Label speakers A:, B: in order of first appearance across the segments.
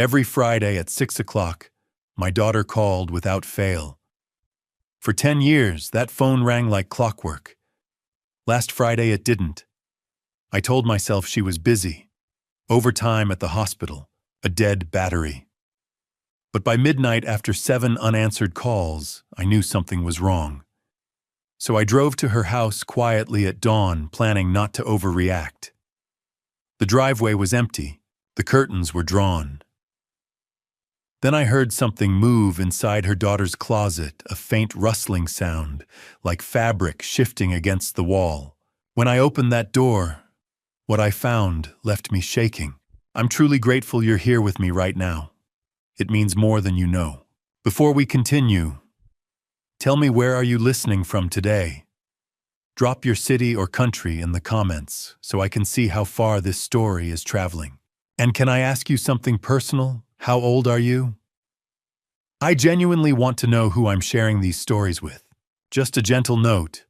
A: Every Friday at 6 o'clock, my daughter called without fail. For 10 years, that phone rang like clockwork. Last Friday, it didn't. I told myself she was busy. Overtime at the hospital, a dead battery. But by midnight, after 7 unanswered calls, I knew something was wrong. So I drove to her house quietly at dawn, planning not to overreact. The driveway was empty. The curtains were drawn. Then I heard something move inside her daughter's closet, a faint rustling sound, like fabric shifting against the wall. When I opened that door, what I found left me shaking. I'm truly grateful you're here with me right now. It means more than you know. Before we continue, tell me, where are you listening from today? Drop your city or country in the comments so I can see how far this story is traveling. And can I ask you something personal? How old are you? I genuinely want to know who I'm sharing these stories with. Just a gentle note.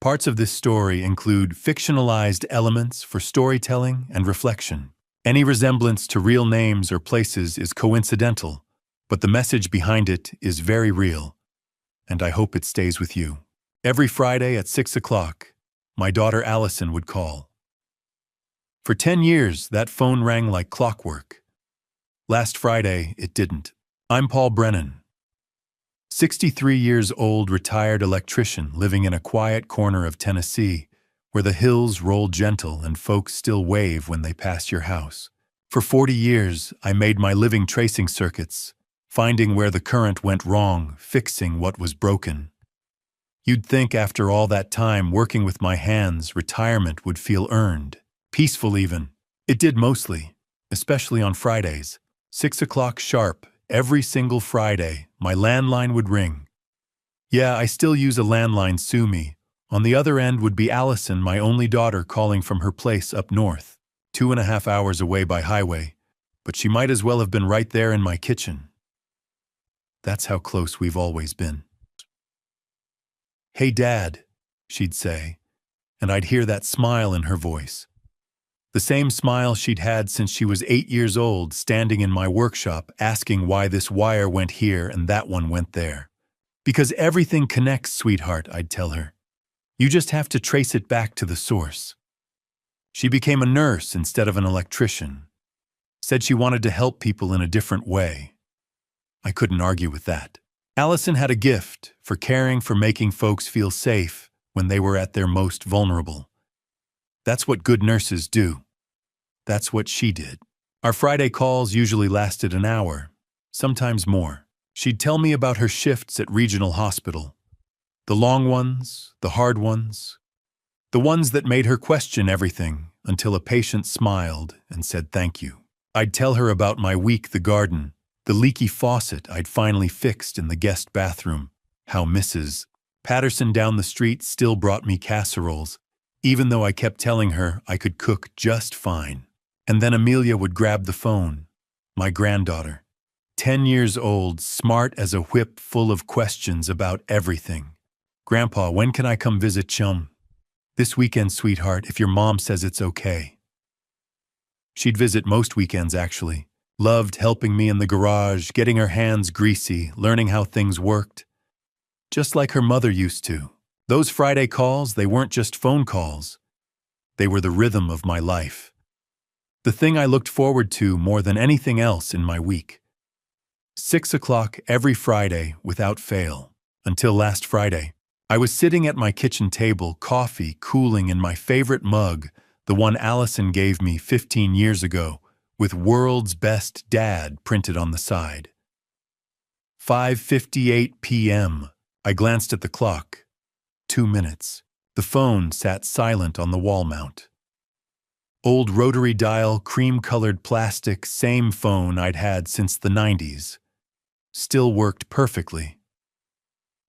A: Parts of this story include fictionalized elements for storytelling and reflection. Any resemblance to real names or places is coincidental, but the message behind it is very real, and I hope it stays with you. Every Friday at 6 o'clock, my daughter Allison would call. For 10 years, that phone rang like clockwork. Last Friday, it didn't. I'm Paul Brennan, 63 years old, retired electrician living in a quiet corner of Tennessee, where the hills roll gentle and folks still wave when they pass your house. For 40 years, I made my living tracing circuits, finding where the current went wrong, fixing what was broken. You'd think after all that time working with my hands, retirement would feel earned, peaceful even. It did mostly, especially on Fridays. 6 o'clock sharp, every single Friday, my landline would ring. Yeah, I still use a landline, sue me. On the other end would be Allison, my only daughter, calling from her place up north, 2.5 hours away by highway, but she might as well have been right there in my kitchen. That's how close we've always been. "Hey, Dad," she'd say, and I'd hear that smile in her voice. The same smile she'd had since she was 8 years old, standing in my workshop, asking why this wire went here and that one went there. "Because everything connects, sweetheart," I'd tell her. "You just have to trace it back to the source." She became a nurse instead of an electrician. Said she wanted to help people in a different way. I couldn't argue with that. Allison had a gift for caring, for making folks feel safe when they were at their most vulnerable. That's what good nurses do. That's what she did. Our Friday calls usually lasted an hour, sometimes more. She'd tell me about her shifts at regional hospital. The long ones, the hard ones, the ones that made her question everything until a patient smiled and said thank you. I'd tell her about my week, the garden, the leaky faucet I'd finally fixed in the guest bathroom, how Mrs. Patterson down the street still brought me casseroles, even though I kept telling her I could cook just fine. And then Amelia would grab the phone, my granddaughter, 10 years old, smart as a whip, full of questions about everything. "Grandpa, when can I come visit Chum?" "This weekend, sweetheart, if your mom says it's okay." She'd visit most weekends, actually. Loved helping me in the garage, getting her hands greasy, learning how things worked. Just like her mother used to. Those Friday calls, they weren't just phone calls. They were the rhythm of my life. The thing I looked forward to more than anything else in my week. 6 o'clock every Friday without fail. Until last Friday, I was sitting at my kitchen table, coffee cooling in my favorite mug, the one Allison gave me 15 years ago, with "World's Best Dad" printed on the side. 5:58 p.m. I glanced at the clock. 2 minutes. The phone sat silent on the wall mount. Old rotary dial, cream-colored plastic, same phone I'd had since the 90s. Still worked perfectly.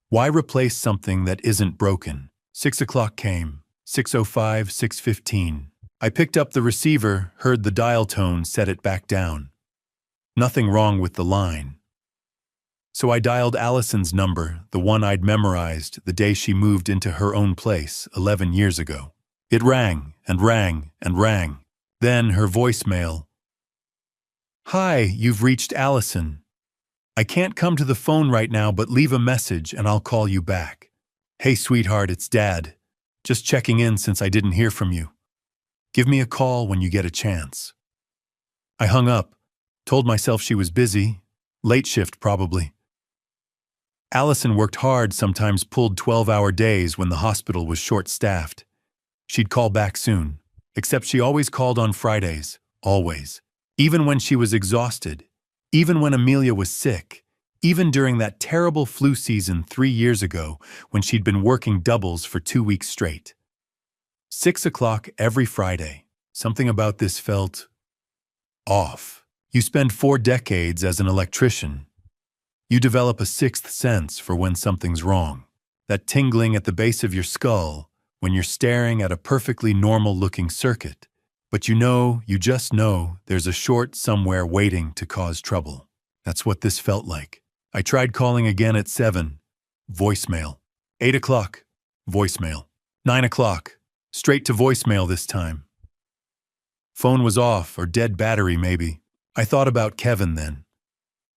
A: Why replace something that isn't broken? 6 o'clock came. 6:05, 6:15. I picked up the receiver, heard the dial tone, set it back down. Nothing wrong with the line. So I dialed Allison's number, the one I'd memorized the day she moved into her own place 11 years ago. It rang and rang and rang. Then her voicemail. Hi, you've reached Allison. I can't come to the phone right now, but leave a message and I'll call you back. Hey, sweetheart, it's Dad. Just checking in since I didn't hear from you. Give me a call when you get a chance. I hung up, told myself she was busy, late shift probably. Allison worked hard, sometimes pulled 12-hour days when the hospital was short-staffed. She'd call back soon, except she always called on Fridays, always. Even when she was exhausted, even when Amelia was sick, even during that terrible flu season 3 years ago when she'd been working doubles for 2 weeks straight. 6 o'clock every Friday. Something about this felt off. You spend 4 decades as an electrician. You develop a sixth sense for when something's wrong. That tingling at the base of your skull when you're staring at a perfectly normal-looking circuit. But you just know there's a short somewhere waiting to cause trouble. That's what this felt like. I tried calling again at 7. Voicemail. 8 o'clock. Voicemail. 9 o'clock. Straight to voicemail this time. Phone was off, or dead battery maybe. I thought about Kevin then.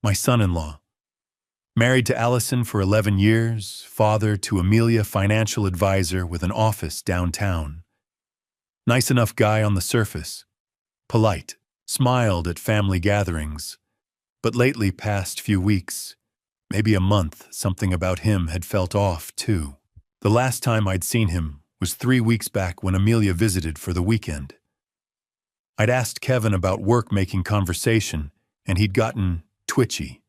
A: My son-in-law. Married to Allison for 11 years, father to Amelia, financial advisor with an office downtown. Nice enough guy on the surface. Polite. Smiled at family gatherings. But lately, past few weeks, maybe a month, something about him had felt off too. The last time I'd seen him was 3 weeks back when Amelia visited for the weekend. I'd asked Kevin about work making conversation, and he'd gotten twitchy.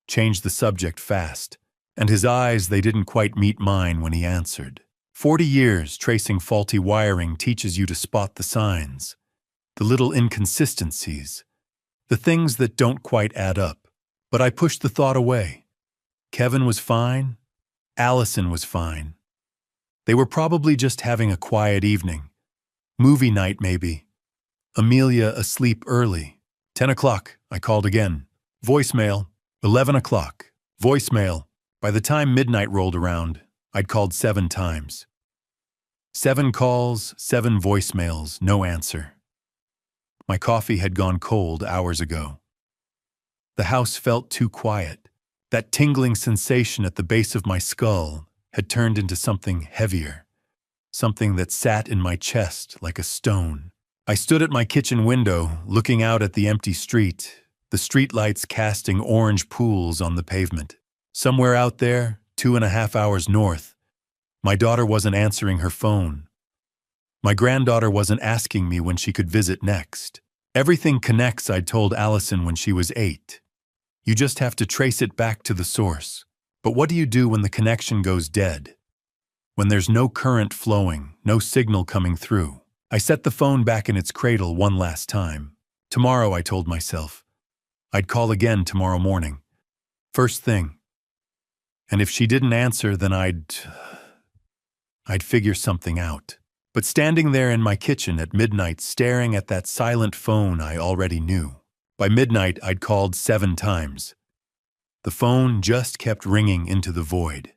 A: Changed the subject fast, and his eyes, they didn't quite meet mine when he answered. 40 years tracing faulty wiring teaches you to spot the signs, the little inconsistencies, the things that don't quite add up. But I pushed the thought away. Kevin was fine. Allison was fine. They were probably just having a quiet evening. Movie night, maybe. Amelia asleep early. 10 o'clock, I called again. Voicemail. 11 o'clock. Voicemail. By the time midnight rolled around, I'd called 7 times. 7 calls, 7 voicemails, no answer. My coffee had gone cold hours ago. The house felt too quiet. That tingling sensation at the base of my skull had turned into something heavier, something that sat in my chest like a stone. I stood at my kitchen window, looking out at the empty street, the streetlights casting orange pools on the pavement. Somewhere out there, 2.5 hours north, my daughter wasn't answering her phone. My granddaughter wasn't asking me when she could visit next. Everything connects, I'd told Allison when she was 8. You just have to trace it back to the source. But what do you do when the connection goes dead? When there's no current flowing, no signal coming through? I set the phone back in its cradle one last time. Tomorrow, I told myself. I'd call again tomorrow morning. First thing. And if she didn't answer, then I'd figure something out. But standing there in my kitchen at midnight staring at that silent phone I already knew. By midnight, I'd called 7 times. The phone just kept ringing into the void.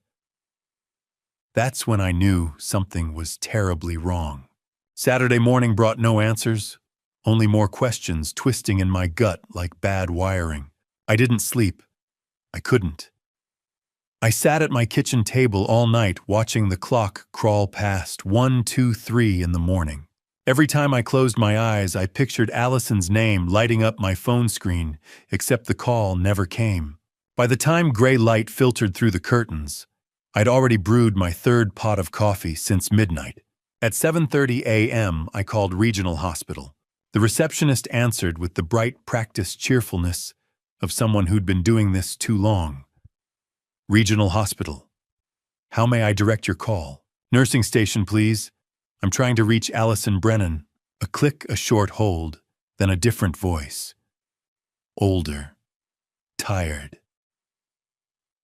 A: That's when I knew something was terribly wrong. Saturday morning brought no answers, only more questions twisting in my gut like bad wiring. I didn't sleep. I couldn't. I sat at my kitchen table all night watching the clock crawl past 1, 2, 3 in the morning. Every time I closed my eyes, I pictured Allison's name lighting up my phone screen, except the call never came. By the time gray light filtered through the curtains, I'd already brewed my 3rd pot of coffee since midnight. At 7:30 a.m., I called Regional Hospital. The receptionist answered with the bright, practiced cheerfulness of someone who'd been doing this too long. Regional Hospital. How may I direct your call? Nursing station, please. I'm trying to reach Allison Brennan. A click, a short hold, then a different voice. Older. Tired.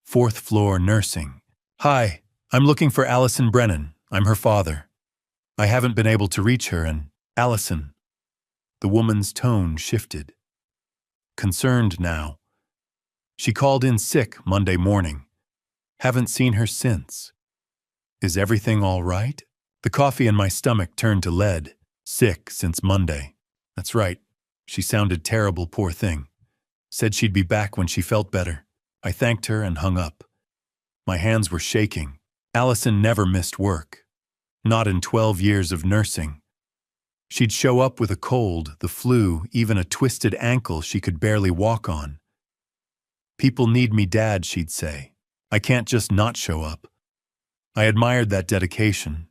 A: 4th floor nursing. Hi, I'm looking for Allison Brennan. I'm her father. I haven't been able to reach her, and Allison. The woman's tone shifted. Concerned now. She called in sick Monday morning. Haven't seen her since. Is everything all right? The coffee in my stomach turned to lead. Sick since Monday. That's right. She sounded terrible, poor thing. Said she'd be back when she felt better. I thanked her and hung up. My hands were shaking. Allison never missed work. Not in 12 years of nursing. She'd show up with a cold, the flu, even a twisted ankle she could barely walk on. "People need me, Dad," she'd say. "I can't just not show up." I admired that dedication.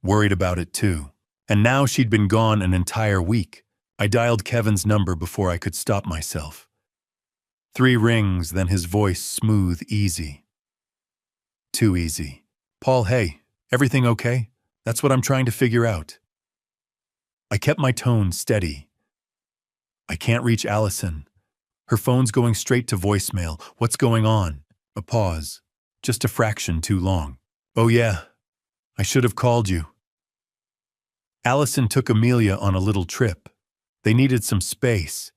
A: Worried about it too. And now she'd been gone an entire week. I dialed Kevin's number before I could stop myself. 3 rings, then his voice smooth, easy. Too easy. "Paul, hey, everything okay? That's what I'm trying to figure out." I kept my tone steady. "I can't reach Allison. Her phone's going straight to voicemail. What's going on?" A pause. Just a fraction too long. "Oh yeah, I should have called you." Allison took Amelia on a little trip. They needed some space.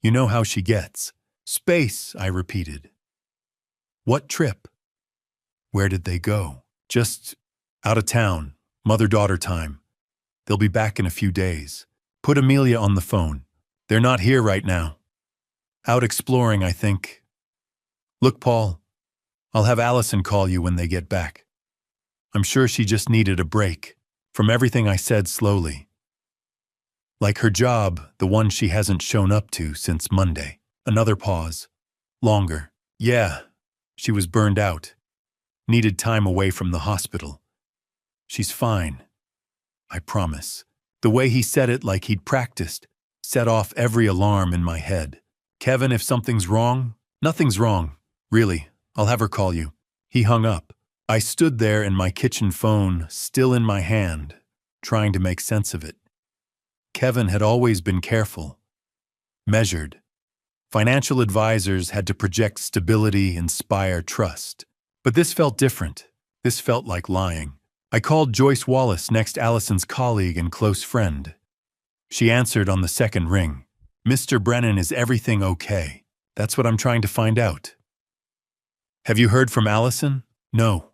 A: You know how she gets. "Space," I repeated. "What trip?" "Where did they go?" "Just out of town. Mother-daughter time. They'll be back in a few days." Put Amelia on the phone. "They're not here right now. Out exploring, I think." "Look, Paul, I'll have Allison call you when they get back. I'm sure she just needed a break." From everything I said slowly. Like her job, the one she hasn't shown up to since Monday. Another pause. Longer. "Yeah, she was burned out. Needed time away from the hospital. She's fine. I promise." The way he said it, like he'd practiced, set off every alarm in my head. "Kevin, if something's wrong..." "Nothing's wrong. Really, I'll have her call you." He hung up. I stood there in my kitchen phone, still in my hand, trying to make sense of it. Kevin had always been careful. Measured. Financial advisors had to project stability, inspire trust. But this felt different. This felt like lying. I called Joyce Wallace, next Allison's colleague and close friend. She answered on the second ring. "Mr. Brennan, is everything okay? That's what I'm trying to find out." "Have you heard from Allison?" "No."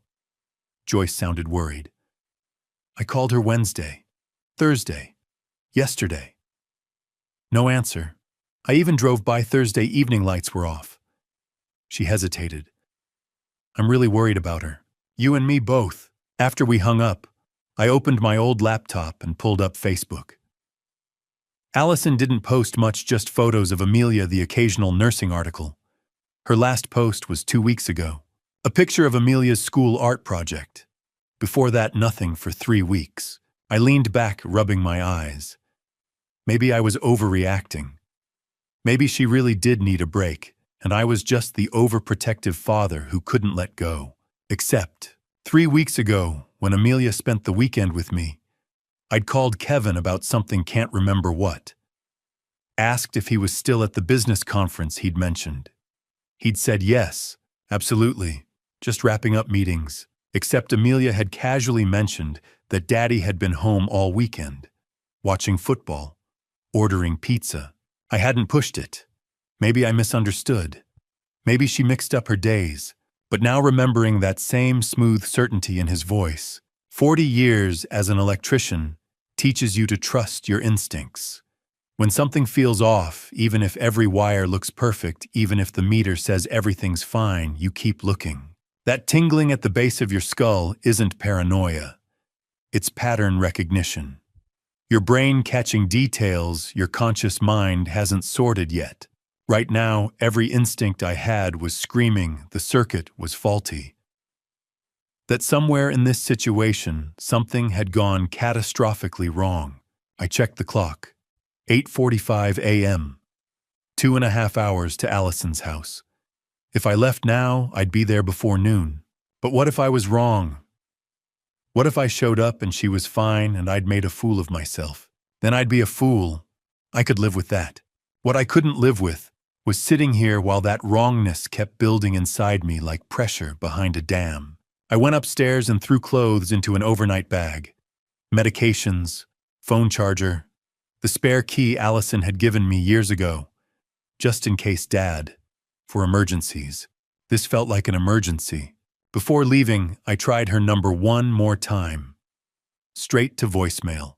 A: Joyce sounded worried. "I called her Wednesday, Thursday, yesterday. No answer. I even drove by Thursday evening, lights were off." She hesitated. "I'm really worried about her. You and me both." After we hung up, I opened my old laptop and pulled up Facebook. Allison didn't post much, just photos of Amelia, the occasional nursing article. Her last post was 2 weeks ago. A picture of Amelia's school art project. Before that, nothing for 3 weeks. I leaned back, rubbing my eyes. Maybe I was overreacting. Maybe she really did need a break, and I was just the overprotective father who couldn't let go. Except, 3 weeks ago, when Amelia spent the weekend with me, I'd called Kevin about something, can't remember what. Asked if he was still at the business conference he'd mentioned. He'd said yes, absolutely, just wrapping up meetings. Except Amelia had casually mentioned that Daddy had been home all weekend, watching football, ordering pizza. I hadn't pushed it. Maybe I misunderstood. Maybe she mixed up her days. But now, remembering that same smooth certainty in his voice, 40 years as an electrician teaches you to trust your instincts. When something feels off, even if every wire looks perfect, even if the meter says everything's fine, you keep looking. That tingling at the base of your skull isn't paranoia. It's pattern recognition. Your brain catching details your conscious mind hasn't sorted yet. Right now, every instinct I had was screaming the circuit was faulty. That somewhere in this situation, something had gone catastrophically wrong. I checked the clock. 8:45 a.m. 2.5 hours to Allison's house. If I left now, I'd be there before noon. But what if I was wrong? What if I showed up and she was fine and I'd made a fool of myself? Then I'd be a fool. I could live with that. What I couldn't live with was sitting here while that wrongness kept building inside me like pressure behind a dam. I went upstairs and threw clothes into an overnight bag. Medications, phone charger, the spare key Allison had given me years ago, just in case Dad, for emergencies. This felt like an emergency. Before leaving, I tried her number one more time. Straight to voicemail.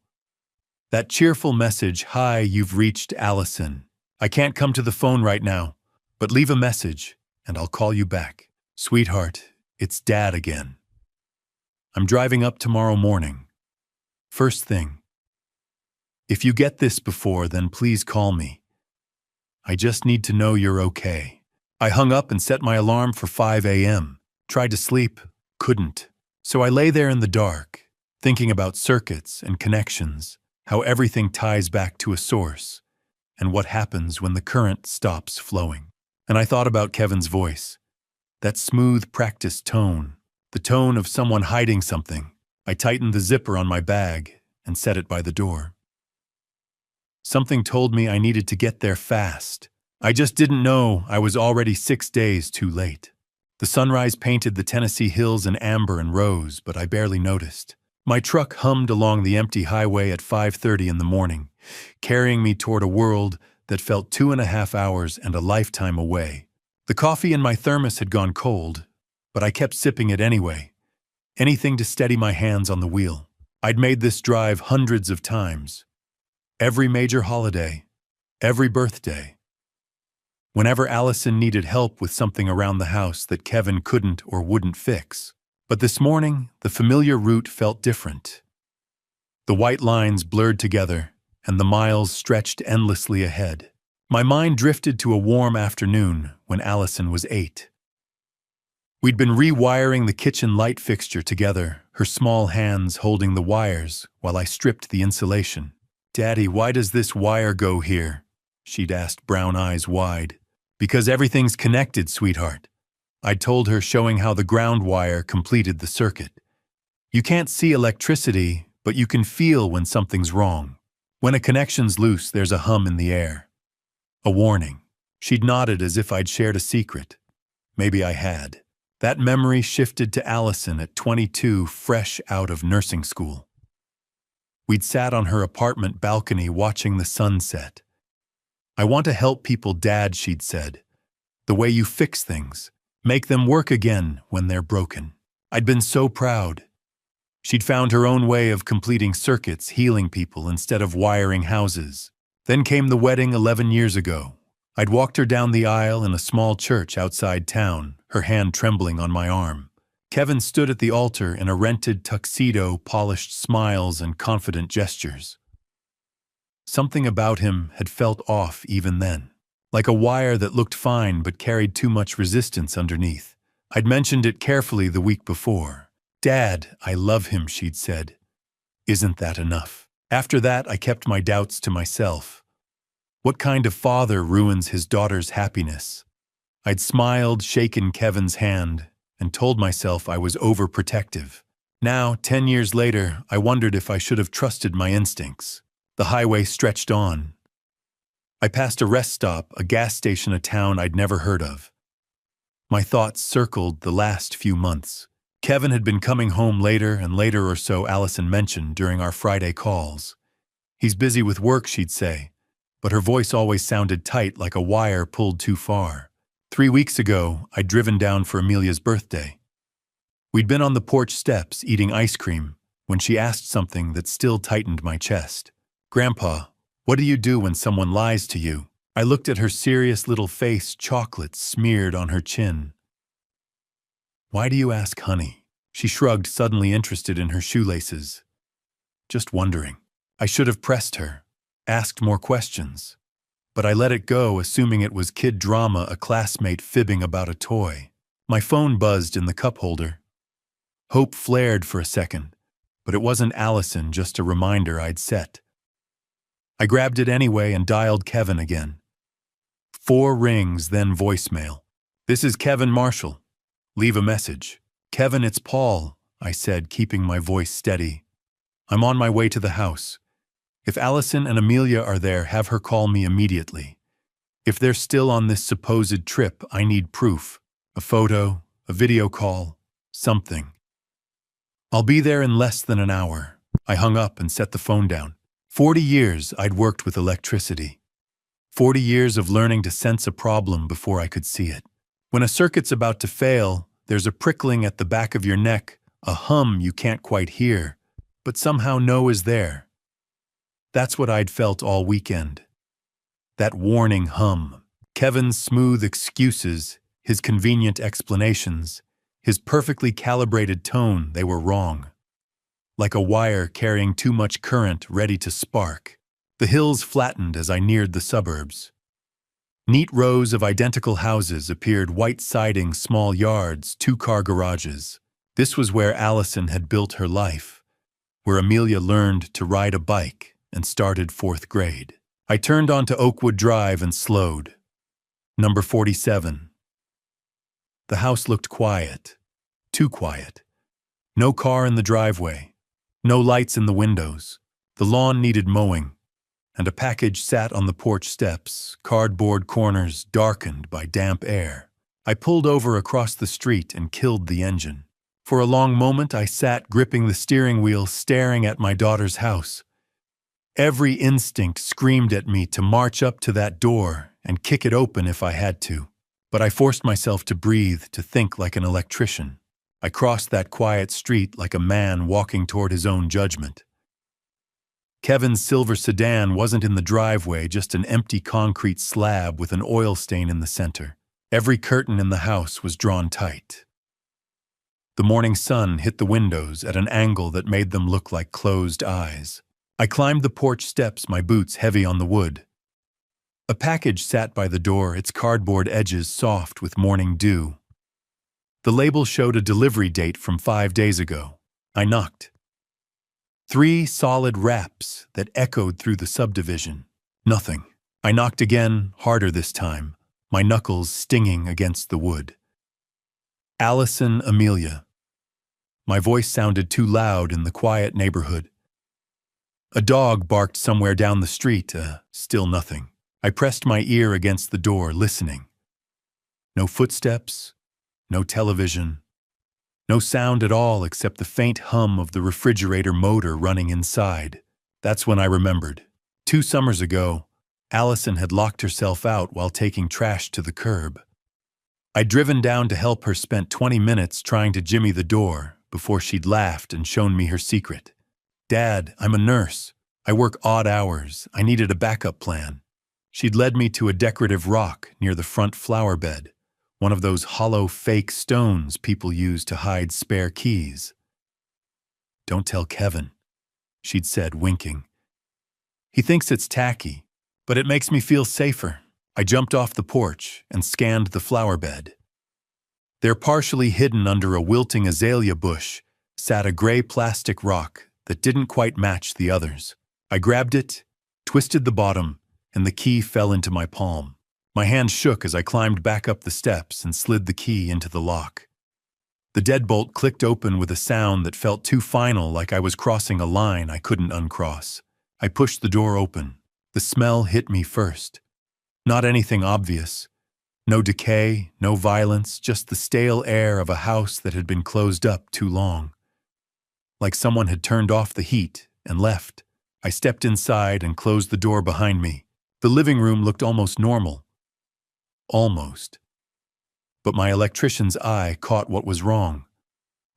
A: That cheerful message, "Hi, you've reached Allison. I can't come to the phone right now. But leave a message, and I'll call you back. Sweetheart, it's Dad again. I'm driving up tomorrow morning. First thing. If you get this before, then please call me. I just need to know you're okay. I hung up and set my alarm for 5 a.m. Tried to sleep, couldn't. So I lay there in the dark, thinking about circuits and connections, how everything ties back to a source, and what happens when the current stops flowing. And I thought about Kevin's voice, that smooth, practiced tone, the tone of someone hiding something. I tightened the zipper on my bag and set it by the door. Something told me I needed to get there fast. I just didn't know I was already 6 days too late. The sunrise painted the Tennessee hills in amber and rose, but I barely noticed. My truck hummed along the empty highway at 5:30 in the morning, carrying me toward a world that felt 2.5 hours and a lifetime away. The coffee in my thermos had gone cold, but I kept sipping it anyway. Anything to steady my hands on the wheel. I'd made this drive hundreds of times. Every major holiday, every birthday. Whenever Allison needed help with something around the house that Kevin couldn't or wouldn't fix. But this morning, the familiar route felt different. The white lines blurred together, and the miles stretched endlessly ahead. My mind drifted to a warm afternoon when Allison was 8. We'd been rewiring the kitchen light fixture together, her small hands holding the wires while I stripped the insulation. "Daddy, why does this wire go here?" she'd asked, brown eyes wide. "Because everything's connected, sweetheart," I'd told her, showing how the ground wire completed the circuit. "You can't see electricity, but you can feel when something's wrong. When a connection's loose, there's a hum in the air. A warning." She'd nodded as if I'd shared a secret. Maybe I had. That memory shifted to Allison at 22, fresh out of nursing school. We'd sat on her apartment balcony watching the sunset. "I want to help people, Dad," she'd said. "The way you fix things. Make them work again when they're broken." I'd been so proud. She'd found her own way of completing circuits, healing people instead of wiring houses. Then came the wedding 11 years ago. I'd walked her down the aisle in a small church outside town, her hand trembling on my arm. Kevin stood at the altar in a rented tuxedo, polished smiles and confident gestures. Something about him had felt off even then, like a wire that looked fine but carried too much resistance underneath. I'd mentioned it carefully the week before. "Dad, I love him," she'd said. "Isn't that enough?" After that, I kept my doubts to myself. What kind of father ruins his daughter's happiness? I'd smiled, shaken Kevin's hand, and told myself I was overprotective. Now, 10 years later, I wondered if I should have trusted my instincts. The highway stretched on. I passed a rest stop, a gas station, a town I'd never heard of. My thoughts circled the last few months. Kevin had been coming home later and later, or so Allison mentioned during our Friday calls. "He's busy with work," she'd say, but her voice always sounded tight, like a wire pulled too far. 3 weeks ago, I'd driven down for Amelia's birthday. We'd been on the porch steps eating ice cream when she asked something that still tightened my chest. "Grandpa, what do you do when someone lies to you?" I looked at her serious little face, chocolate smeared on her chin. "Why do you ask, honey?" She shrugged, suddenly interested in her shoelaces. "Just wondering." I should have pressed her, asked more questions. But I let it go, assuming it was kid drama, a classmate fibbing about a toy. My phone buzzed in the cup holder. Hope flared for a second, but it wasn't Allison, just a reminder I'd set. I grabbed it anyway and dialed Kevin again. 4 rings, then voicemail. "This is Kevin Marshall. Leave a message." "Kevin, it's Paul," I said, keeping my voice steady. "I'm on my way to the house. If Allison and Amelia are there, have her call me immediately. If they're still on this supposed trip, I need proof. A photo, a video call, something. I'll be there in less than an hour." I hung up and set the phone down. 40 years I'd worked with electricity. 40 years of learning to sense a problem before I could see it. When a circuit's about to fail, there's a prickling at the back of your neck, a hum you can't quite hear, but somehow know is there. That's what I'd felt all weekend. That warning hum. Kevin's smooth excuses, his convenient explanations, his perfectly calibrated tone, they were wrong. Like a wire carrying too much current ready to spark. The hills flattened as I neared the suburbs. Neat rows of identical houses appeared, white siding, small yards, two-car garages. This was where Allison had built her life, where Amelia learned to ride a bike and started 4th grade. I turned onto Oakwood Drive and slowed. Number 47. The house looked quiet. Too quiet. No car in the driveway. No lights in the windows. The lawn needed mowing, and a package sat on the porch steps, cardboard corners darkened by damp air. I pulled over across the street and killed the engine. For a long moment I sat gripping the steering wheel, staring at my daughter's house. Every instinct screamed at me to march up to that door and kick it open if I had to. But I forced myself to breathe, to think like an electrician. I crossed that quiet street like a man walking toward his own judgment. Kevin's silver sedan wasn't in the driveway, just an empty concrete slab with an oil stain in the center. Every curtain in the house was drawn tight. The morning sun hit the windows at an angle that made them look like closed eyes. I climbed the porch steps, my boots heavy on the wood. A package sat by the door, its cardboard edges soft with morning dew. The label showed a delivery date from 5 days ago. I knocked. 3 solid raps that echoed through the subdivision. Nothing. I knocked again, harder this time, my knuckles stinging against the wood. Allison, Amelia. My voice sounded too loud in the quiet neighborhood. A dog barked somewhere down the street, still nothing. I pressed my ear against the door, listening. No footsteps, no television, no sound at all except the faint hum of the refrigerator motor running inside. That's when I remembered. 2 summers ago, Allison had locked herself out while taking trash to the curb. I'd driven down to help her, spent 20 minutes trying to jimmy the door before she'd laughed and shown me her secret. "Dad, I'm a nurse. I work odd hours. I needed a backup plan." She'd led me to a decorative rock near the front flower bed, one of those hollow fake stones people use to hide spare keys. "Don't tell Kevin," she'd said, winking. "He thinks it's tacky, but it makes me feel safer." I jumped off the porch and scanned the flower bed. There, partially hidden under a wilting azalea bush, sat a gray plastic rock that didn't quite match the others. I grabbed it, twisted the bottom, and the key fell into my palm. My hand shook as I climbed back up the steps and slid the key into the lock. The deadbolt clicked open with a sound that felt too final, like I was crossing a line I couldn't uncross. I pushed the door open. The smell hit me first. Not anything obvious. No decay, no violence, just the stale air of a house that had been closed up too long. Like someone had turned off the heat and left. I stepped inside and closed the door behind me. The living room looked almost normal. Almost. But my electrician's eye caught what was wrong.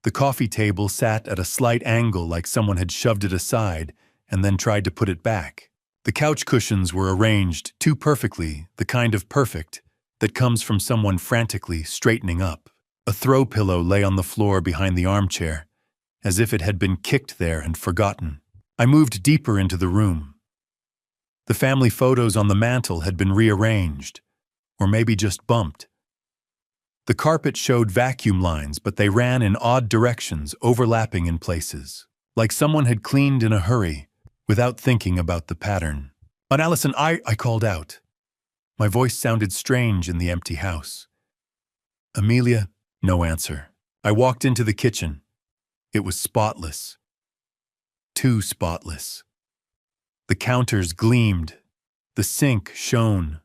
A: The coffee table sat at a slight angle, like someone had shoved it aside and then tried to put it back. The couch cushions were arranged too perfectly, the kind of perfect that comes from someone frantically straightening up. A throw pillow lay on the floor behind the armchair, as if it had been kicked there and forgotten. I moved deeper into the room. The family photos on the mantel had been rearranged, or maybe just bumped. The carpet showed vacuum lines, but they ran in odd directions, overlapping in places, like someone had cleaned in a hurry, without thinking about the pattern. "Aunt Allison, I called out." My voice sounded strange in the empty house. "Amelia?" No answer. I walked into the kitchen. It was spotless. Too spotless. The counters gleamed. The sink shone.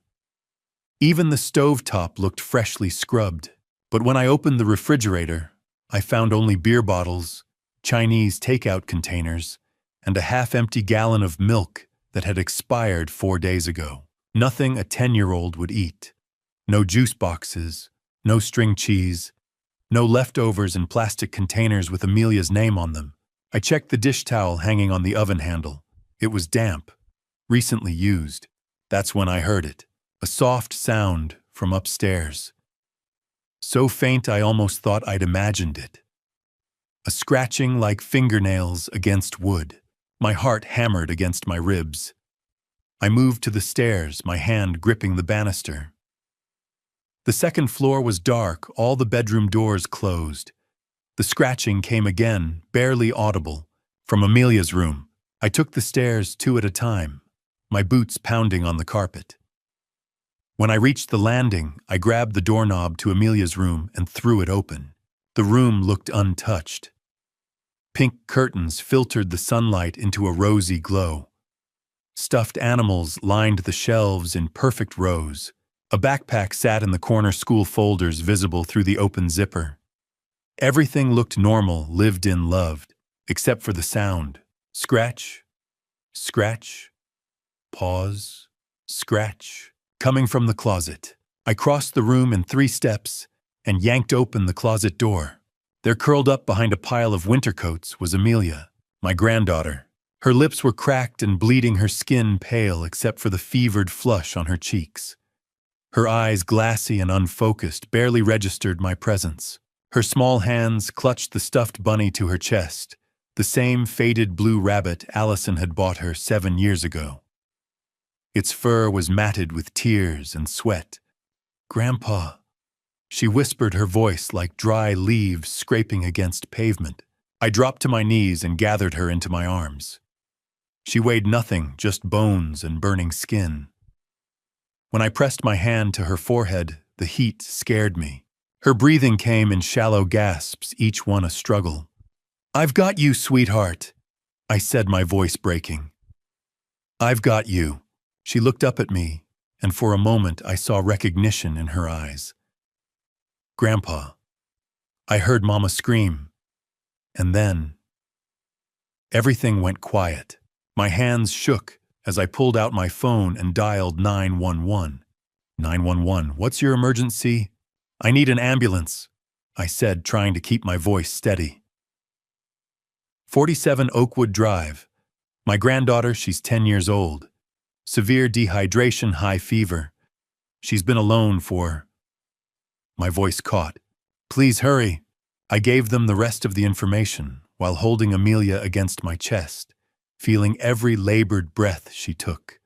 A: Even the stovetop looked freshly scrubbed. But when I opened the refrigerator, I found only beer bottles, Chinese takeout containers, and a half-empty gallon of milk that had expired 4 days ago. Nothing a 10-year-old would eat. No juice boxes, no string cheese, no leftovers in plastic containers with Amelia's name on them. I checked the dish towel hanging on the oven handle. It was damp, recently used. That's when I heard it. A soft sound from upstairs. So faint I almost thought I'd imagined it. A scratching like fingernails against wood. My heart hammered against my ribs. I moved to the stairs, my hand gripping the banister. The second floor was dark, all the bedroom doors closed. The scratching came again, barely audible, from Amelia's room. I took the stairs 2 at a time, my boots pounding on the carpet. When I reached the landing, I grabbed the doorknob to Amelia's room and threw it open. The room looked untouched. Pink curtains filtered the sunlight into a rosy glow. Stuffed animals lined the shelves in perfect rows. A backpack sat in the corner, school folders visible through the open zipper. Everything looked normal, lived in, loved, except for the sound. Scratch, scratch, pause, scratch, coming from the closet. I crossed the room in 3 steps and yanked open the closet door. There, curled up behind a pile of winter coats, was Amelia, my granddaughter. Her lips were cracked and bleeding, her skin pale except for the fevered flush on her cheeks. Her eyes, glassy and unfocused, barely registered my presence. Her small hands clutched the stuffed bunny to her chest, the same faded blue rabbit Allison had bought her 7 years ago. Its fur was matted with tears and sweat. "Grandpa," she whispered, her voice like dry leaves scraping against pavement. I dropped to my knees and gathered her into my arms. She weighed nothing, just bones and burning skin. When I pressed my hand to her forehead, the heat scared me. Her breathing came in shallow gasps, each one a struggle. "I've got you, sweetheart," I said, my voice breaking. "I've got you." She looked up at me, and for a moment I saw recognition in her eyes. "Grandpa." I heard Mama scream, and then everything went quiet. My hands shook as I pulled out my phone and dialed 911. 911, what's your emergency? "I need an ambulance," I said, trying to keep my voice steady. 47 Oakwood Drive. My granddaughter, she's 10 years old. Severe dehydration, high fever. She's been alone for... My voice caught. "Please hurry." I gave them the rest of the information while holding Amelia against my chest, feeling every labored breath she took.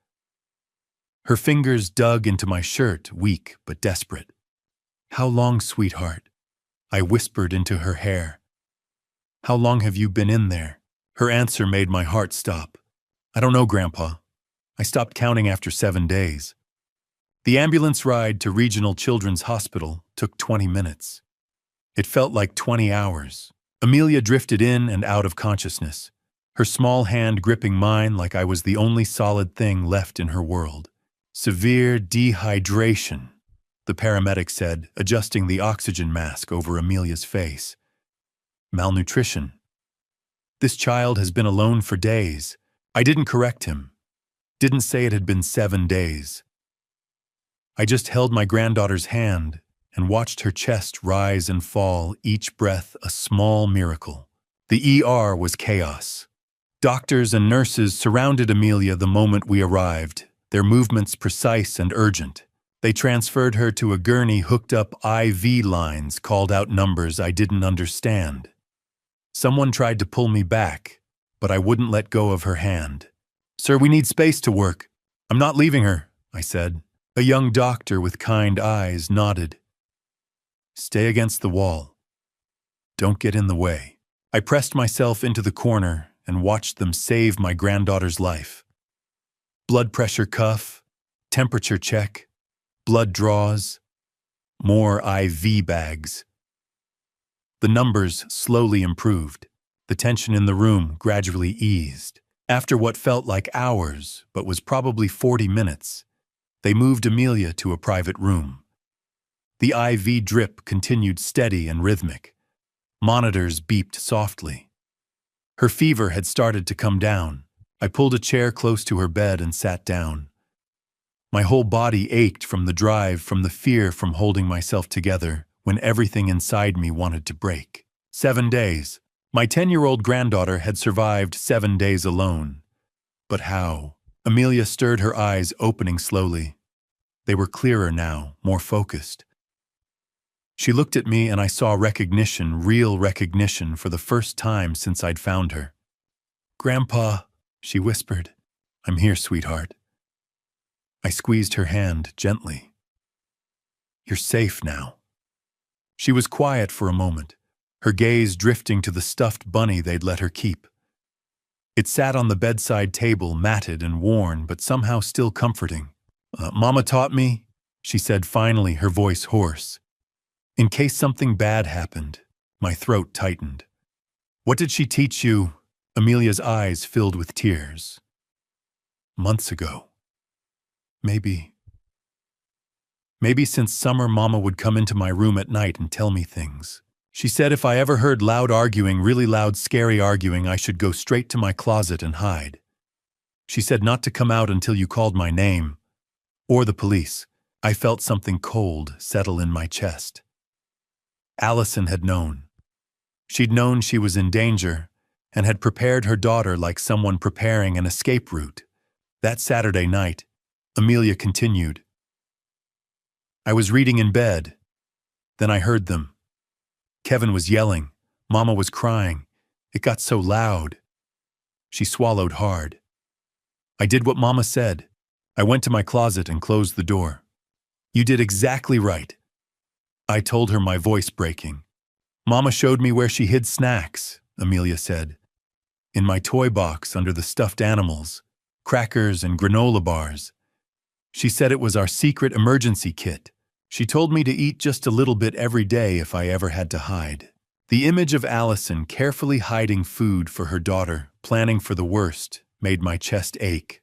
A: Her fingers dug into my shirt, weak but desperate. "How long, sweetheart?" I whispered into her hair. "How long have you been in there?" Her answer made my heart stop. "I don't know, Grandpa. I stopped counting after 7 days." The ambulance ride to Regional Children's Hospital took 20 minutes. It felt like 20 hours. Amelia drifted in and out of consciousness, her small hand gripping mine like I was the only solid thing left in her world. "Severe dehydration," the paramedic said, adjusting the oxygen mask over Amelia's face. "Malnutrition. This child has been alone for days." I didn't correct him. Didn't say it had been 7 days. I just held my granddaughter's hand and watched her chest rise and fall, each breath a small miracle. The ER was chaos. Doctors and nurses surrounded Amelia the moment we arrived, their movements precise and urgent. They transferred her to a gurney, hooked up IV lines, called out numbers I didn't understand. Someone tried to pull me back, but I wouldn't let go of her hand. "Sir, we need space to work. I'm not leaving her," I said. A young doctor with kind eyes nodded. "Stay against the wall. Don't get in the way." I pressed myself into the corner and watched them save my granddaughter's life. Blood pressure cuff, temperature check, blood draws, more IV bags. The numbers slowly improved. The tension in the room gradually eased. After what felt like hours, but was probably 40 minutes, they moved Amelia to a private room. The IV drip continued steady and rhythmic. Monitors beeped softly. Her fever had started to come down. I pulled a chair close to her bed and sat down. My whole body ached from the drive, from the fear, from holding myself together when everything inside me wanted to break. 7 days. My 10-year-old granddaughter had survived 7 days alone. But how? Amelia stirred, her eyes opening slowly. They were clearer now, more focused. She looked at me and I saw recognition, real recognition, for the first time since I'd found her. "Grandpa," she whispered. "I'm here, sweetheart." I squeezed her hand gently. "You're safe now." She was quiet for a moment, her gaze drifting to the stuffed bunny they'd let her keep. It sat on the bedside table, matted and worn, but somehow still comforting. "Mama taught me," she said finally, her voice hoarse. "In case something bad happened." My throat tightened. "What did she teach you?" Amelia's eyes filled with tears. "Months ago. Maybe since summer, Mama would come into my room at night and tell me things. She said if I ever heard loud arguing, really loud, scary arguing, I should go straight to my closet and hide. She said not to come out until you called my name, or the police." I felt something cold settle in my chest. Allison had known. She'd known she was in danger and had prepared her daughter like someone preparing an escape route. That Saturday night, Amelia continued. "I was reading in bed. Then I heard them. Kevin was yelling. Mama was crying. It got so loud." She swallowed hard. "I did what Mama said. I went to my closet and closed the door." "You did exactly right," I told her, my voice breaking. "Mama showed me where she hid snacks," Amelia said. "In my toy box under the stuffed animals, crackers and granola bars. She said it was our secret emergency kit. She told me to eat just a little bit every day if I ever had to hide." The image of Allison carefully hiding food for her daughter, planning for the worst, made my chest ache.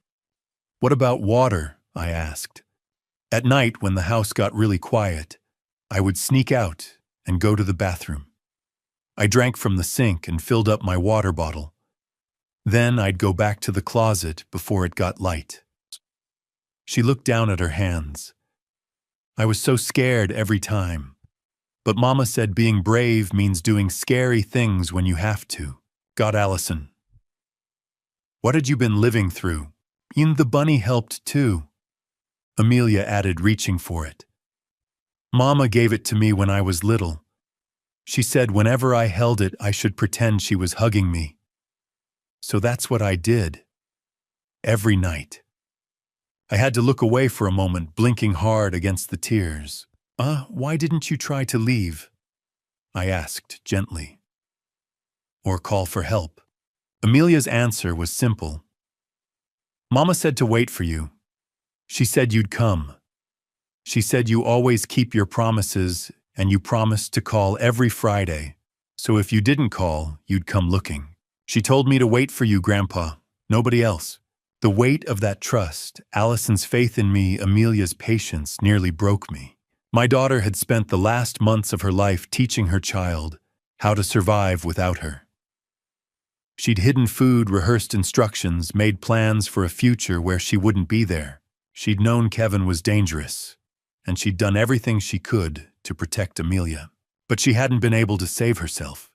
A: "What about water?" I asked. At night, when the house got really quiet, I would sneak out and go to the bathroom. I drank from the sink and filled up my water bottle. Then I'd go back to the closet before it got light. She looked down at her hands. "I was so scared every time. But Mama said being brave means doing scary things when you have to." "Got Allison. What had you been living through?" "And the bunny helped too," Amelia added, reaching for it. "Mama gave it to me when I was little. She said whenever I held it, I should pretend she was hugging me. So that's what I did. Every night." I had to look away for a moment, blinking hard against the tears. Why didn't you try to leave?" I asked gently. "Or call for help?" Amelia's answer was simple. "Mama said to wait for you. She said you'd come. She said you always keep your promises, and you promised to call every Friday. So if you didn't call, you'd come looking. She told me to wait for you, Grandpa. Nobody else." The weight of that trust, Allison's faith in me, Amelia's patience, nearly broke me. My daughter had spent the last months of her life teaching her child how to survive without her. She'd hidden food, rehearsed instructions, made plans for a future where she wouldn't be there. She'd known Kevin was dangerous, and she'd done everything she could to protect Amelia. But she hadn't been able to save herself.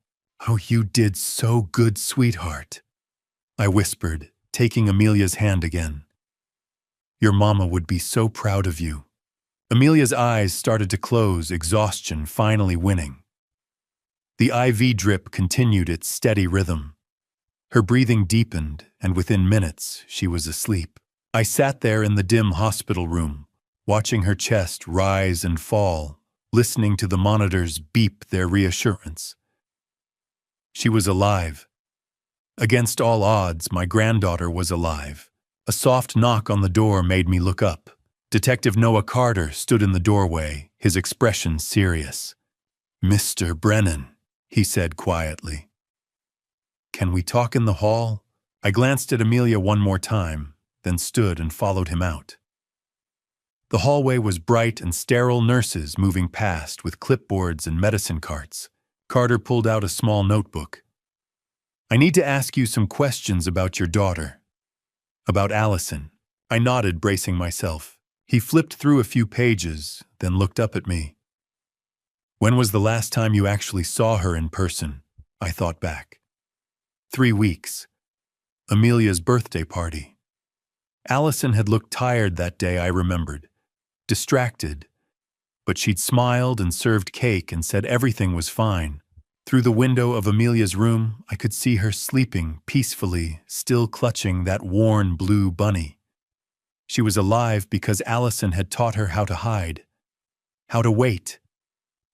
A: "Oh, you did so good, sweetheart," I whispered, taking Amelia's hand again. "Your mama would be so proud of you." Amelia's eyes started to close, exhaustion finally winning. The IV drip continued its steady rhythm. Her breathing deepened, and within minutes, she was asleep. I sat there in the dim hospital room, watching her chest rise and fall, listening to the monitors beep their reassurance. She was alive. Against all odds, my granddaughter was alive. A soft knock on the door made me look up. Detective Noah Carter stood in the doorway, his expression serious. "Mr. Brennan," he said quietly. "Can we talk in the hall?" I glanced at Amelia one more time, then stood and followed him out. The hallway was bright and sterile, nurses moving past with clipboards and medicine carts. Carter pulled out a small notebook. "I need to ask you some questions about your daughter." "About Allison." I nodded, bracing myself. He flipped through a few pages, then looked up at me. "When was the last time you actually saw her in person?" I thought back. 3 weeks. Amelia's birthday party. Allison had looked tired that day, I remembered. distracted. But she'd smiled and served cake and said everything was fine. Through the window of Amelia's room, I could see her sleeping peacefully, still clutching that worn blue bunny. She was alive because Allison had taught her how to hide, how to wait,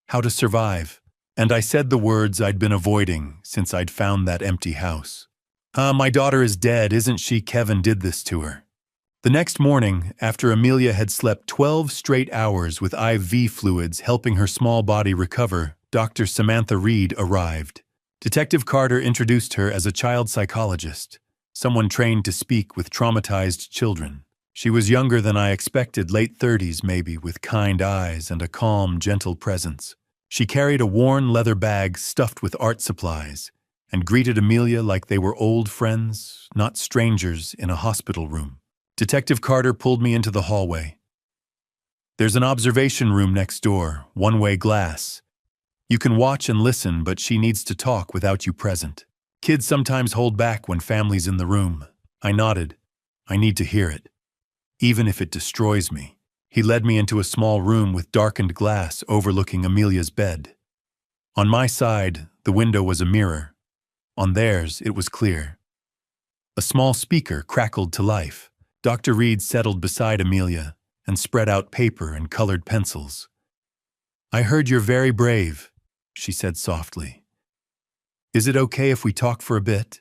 A: how to survive. And I said the words I'd been avoiding since I'd found that empty house. My daughter is dead, isn't she? Kevin did this to her. The next morning, after Amelia had slept 12 straight hours with IV fluids helping her small body recover, Dr. Samantha Reed arrived. Detective Carter introduced her as a child psychologist, someone trained to speak with traumatized children. She was younger than I expected, late 30s maybe, with kind eyes and a calm, gentle presence. She carried a worn leather bag stuffed with art supplies and greeted Amelia like they were old friends, not strangers in a hospital room. Detective Carter pulled me into the hallway. There's an observation room next door, one-way glass. You can watch and listen, but she needs to talk without you present. Kids sometimes hold back when family's in the room. I nodded. I need to hear it, even if it destroys me. He led me into a small room with darkened glass overlooking Amelia's bed. On my side, the window was a mirror. On theirs, it was clear. A small speaker crackled to life. Dr. Reed settled beside Amelia and spread out paper and colored pencils. "I heard you're very brave," she said softly. "Is it okay if we talk for a bit?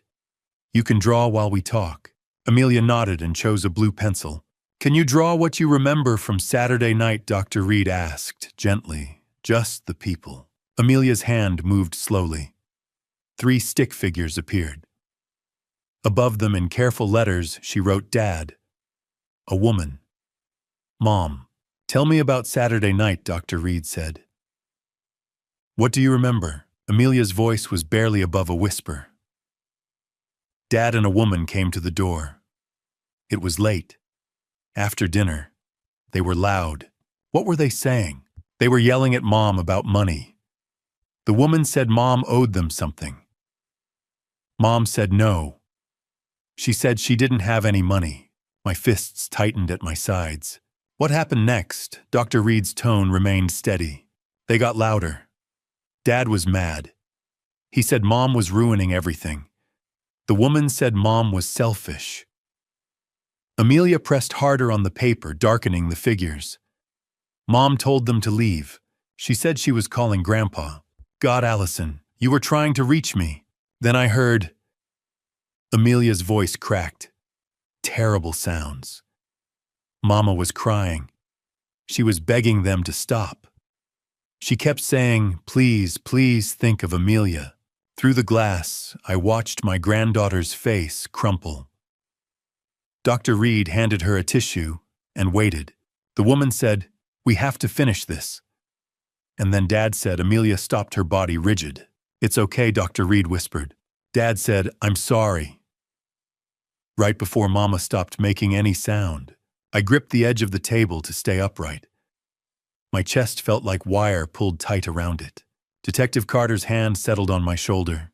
A: You can draw while we talk." Amelia nodded and chose a blue pencil. "Can you draw what you remember from Saturday night?" Dr. Reed asked, gently. "Just the people." Amelia's hand moved slowly. 3 stick figures appeared. Above them in careful letters, she wrote Dad. A woman. Mom. "Tell me about Saturday night," Dr. Reed said. "What do you remember?" Amelia's voice was barely above a whisper. Dad and a woman came to the door. It was late. After dinner. They were loud. What were they saying? They were yelling at Mom about money. The woman said Mom owed them something. Mom said no. She said she didn't have any money. My fists tightened at my sides. What happened next? Dr. Reed's tone remained steady. They got louder. Dad was mad. He said Mom was ruining everything. The woman said Mom was selfish. Amelia pressed harder on the paper, darkening the figures. Mom told them to leave. She said she was calling Grandpa. "God, Allison, you were trying to reach me." Then I heard... Amelia's voice cracked. Terrible sounds. Mama was crying. She was begging them to stop. She kept saying, "Please, please think of Amelia." Through the glass, I watched my granddaughter's face crumple. Dr. Reed handed her a tissue and waited. The woman said, "We have to finish this." And then Dad said Amelia stopped, her body rigid. "It's okay," Dr. Reed whispered. Dad said, "I'm sorry." Right before Mama stopped making any sound, I gripped the edge of the table to stay upright. My chest felt like wire pulled tight around it. Detective Carter's hand settled on my shoulder.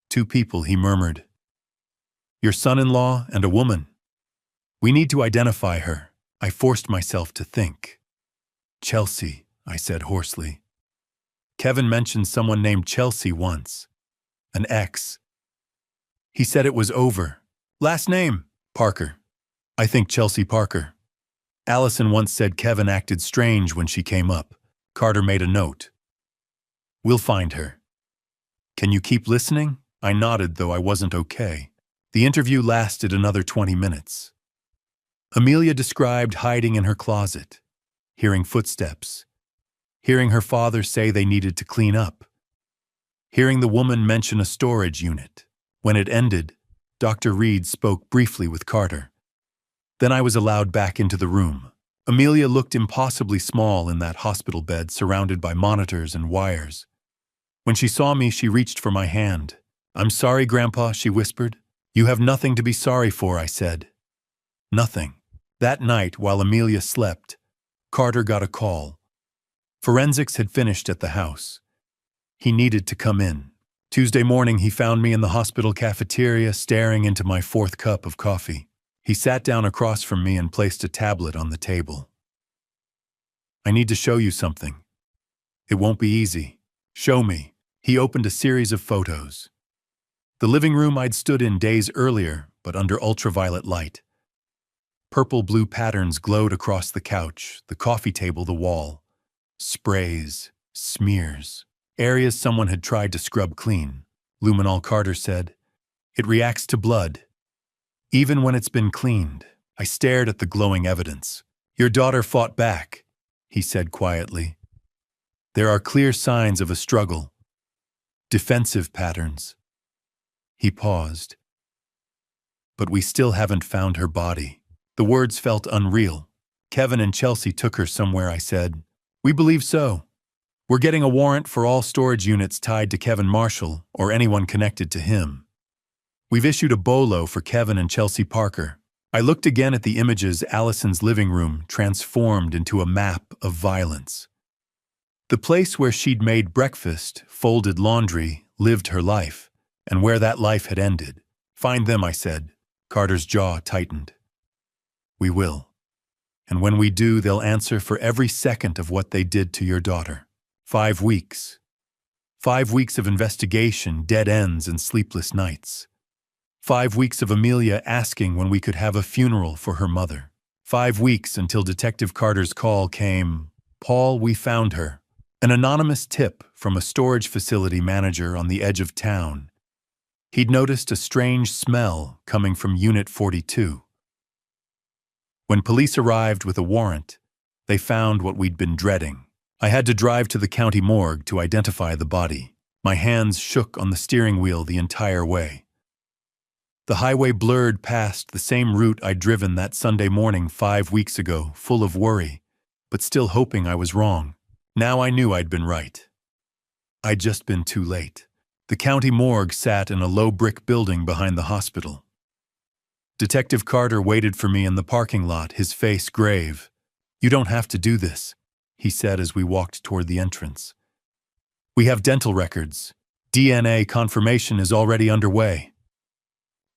A: "2 people," he murmured. "Your son-in-law and a woman. We need to identify her." I forced myself to think. "Chelsea," I said hoarsely. "Kevin mentioned someone named Chelsea once. An ex. He said it was over. Last name? Parker. I think Chelsea Parker. Allison once said Kevin acted strange when she came up." Carter made a note. "We'll find her. Can you keep listening?" I nodded, though I wasn't okay. The interview lasted another 20 minutes. Amelia described hiding in her closet, hearing footsteps, hearing her father say they needed to clean up, hearing the woman mention a storage unit. When it ended, Dr. Reed spoke briefly with Carter. Then I was allowed back into the room. Amelia looked impossibly small in that hospital bed surrounded by monitors and wires. When she saw me, she reached for my hand. "I'm sorry, Grandpa," she whispered. "You have nothing to be sorry for," I said. Nothing. That night, while Amelia slept, Carter got a call. Forensics had finished at the house. He needed to come in. Tuesday morning, he found me in the hospital cafeteria, staring into my 4th cup of coffee. He sat down across from me and placed a tablet on the table. I need to show you something. It won't be easy. Show me. He opened a series of photos. The living room I'd stood in days earlier, but under ultraviolet light. Purple-blue patterns glowed across the couch, the coffee table, the wall. Sprays, smears, areas someone had tried to scrub clean. Luminol Carter said, "It reacts to blood, even when it's been cleaned." I stared at the glowing evidence. "Your daughter fought back," he said quietly. "There are clear signs of a struggle. Defensive patterns." He paused. "But we still haven't found her body." The words felt unreal. "Kevin and Chelsea took her somewhere," I said. "We believe so. We're getting a warrant for all storage units tied to Kevin Marshall or anyone connected to him. We've issued a BOLO for Kevin and Chelsea Parker." I looked again at the images. Allison's living room transformed into a map of violence. The place where she'd made breakfast, folded laundry, lived her life, and where that life had ended. "Find them," I said. Carter's jaw tightened. "We will. And when we do, they'll answer for every second of what they did to your daughter." 5 weeks. 5 weeks of investigation, dead ends, and sleepless nights. 5 weeks of Amelia asking when we could have a funeral for her mother. 5 weeks until Detective Carter's call came. "Paul, we found her." An anonymous tip from a storage facility manager on the edge of town. He'd noticed a strange smell coming from Unit 42. When police arrived with a warrant, they found what we'd been dreading. I had to drive to the county morgue to identify the body. My hands shook on the steering wheel the entire way. The highway blurred past the same route I'd driven that Sunday morning 5 weeks ago, full of worry, but still hoping I was wrong. Now I knew I'd been right. I'd just been too late. The county morgue sat in a low brick building behind the hospital. Detective Carter waited for me in the parking lot, his face grave. "You don't have to do this," he said as we walked toward the entrance. "We have dental records. DNA confirmation is already underway."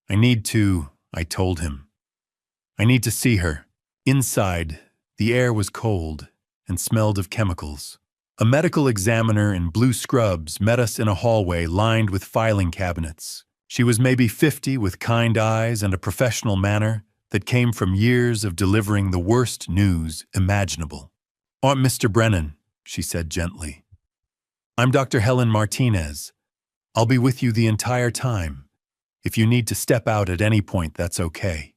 A: I told him. "I need to see her." Inside, the air was cold and smelled of chemicals. A medical examiner in blue scrubs met us in a hallway lined with filing cabinets. She was maybe 50, with kind eyes and a professional manner that came from years of delivering the worst news imaginable. "Mr. Brennan," she said gently. "I'm Dr. Helen Martinez. I'll be with you the entire time. If you need to step out at any point, that's okay."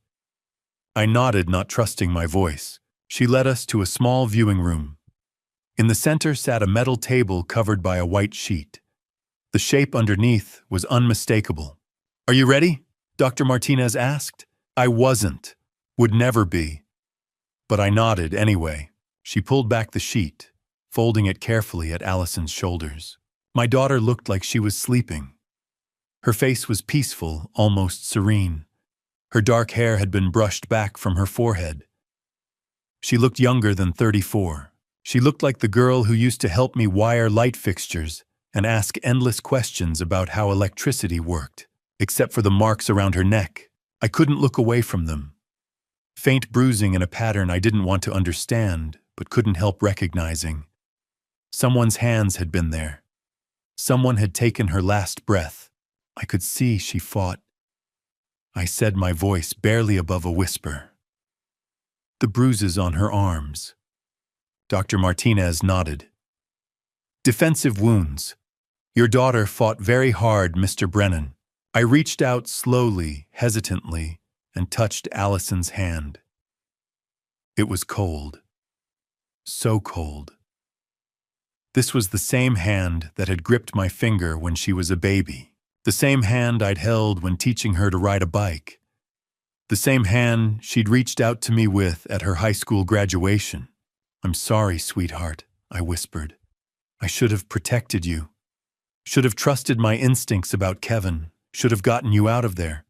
A: I nodded, not trusting my voice. She led us to a small viewing room. In the center sat a metal table covered by a white sheet. The shape underneath was unmistakable. "Are you ready?" Dr. Martinez asked. I wasn't. Would never be. But I nodded anyway. She pulled back the sheet, folding it carefully at Allison's shoulders. My daughter looked like she was sleeping. Her face was peaceful, almost serene. Her dark hair had been brushed back from her forehead. She looked younger than 34. She looked like the girl who used to help me wire light fixtures and ask endless questions about how electricity worked. Except for the marks around her neck, I couldn't look away from them. Faint bruising in a pattern I didn't want to understand, but couldn't help recognizing. Someone's hands had been there. Someone had taken her last breath. I could see she fought. I said, my voice barely above a whisper. "The bruises on her arms." Dr. Martinez nodded. "Defensive wounds. Your daughter fought very hard, Mr. Brennan." I reached out slowly, hesitantly, and touched Allison's hand. It was cold. So cold. This was the same hand that had gripped my finger when she was a baby. The same hand I'd held when teaching her to ride a bike. The same hand she'd reached out to me with at her high school graduation. "I'm sorry, sweetheart," I whispered. "I should have protected you. Should have trusted my instincts about Kevin. Should have gotten you out of there."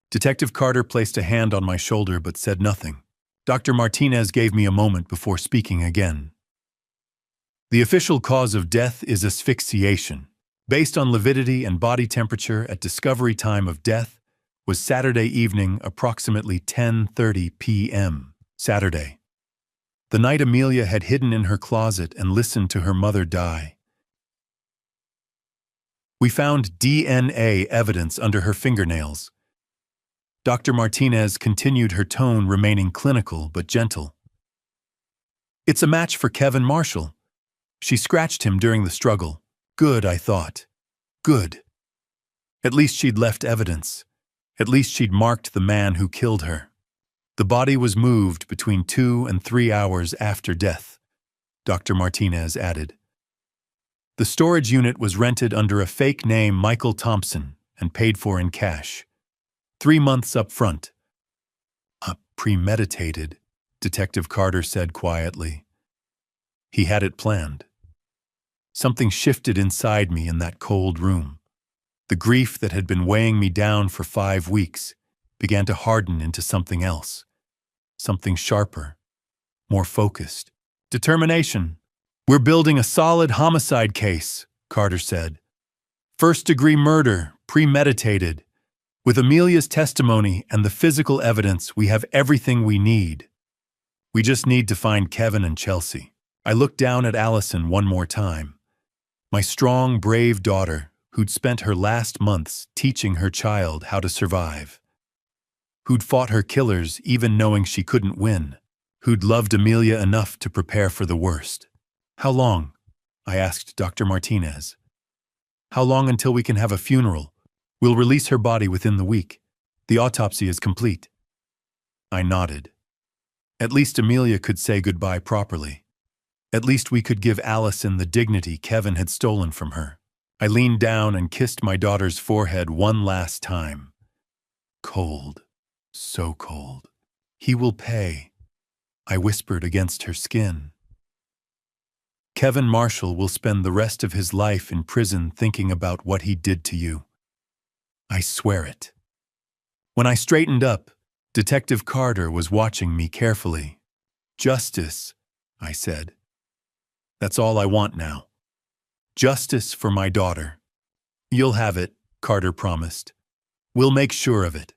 A: Detective Carter placed a hand on my shoulder but said nothing. Dr. Martinez gave me a moment before speaking again. "The official cause of death is asphyxiation. Based on lividity and body temperature at discovery time of death was Saturday evening, approximately 10:30 p.m. Saturday. The night Amelia had hidden in her closet and listened to her mother die. We found DNA evidence under her fingernails. Dr. Martinez continued, her tone remaining clinical but gentle. It's a match for Kevin Marshall. She scratched him during the struggle. Good, I thought. Good. At least she'd left evidence. At least she'd marked the man who killed her. The body was moved between 2 and 3 hours after death, Dr. Martinez added. The storage unit was rented under a fake name, Michael Thompson, and paid for in cash. 3 months up front. Premeditated, Detective Carter said quietly. He had it planned. Something shifted inside me in that cold room. The grief that had been weighing me down for 5 weeks began to harden into something else. Something sharper, more focused. Determination. We're building a solid homicide case, Carter said. First-degree murder, premeditated. With Amelia's testimony and the physical evidence, we have everything we need. We just need to find Kevin and Chelsea. I looked down at Allison one more time. My strong, brave daughter, who'd spent her last months teaching her child how to survive. Who'd fought her killers even knowing she couldn't win. Who'd loved Amelia enough to prepare for the worst. How long? I asked Dr. Martinez. How long until we can have a funeral? We'll release her body within the week. The autopsy is complete. I nodded. At least Amelia could say goodbye properly. At least we could give Allison the dignity Kevin had stolen from her. I leaned down and kissed my daughter's forehead one last time. Cold. So cold. He will pay, I whispered against her skin. Kevin Marshall will spend the rest of his life in prison thinking about what he did to you. I swear it. When I straightened up, Detective Carter was watching me carefully. Justice, I said. That's all I want now. Justice for my daughter. You'll have it, Carter promised. We'll make sure of it.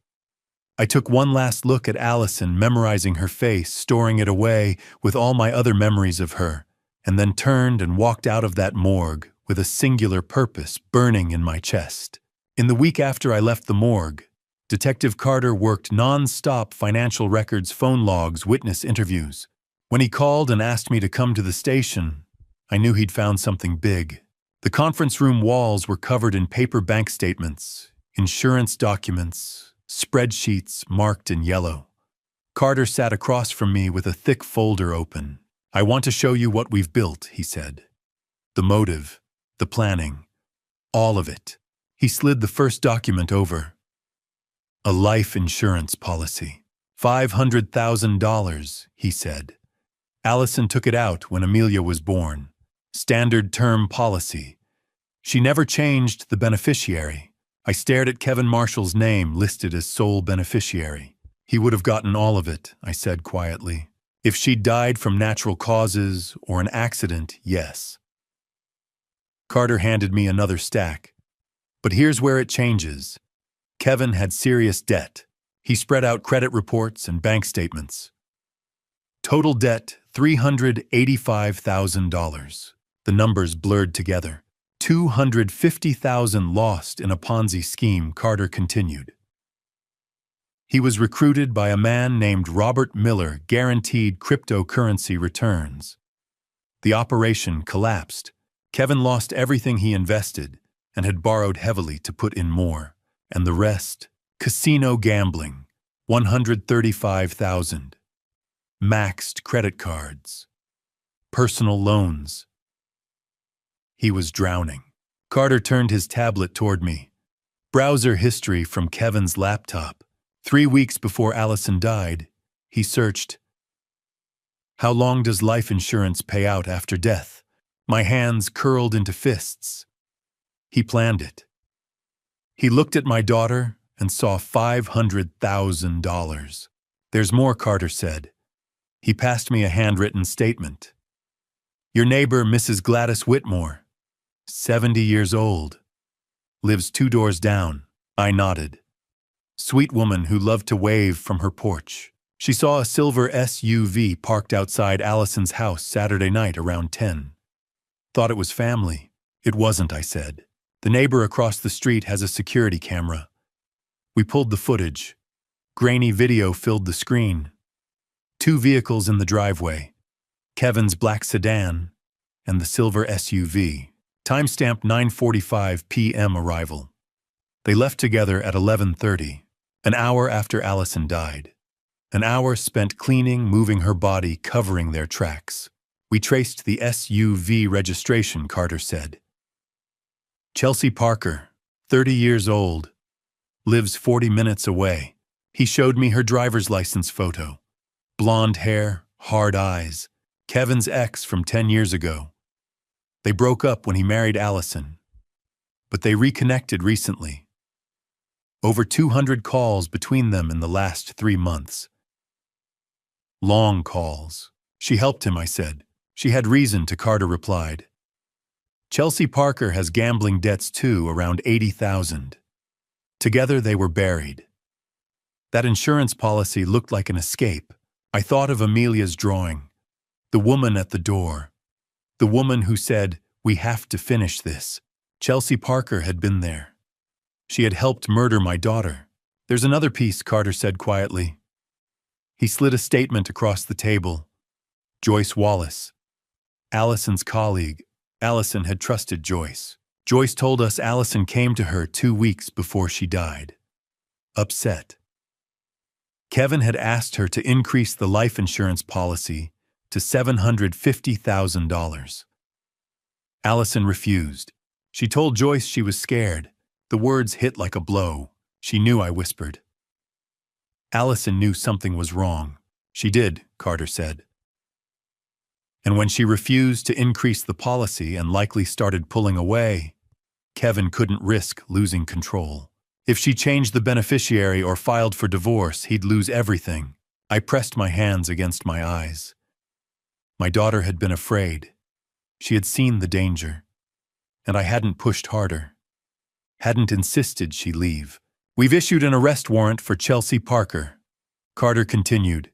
A: I took one last look at Allison, memorizing her face, storing it away with all my other memories of her, and then turned and walked out of that morgue with a singular purpose burning in my chest. In the week after I left the morgue, Detective Carter worked non-stop financial records, phone logs, witness interviews. When he called and asked me to come to the station, I knew he'd found something big. The conference room walls were covered in paper bank statements, insurance documents, spreadsheets marked in yellow. Carter sat across from me with a thick folder open. I want to show you what we've built, he said. The motive, the planning, all of it. He slid the first document over. A life insurance policy. $500,000, he said. Allison took it out when Amelia was born. Standard term policy. She never changed the beneficiary. I stared at Kevin Marshall's name listed as sole beneficiary. He would have gotten all of it, I said quietly. If she'd died from natural causes or an accident, yes. Carter handed me another stack. But here's where it changes. Kevin had serious debt. He spread out credit reports and bank statements. Total debt, $385,000. The numbers blurred together. $250,000 lost in a Ponzi scheme, Carter continued. He was recruited by a man named Robert Miller, guaranteed cryptocurrency returns. The operation collapsed. Kevin lost everything he invested and had borrowed heavily to put in more. And the rest, casino gambling, $135,000. Maxed credit cards. Personal loans. He was drowning. Carter turned his tablet toward me. Browser history from Kevin's laptop. 3 weeks before Allison died, he searched, "How long does life insurance pay out after death?" My hands curled into fists. He planned it. He looked at my daughter and saw $500,000. "There's more," Carter said. He passed me a handwritten statement. "Your neighbor, Mrs. Gladys Whitmore, 70 years old, lives 2 doors down." I nodded. "Sweet woman who loved to wave from her porch." She saw a silver SUV parked outside Allison's house Saturday night around 10. Thought it was family. It wasn't, I said. The neighbor across the street has a security camera. We pulled the footage. Grainy video filled the screen. 2 vehicles in the driveway. Kevin's black sedan and the silver SUV. Timestamp 9:45 p.m. arrival. They left together at 11:30, an hour after Allison died. An hour spent cleaning, moving her body, covering their tracks. We traced the SUV registration, Carter said. Chelsea Parker, 30 years old, lives 40 minutes away. He showed me her driver's license photo. Blonde hair, hard eyes. Kevin's ex from 10 years ago. They broke up when he married Allison, but they reconnected recently. Over 200 calls between them in the last 3 months. Long calls. She helped him, I said. She had reason to, Carter replied. Chelsea Parker has gambling debts too, around $80,000. Together they were buried. That insurance policy looked like an escape. I thought of Amelia's drawing. The woman at the door. The woman who said, "We have to finish this." Chelsea Parker had been there. She had helped murder my daughter. There's another piece, Carter said quietly. He slid a statement across the table. Joyce Wallace. Allison's colleague. Allison had trusted Joyce. Joyce told us Allison came to her 2 weeks before she died. Upset. Kevin had asked her to increase the life insurance policy to $750,000. Allison refused. She told Joyce she was scared. The words hit like a blow. She knew, I whispered. Allison knew something was wrong. She did, Carter said. And when she refused to increase the policy and likely started pulling away, Kevin couldn't risk losing control. If she changed the beneficiary or filed for divorce, he'd lose everything. I pressed my hands against my eyes. My daughter had been afraid. She had seen the danger. And I hadn't pushed harder. Hadn't insisted she leave. We've issued an arrest warrant for Chelsea Parker. Carter continued.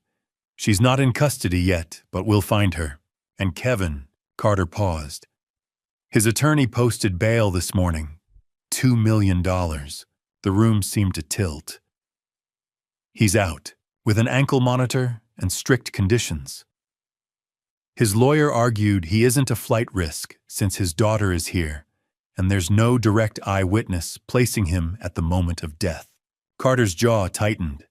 A: She's not in custody yet, but we'll find her. And Kevin, Carter paused. His attorney posted bail this morning. $2 million. The room seemed to tilt. He's out, with an ankle monitor and strict conditions. His lawyer argued he isn't a flight risk since his daughter is here, and there's no direct eyewitness placing him at the moment of death. Carter's jaw tightened.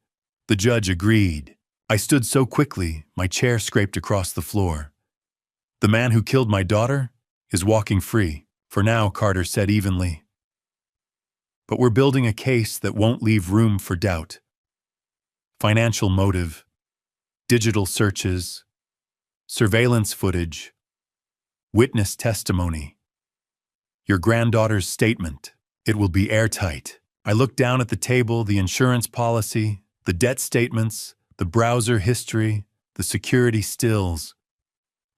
A: The judge agreed. I stood so quickly, my chair scraped across the floor. The man who killed my daughter is walking free, for now, Carter said evenly. But we're building a case that won't leave room for doubt. Financial motive, digital searches, surveillance footage, witness testimony. Your granddaughter's statement. It will be airtight. I looked down at the table, the insurance policy, the debt statements, the browser history, the security stills.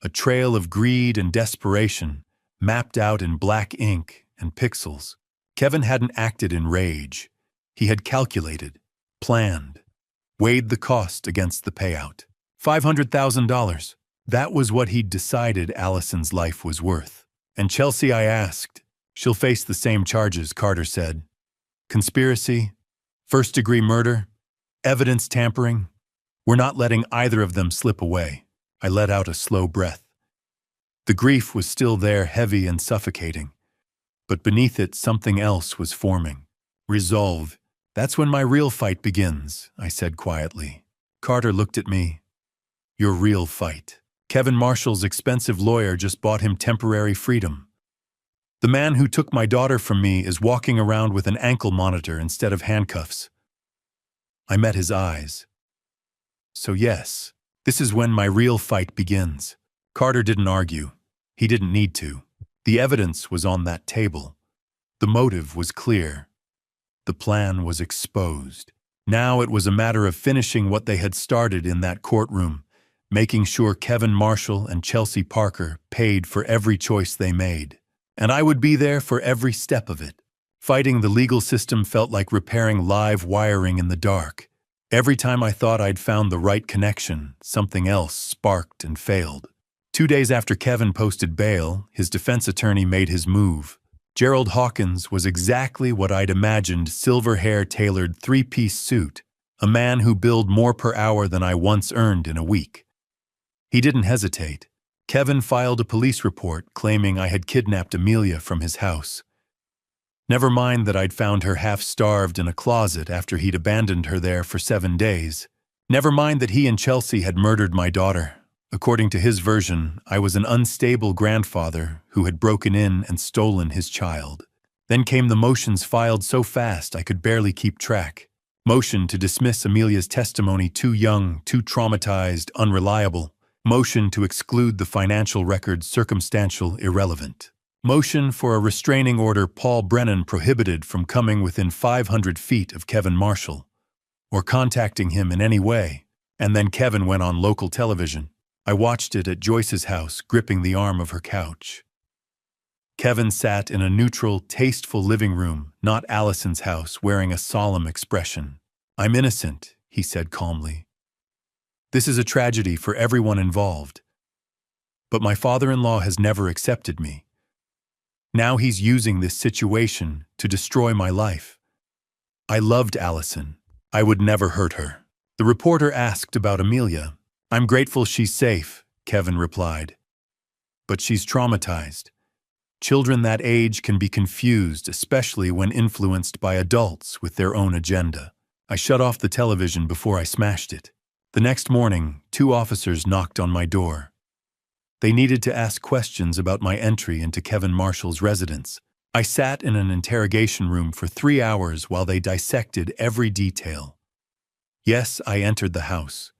A: A trail of greed and desperation, mapped out in black ink and pixels. Kevin hadn't acted in rage. He had calculated, planned, weighed the cost against the payout. $500,000. That was what he'd decided Allison's life was worth. And Chelsea, I asked. She'll face the same charges, Carter said. Conspiracy, first-degree murder, evidence tampering. We're not letting either of them slip away. I let out a slow breath. The grief was still there, heavy and suffocating. But beneath it, something else was forming. Resolve. That's when my real fight begins, I said quietly. Carter looked at me. Your real fight. Kevin Marshall's expensive lawyer just bought him temporary freedom. The man who took my daughter from me is walking around with an ankle monitor instead of handcuffs. I met his eyes. So yes, this is when my real fight begins. Carter didn't argue. He didn't need to. The evidence was on that table. The motive was clear. The plan was exposed. Now it was a matter of finishing what they had started in that courtroom, making sure Kevin Marshall and Chelsea Parker paid for every choice they made. And I would be there for every step of it. Fighting the legal system felt like repairing live wiring in the dark. Every time I thought I'd found the right connection, something else sparked and failed. 2 days after Kevin posted bail, his defense attorney made his move. Gerald Hawkins was exactly what I'd imagined: silver-hair tailored three-piece suit, a man who billed more per hour than I once earned in a week. He didn't hesitate. Kevin filed a police report claiming I had kidnapped Amelia from his house. Never mind that I'd found her half-starved in a closet after he'd abandoned her there for 7 days. Never mind that he and Chelsea had murdered my daughter. According to his version, I was an unstable grandfather who had broken in and stolen his child. Then came the motions filed so fast I could barely keep track. Motion to dismiss Amelia's testimony too young, too traumatized, unreliable. Motion to exclude the financial records circumstantial, irrelevant. Motion for a restraining order Paul Brennan prohibited from coming within 500 feet of Kevin Marshall, or contacting him in any way. And then Kevin went on local television. I watched it at Joyce's house, gripping the arm of her couch. Kevin sat in a neutral, tasteful living room, not Allison's house, wearing a solemn expression. "I'm innocent," he said calmly. "This is a tragedy for everyone involved. But my father-in-law has never accepted me. Now he's using this situation to destroy my life. I loved Allison. I would never hurt her." The reporter asked about Amelia. "I'm grateful she's safe," Kevin replied. "But she's traumatized. Children that age can be confused, especially when influenced by adults with their own agenda." I shut off the television before I smashed it. The next morning, 2 officers knocked on my door. They needed to ask questions about my entry into Kevin Marshall's residence. I sat in an interrogation room for 3 hours while they dissected every detail. Yes, I entered the house.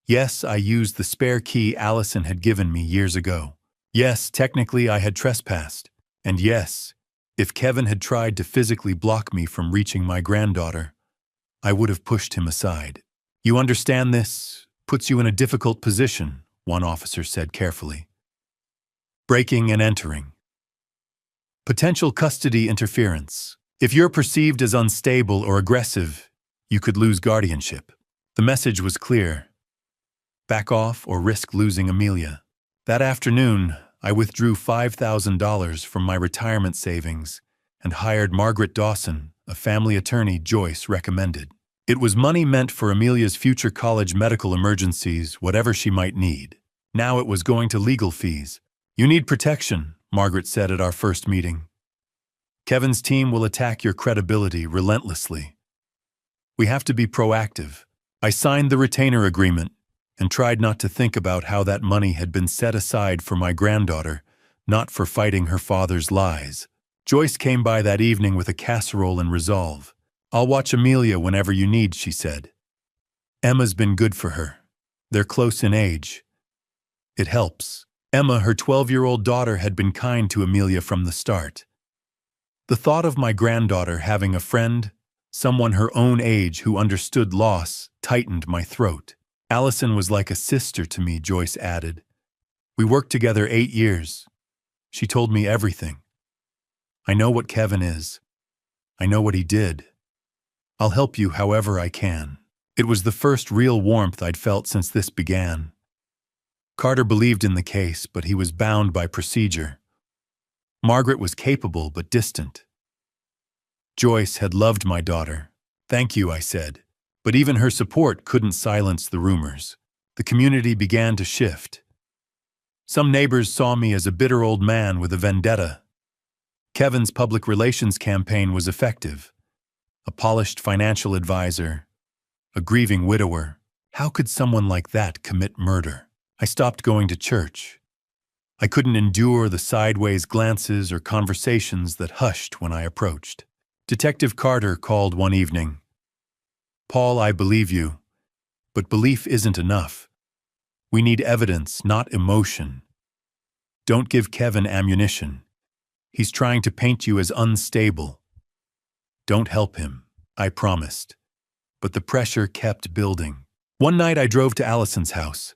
A: Yes, I used the spare key Allison had given me years ago. Yes, technically I had trespassed. And yes, if Kevin had tried to physically block me from reaching my granddaughter, I would have pushed him aside. "You understand this puts you in a difficult position," one officer said carefully. "Breaking and entering. Potential custody interference. If you're perceived as unstable or aggressive, you could lose guardianship." The message was clear. Back off or risk losing Amelia. That afternoon, I withdrew $5,000 from my retirement savings and hired Margaret Dawson, a family attorney Joyce recommended. It was money meant for Amelia's future college medical emergencies, whatever she might need. Now it was going to legal fees. "You need protection," Margaret said at our first meeting. "Kevin's team will attack your credibility relentlessly. We have to be proactive." I signed the retainer agreement and tried not to think about how that money had been set aside for my granddaughter, not for fighting her father's lies. Joyce came by that evening with a casserole and resolve. "I'll watch Amelia whenever you need," she said. "Emma's been good for her. They're close in age. It helps." Emma, her 12-year-old daughter, had been kind to Amelia from the start. The thought of my granddaughter having a friend, someone her own age who understood loss, tightened my throat. "Allison was like a sister to me," Joyce added. "We worked together 8 years. She told me everything. I know what Kevin is. I know what he did. I'll help you however I can." It was the first real warmth I'd felt since this began. Carter believed in the case, but he was bound by procedure. Margaret was capable but distant. Joyce had loved my daughter. "Thank you," I said. But even her support couldn't silence the rumors. The community began to shift. Some neighbors saw me as a bitter old man with a vendetta. Kevin's public relations campaign was effective. A polished financial advisor, a grieving widower. How could someone like that commit murder? I stopped going to church. I couldn't endure the sideways glances or conversations that hushed when I approached. Detective Carter called one evening. "Paul, I believe you, but belief isn't enough. We need evidence, not emotion. Don't give Kevin ammunition. He's trying to paint you as unstable. Don't help him," I promised. But the pressure kept building. One night I drove to Allison's house.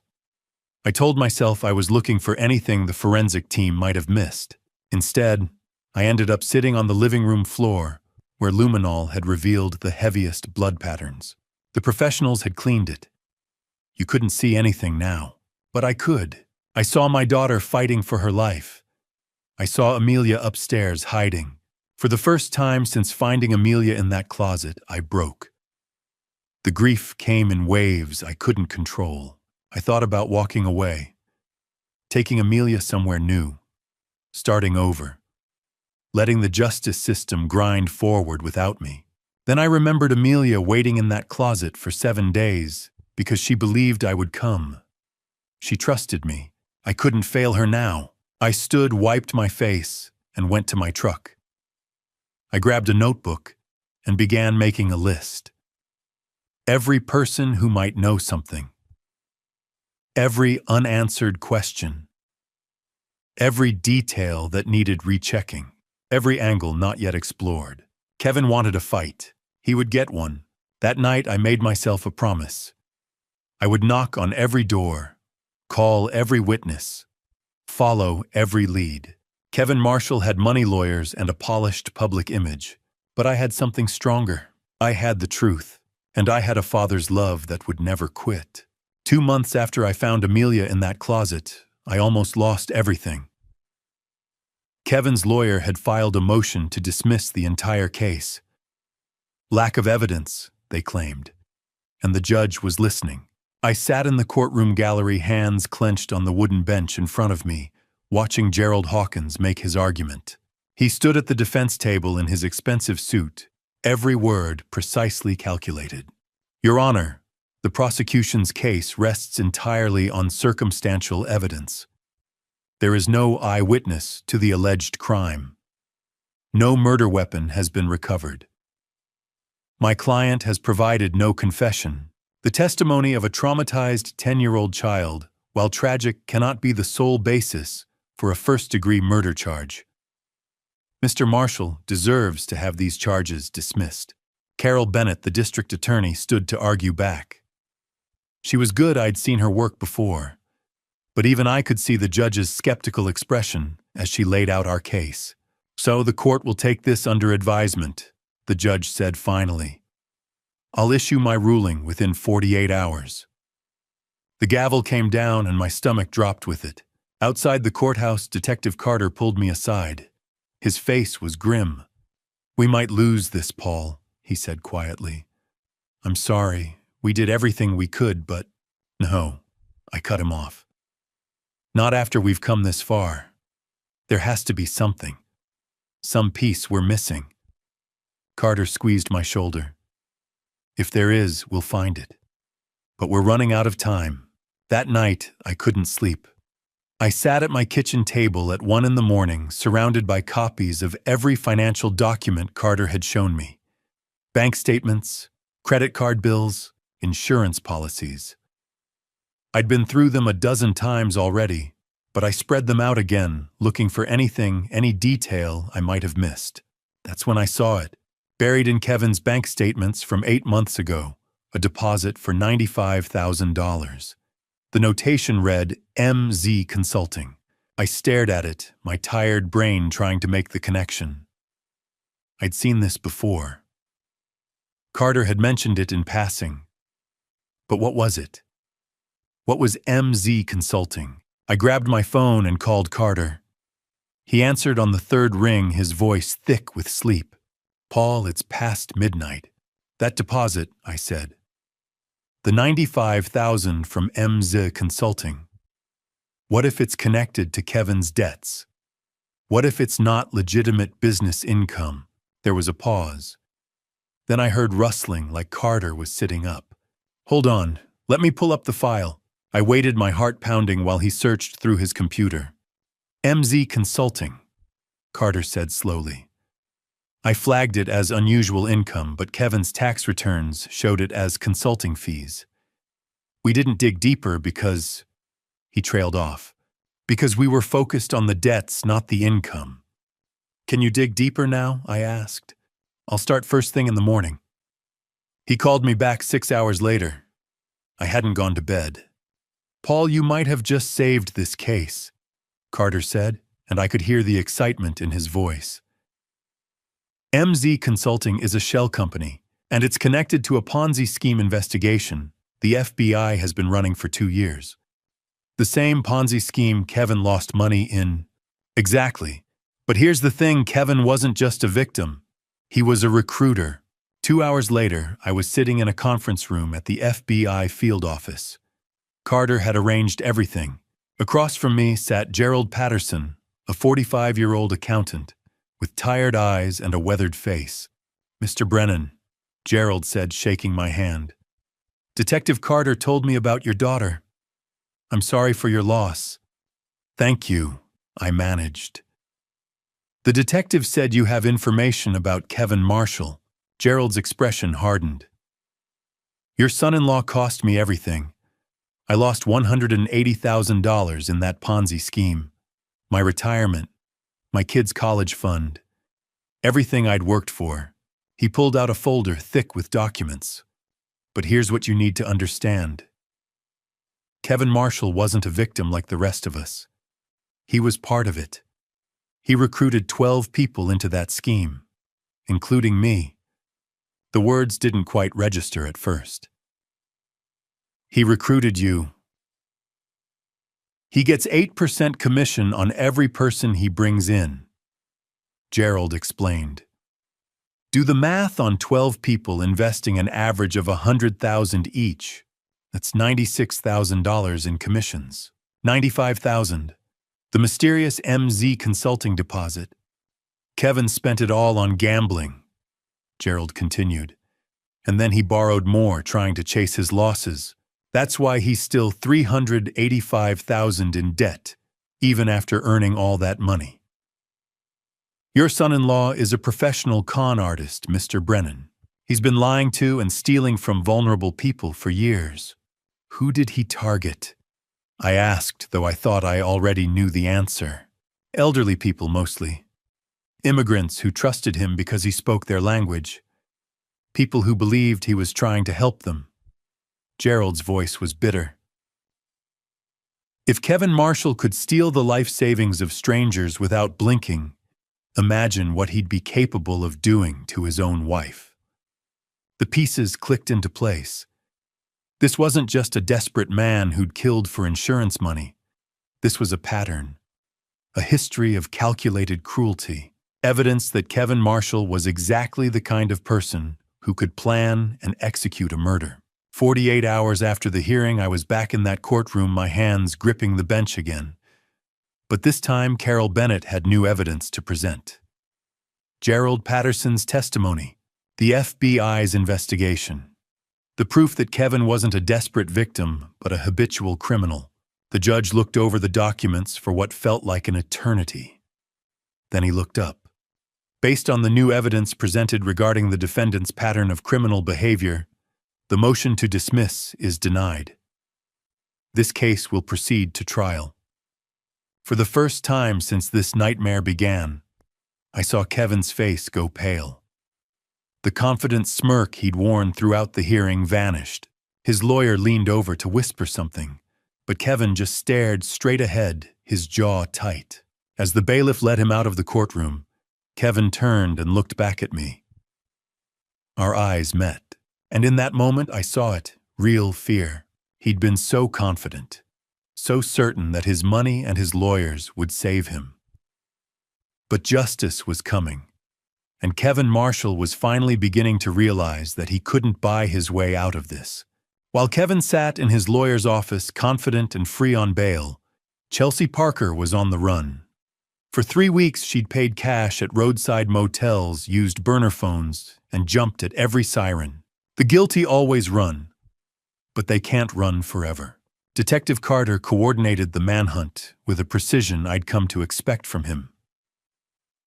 A: I told myself I was looking for anything the forensic team might have missed. Instead, I ended up sitting on the living room floor, where luminol had revealed the heaviest blood patterns. The professionals had cleaned it. You couldn't see anything now, but I could. I saw my daughter fighting for her life. I saw Amelia upstairs hiding. For the first time since finding Amelia in that closet, I broke. The grief came in waves I couldn't control. I thought about walking away, taking Amelia somewhere new, starting over, letting the justice system grind forward without me. Then I remembered Amelia waiting in that closet for 7 days because she believed I would come. She trusted me. I couldn't fail her now. I stood, wiped my face, and went to my truck. I grabbed a notebook and began making a list. Every person who might know something. Every unanswered question. Every detail that needed rechecking. Every angle not yet explored. Kevin wanted a fight. He would get one. That night I made myself a promise. I would knock on every door, call every witness, follow every lead. Kevin Marshall had money lawyers and a polished public image, but I had something stronger. I had the truth, and I had a father's love that would never quit. 2 months after I found Amelia in that closet, I almost lost everything. Kevin's lawyer had filed a motion to dismiss the entire case. Lack of evidence, they claimed, and the judge was listening. I sat in the courtroom gallery, hands clenched on the wooden bench in front of me, watching Gerald Hawkins make his argument. He stood at the defense table in his expensive suit, every word precisely calculated. Your Honor, the prosecution's case rests entirely on circumstantial evidence. There is no eyewitness to the alleged crime. No murder weapon has been recovered. My client has provided no confession. The testimony of a traumatized 10-year-old child, while tragic, cannot be the sole basis for a first-degree murder charge. Mr. Marshall deserves to have these charges dismissed. Carol Bennett, the district attorney, stood to argue back. She was good. I'd seen her work before. But even I could see the judge's skeptical expression as she laid out our case. So the court will take this under advisement, the judge said finally. I'll issue my ruling within 48 hours. The gavel came down and my stomach dropped with it. Outside the courthouse, Detective Carter pulled me aside. His face was grim. We might lose this, Paul, he said quietly. I'm sorry. We did everything we could, but no, I cut him off. Not after we've come this far. There has to be something. Some piece we're missing. Carter squeezed my shoulder. If there is, we'll find it. But we're running out of time. That night, I couldn't sleep. I sat at my kitchen table at 1 a.m, surrounded by copies of every financial document Carter had shown me. Bank statements, credit card bills, insurance policies. I'd been through them a dozen times already, but I spread them out again, looking for anything, any detail I might have missed. That's when I saw it. Buried in Kevin's bank statements from 8 months ago, a deposit for $95,000. The notation read, MZ Consulting. I stared at it, my tired brain trying to make the connection. I'd seen this before. Carter had mentioned it in passing. But what was it? What was MZ Consulting? I grabbed my phone and called Carter. He answered on the third ring, his voice thick with sleep. Paul, it's past midnight. That deposit, I said. The $95,000 from MZ Consulting. What if it's connected to Kevin's debts? What if it's not legitimate business income? There was a pause. Then I heard rustling like Carter was sitting up. Hold on, let me pull up the file. I waited, my heart pounding, while he searched through his computer. MZ Consulting, Carter said slowly. I flagged it as unusual income, but Kevin's tax returns showed it as consulting fees. We didn't dig deeper because, he trailed off, because we were focused on the debts, not the income. Can you dig deeper now? I asked. I'll start first thing in the morning. He called me back 6 hours later. I hadn't gone to bed. Paul, you might have just saved this case, Carter said, and I could hear the excitement in his voice. MZ Consulting is a shell company, And it's connected to a Ponzi scheme investigation the FBI has been running for 2 years. The same Ponzi scheme Kevin lost money in. Exactly. But here's the thing, Kevin wasn't just a victim. He was a recruiter. 2 hours later, I was sitting in a conference room at the FBI field office. Carter had arranged everything. Across from me sat Gerald Patterson, a 45-year-old accountant, with tired eyes and a weathered face. "Mr. Brennan," Gerald said, shaking my hand. "Detective Carter told me about your daughter. I'm sorry for your loss." "Thank you," I managed. "The detective said you have information about Kevin Marshall." Gerald's expression hardened. "Your son-in-law cost me everything. I lost $180,000 in that Ponzi scheme. My retirement, my kids' college fund, everything I'd worked for." He pulled out a folder thick with documents. "But here's what you need to understand. Kevin Marshall wasn't a victim like the rest of us. He was part of it. He recruited 12 people into that scheme, including me." The words didn't quite register at first. "He recruited you. He gets 8% commission on every person he brings in," Gerald explained. "Do the math on 12 people investing an average of $100,000 each. That's $96,000 in commissions. $95,000. The mysterious MZ consulting deposit. Kevin spent it all on gambling," Gerald continued. "And then he borrowed more trying to chase his losses. That's why he's still $385,000 in debt, even after earning all that money. Your son-in-law is a professional con artist, Mr. Brennan. He's been lying to and stealing from vulnerable people for years." "Who did he target?" I asked, though I thought I already knew the answer. "Elderly people mostly. Immigrants who trusted him because he spoke their language. People who believed he was trying to help them." Gerald's voice was bitter. "If Kevin Marshall could steal the life savings of strangers without blinking, imagine what he'd be capable of doing to his own wife." The pieces clicked into place. This wasn't just a desperate man who'd killed for insurance money. This was a pattern, a history of calculated cruelty, evidence that Kevin Marshall was exactly the kind of person who could plan and execute a murder. 48 hours after the hearing, I was back in that courtroom, my hands gripping the bench again. But this time, Carol Bennett had new evidence to present. Gerald Patterson's testimony, the FBI's investigation, the proof that Kevin wasn't a desperate victim, but a habitual criminal. The judge looked over the documents for what felt like an eternity. Then he looked up. Based on the new evidence presented regarding the defendant's pattern of criminal behavior, the motion to dismiss is denied. This case will proceed to trial. For the first time since this nightmare began, I saw Kevin's face go pale. The confident smirk he'd worn throughout the hearing vanished. His lawyer leaned over to whisper something, but Kevin just stared straight ahead, his jaw tight. As the bailiff led him out of the courtroom, Kevin turned and looked back at me. Our eyes met, and in that moment I saw it, real fear. He'd been so confident, so certain that his money and his lawyers would save him. But justice was coming. And Kevin Marshall was finally beginning to realize that he couldn't buy his way out of this. While Kevin sat in his lawyer's office, confident and free on bail, Chelsea Parker was on the run. For 3 weeks, she'd paid cash at roadside motels, used burner phones, and jumped at every siren. The guilty always run, but they can't run forever. Detective Carter coordinated the manhunt with a precision I'd come to expect from him.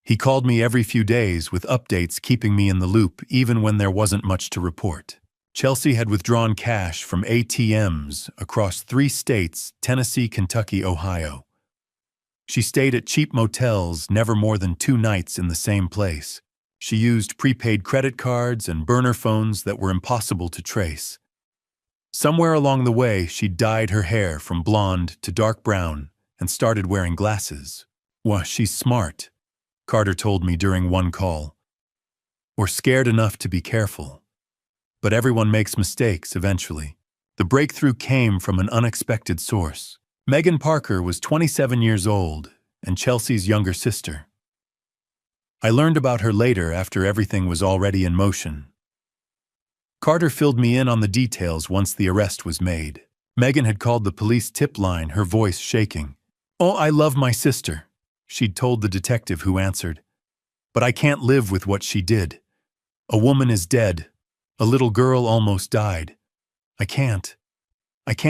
A: He called me every few days with updates, keeping me in the loop even when there wasn't much to report. Chelsea had withdrawn cash from ATMs across 3 states, Tennessee, Kentucky, Ohio. She stayed at cheap motels, never more than 2 nights in the same place. She used prepaid credit cards and burner phones that were impossible to trace. Somewhere along the way, she dyed her hair from blonde to dark brown and started wearing glasses. "Wah, she's smart," Carter told me during one call. "Or scared enough to be careful." But everyone makes mistakes eventually. The breakthrough came from an unexpected source. Megan Parker was 27 years old and Chelsea's younger sister. I learned about her later after everything was already in motion. Carter filled me in on the details once the arrest was made. Megan had called the police tip line, her voice shaking. "Oh, I love my sister," she'd told the detective who answered. "But I can't live with what she did. A woman is dead. A little girl almost died. I can't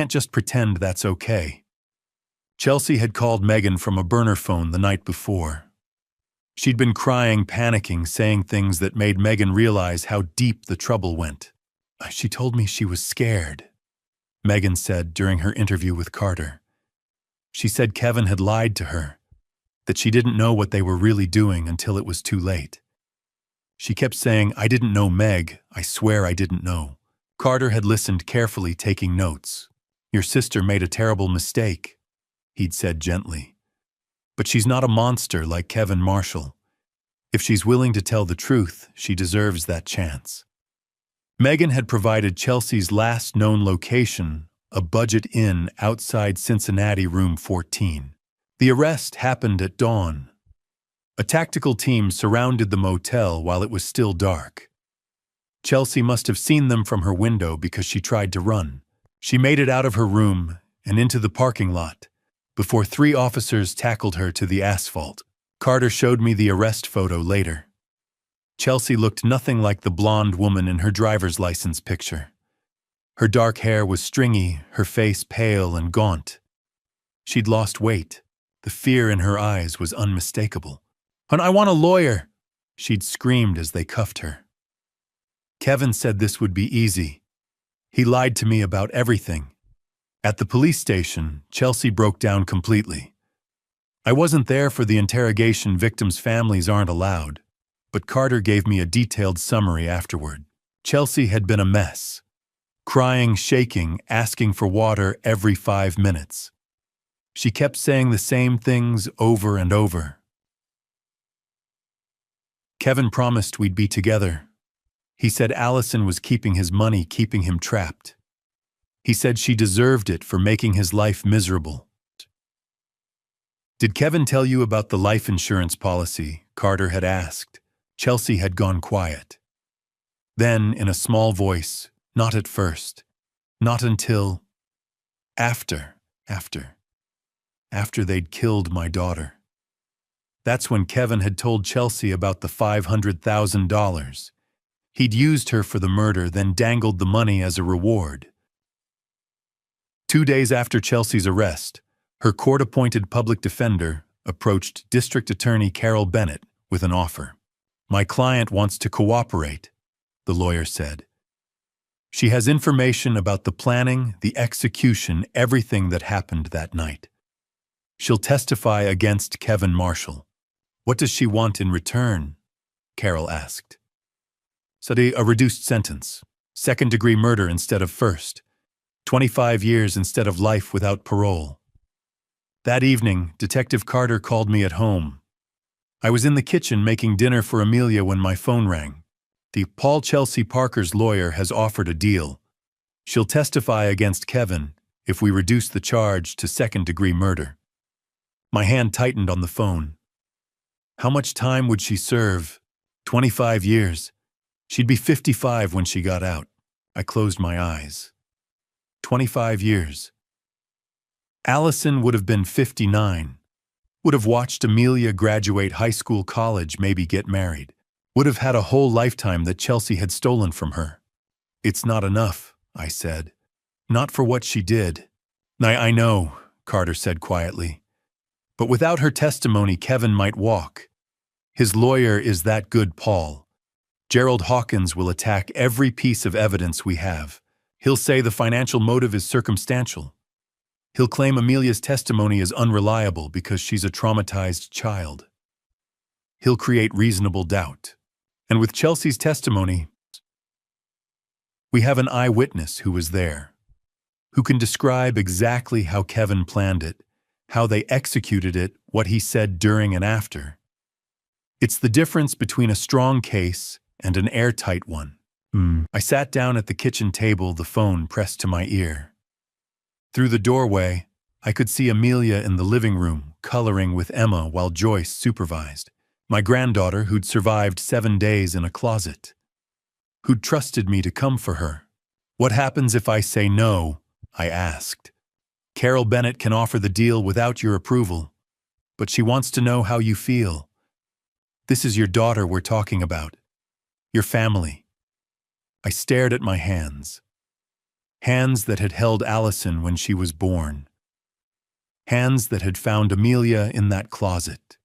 A: just pretend that's okay." Chelsea had called Megan from a burner phone the night before. She'd been crying, panicking, saying things that made Megan realize how deep the trouble went. "She told me she was scared," Megan said during her interview with Carter. She said Kevin had lied to her, that she didn't know what they were really doing until it was too late. She kept saying, "I didn't know, Meg. I swear I didn't know." Carter had listened carefully, taking notes. "Your sister made a terrible mistake," he'd said gently. "But she's not a monster like Kevin Marshall. If she's willing to tell the truth, she deserves that chance." Megan had provided Chelsea's last known location, a budget inn outside Cincinnati, room 14. The arrest happened at dawn. A tactical team surrounded the motel while it was still dark. Chelsea must have seen them from her window because she tried to run. She made it out of her room and into the parking lot before 3 officers tackled her to the asphalt. Carter showed me the arrest photo later. Chelsea looked nothing like the blonde woman in her driver's license picture. Her dark hair was stringy, her face pale and gaunt. She'd lost weight. The fear in her eyes was unmistakable. "And I want a lawyer," she'd screamed as they cuffed her. Kevin said this would be easy. He lied to me about everything. At the police station, Chelsea broke down completely. "I wasn't there for the interrogation. Victims' families aren't allowed." But Carter gave me a detailed summary afterward. Chelsea had been a mess. Crying, shaking, asking for water every 5 minutes. She kept saying the same things over and over. Kevin promised we'd be together. He said Allison was keeping his money, keeping him trapped. He said she deserved it for making his life miserable. "Did Kevin tell you about the life insurance policy?" Carter had asked. Chelsea had gone quiet. Then, in a small voice, "Not at first. Not until after they'd killed my daughter." That's when Kevin had told Chelsea about the $500,000. He'd used her for the murder, then dangled the money as a reward. 2 days after Chelsea's arrest, her court-appointed public defender approached District Attorney Carol Bennett with an offer. "My client wants to cooperate," the lawyer said. "She has information about the planning, the execution, everything that happened that night. She'll testify against Kevin Marshall." "What does she want in return?" Carol asked. "Study a reduced sentence. 2nd-degree murder instead of first. 25 years instead of life without parole." That evening, Detective Carter called me at home. I was in the kitchen making dinner for Amelia when my phone rang. "Paul Chelsea Parker's lawyer has offered a deal. She'll testify against Kevin if we reduce the charge to 2nd-degree murder." My hand tightened on the phone. How much time would she serve? 25 years. She'd be 55 when she got out. I closed my eyes. 25 years. Allison would have been 59. Would have watched Amelia graduate high school, college, maybe get married. Would have had a whole lifetime that Chelsea had stolen from her. "It's not enough," I said. "Not for what she did." I know," Carter said quietly. "But without her testimony, Kevin might walk. His lawyer is that good, Paul. Gerald Hawkins will attack every piece of evidence we have. He'll say the financial motive is circumstantial. He'll claim Amelia's testimony is unreliable because she's a traumatized child. He'll create reasonable doubt. And with Chelsea's testimony, we have an eyewitness who was there, who can describe exactly how Kevin planned it, how they executed it, what he said during and after. It's the difference between a strong case and an airtight one. I sat down at the kitchen table, the phone pressed to my ear. Through the doorway, I could see Amelia in the living room, coloring with Emma while Joyce supervised. My granddaughter, who'd survived 7 days in a closet. Who'd trusted me to come for her. What happens if I say no? I asked. Carol Bennett can offer the deal without your approval, but she wants to know how you feel. This is your daughter we're talking about. Your family. I stared at my hands. Hands that had held Allison when she was born. Hands that had found Amelia in that closet.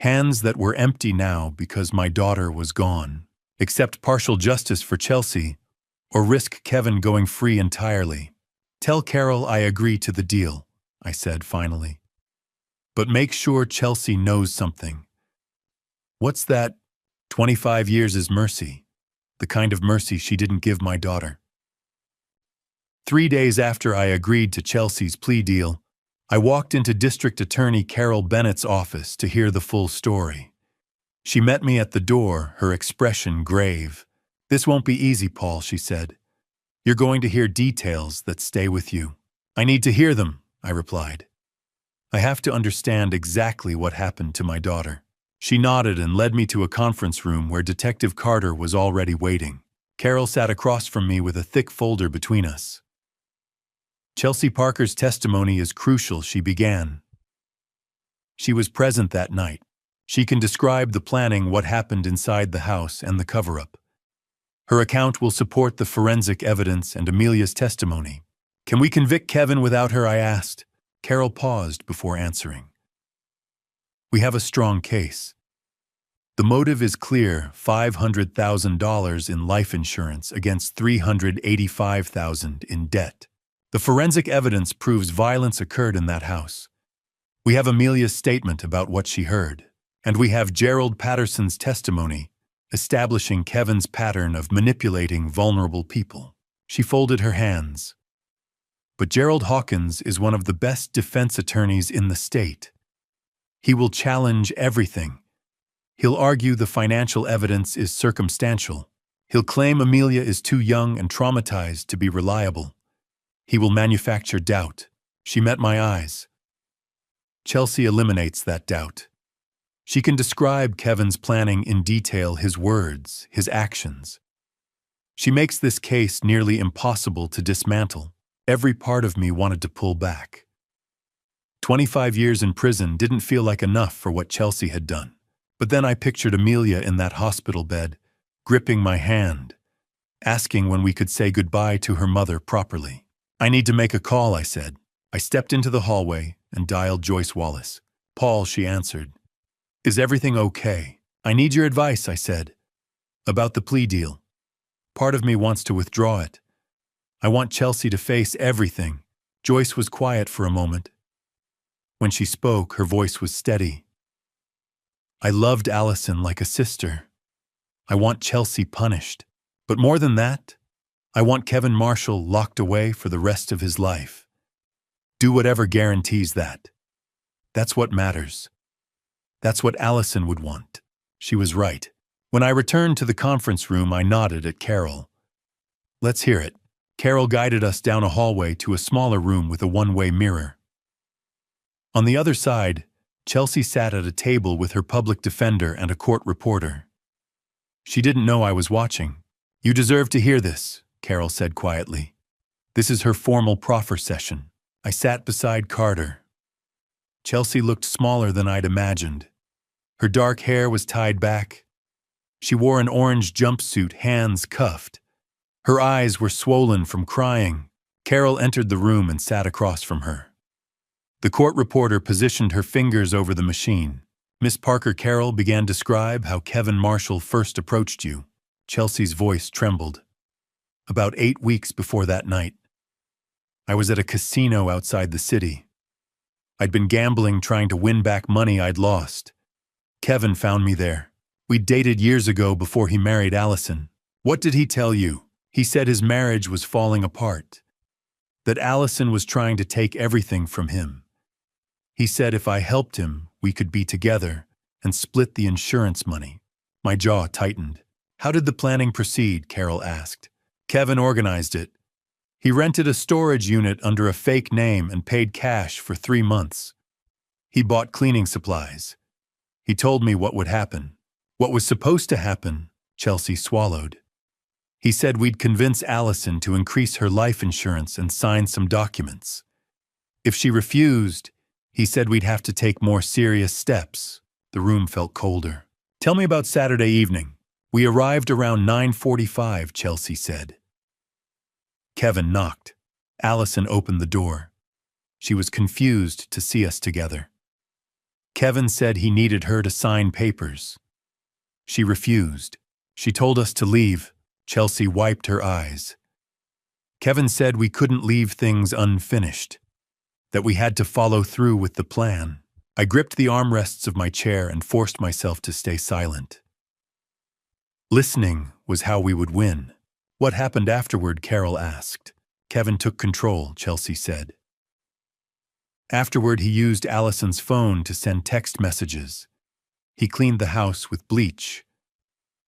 A: Hands that were empty now because my daughter was gone. Accept partial justice for Chelsea, or risk Kevin going free entirely. Tell Carol I agree to the deal, I said finally. But make sure Chelsea knows something. What's that? 25 years is mercy. The kind of mercy she didn't give my daughter. 3 days after I agreed to Chelsea's plea deal, I walked into District Attorney Carol Bennett's office to hear the full story. She met me at the door, her expression grave. This won't be easy, Paul, she said. You're going to hear details that stay with you. I need to hear them, I replied. I have to understand exactly what happened to my daughter. She nodded and led me to a conference room where Detective Carter was already waiting. Carol sat across from me with a thick folder between us. Chelsea Parker's testimony is crucial, she began. She was present that night. She can describe the planning, what happened inside the house, and the cover-up. Her account will support the forensic evidence and Amelia's testimony. Can we convict Kevin without her? I asked. Carol paused before answering. We have a strong case. The motive is clear, $500,000 in life insurance against $385,000 in debt. The forensic evidence proves violence occurred in that house. We have Amelia's statement about what she heard, and we have Gerald Patterson's testimony establishing Kevin's pattern of manipulating vulnerable people. She folded her hands. But Gerald Hawkins is one of the best defense attorneys in the state. He will challenge everything. He'll argue the financial evidence is circumstantial. He'll claim Amelia is too young and traumatized to be reliable. He will manufacture doubt. She met my eyes. Chelsea eliminates that doubt. She can describe Kevin's planning in detail, his words, his actions. She makes this case nearly impossible to dismantle. Every part of me wanted to pull back. 25 years in prison didn't feel like enough for what Chelsea had done. But then I pictured Amelia in that hospital bed, gripping my hand, asking when we could say goodbye to her mother properly. I need to make a call, I said. I stepped into the hallway and dialed Joyce Wallace. Paul, she answered. Is everything okay? I need your advice, I said. About the plea deal. Part of me wants to withdraw it. I want Chelsea to face everything. Joyce was quiet for a moment. When she spoke, her voice was steady. I loved Allison like a sister. I want Chelsea punished. But more than that, I want Kevin Marshall locked away for the rest of his life. Do whatever guarantees that. That's what matters. That's what Allison would want. She was right. When I returned to the conference room, I nodded at Carol. Let's hear it. Carol guided us down a hallway to a smaller room with a one-way mirror. On the other side, Chelsea sat at a table with her public defender and a court reporter. She didn't know I was watching. You deserve to hear this, Carol said quietly. This is her formal proffer session. I sat beside Carter. Chelsea looked smaller than I'd imagined. Her dark hair was tied back. She wore an orange jumpsuit, hands cuffed. Her eyes were swollen from crying. Carol entered the room and sat across from her. The court reporter positioned her fingers over the machine. Miss Parker, Carol began to describe how Kevin Marshall first approached you. Chelsea's voice trembled. About 8 weeks before that night, I was at a casino outside the city. I'd been gambling, trying to win back money I'd lost. Kevin found me there. We'd dated years ago before he married Allison. What did he tell you? He said his marriage was falling apart. That Allison was trying to take everything from him. He said if I helped him, we could be together and split the insurance money. My jaw tightened. How did the planning proceed? Carol asked. Kevin organized it. He rented a storage unit under a fake name and paid cash for 3 months. He bought cleaning supplies. He told me what would happen. What was supposed to happen, Chelsea swallowed. He said we'd convince Allison to increase her life insurance and sign some documents. If she refused, he said we'd have to take more serious steps. The room felt colder. Tell me about Saturday evening. We arrived around 9:45, Chelsea said. Kevin knocked. Allison opened the door. She was confused to see us together. Kevin said he needed her to sign papers. She refused. She told us to leave. Chelsea wiped her eyes. Kevin said we couldn't leave things unfinished, that we had to follow through with the plan. I gripped the armrests of my chair and forced myself to stay silent. Listening was how we would win. What happened afterward? Carol asked. Kevin took control, Chelsea said. Afterward, he used Allison's phone to send text messages. He cleaned the house with bleach.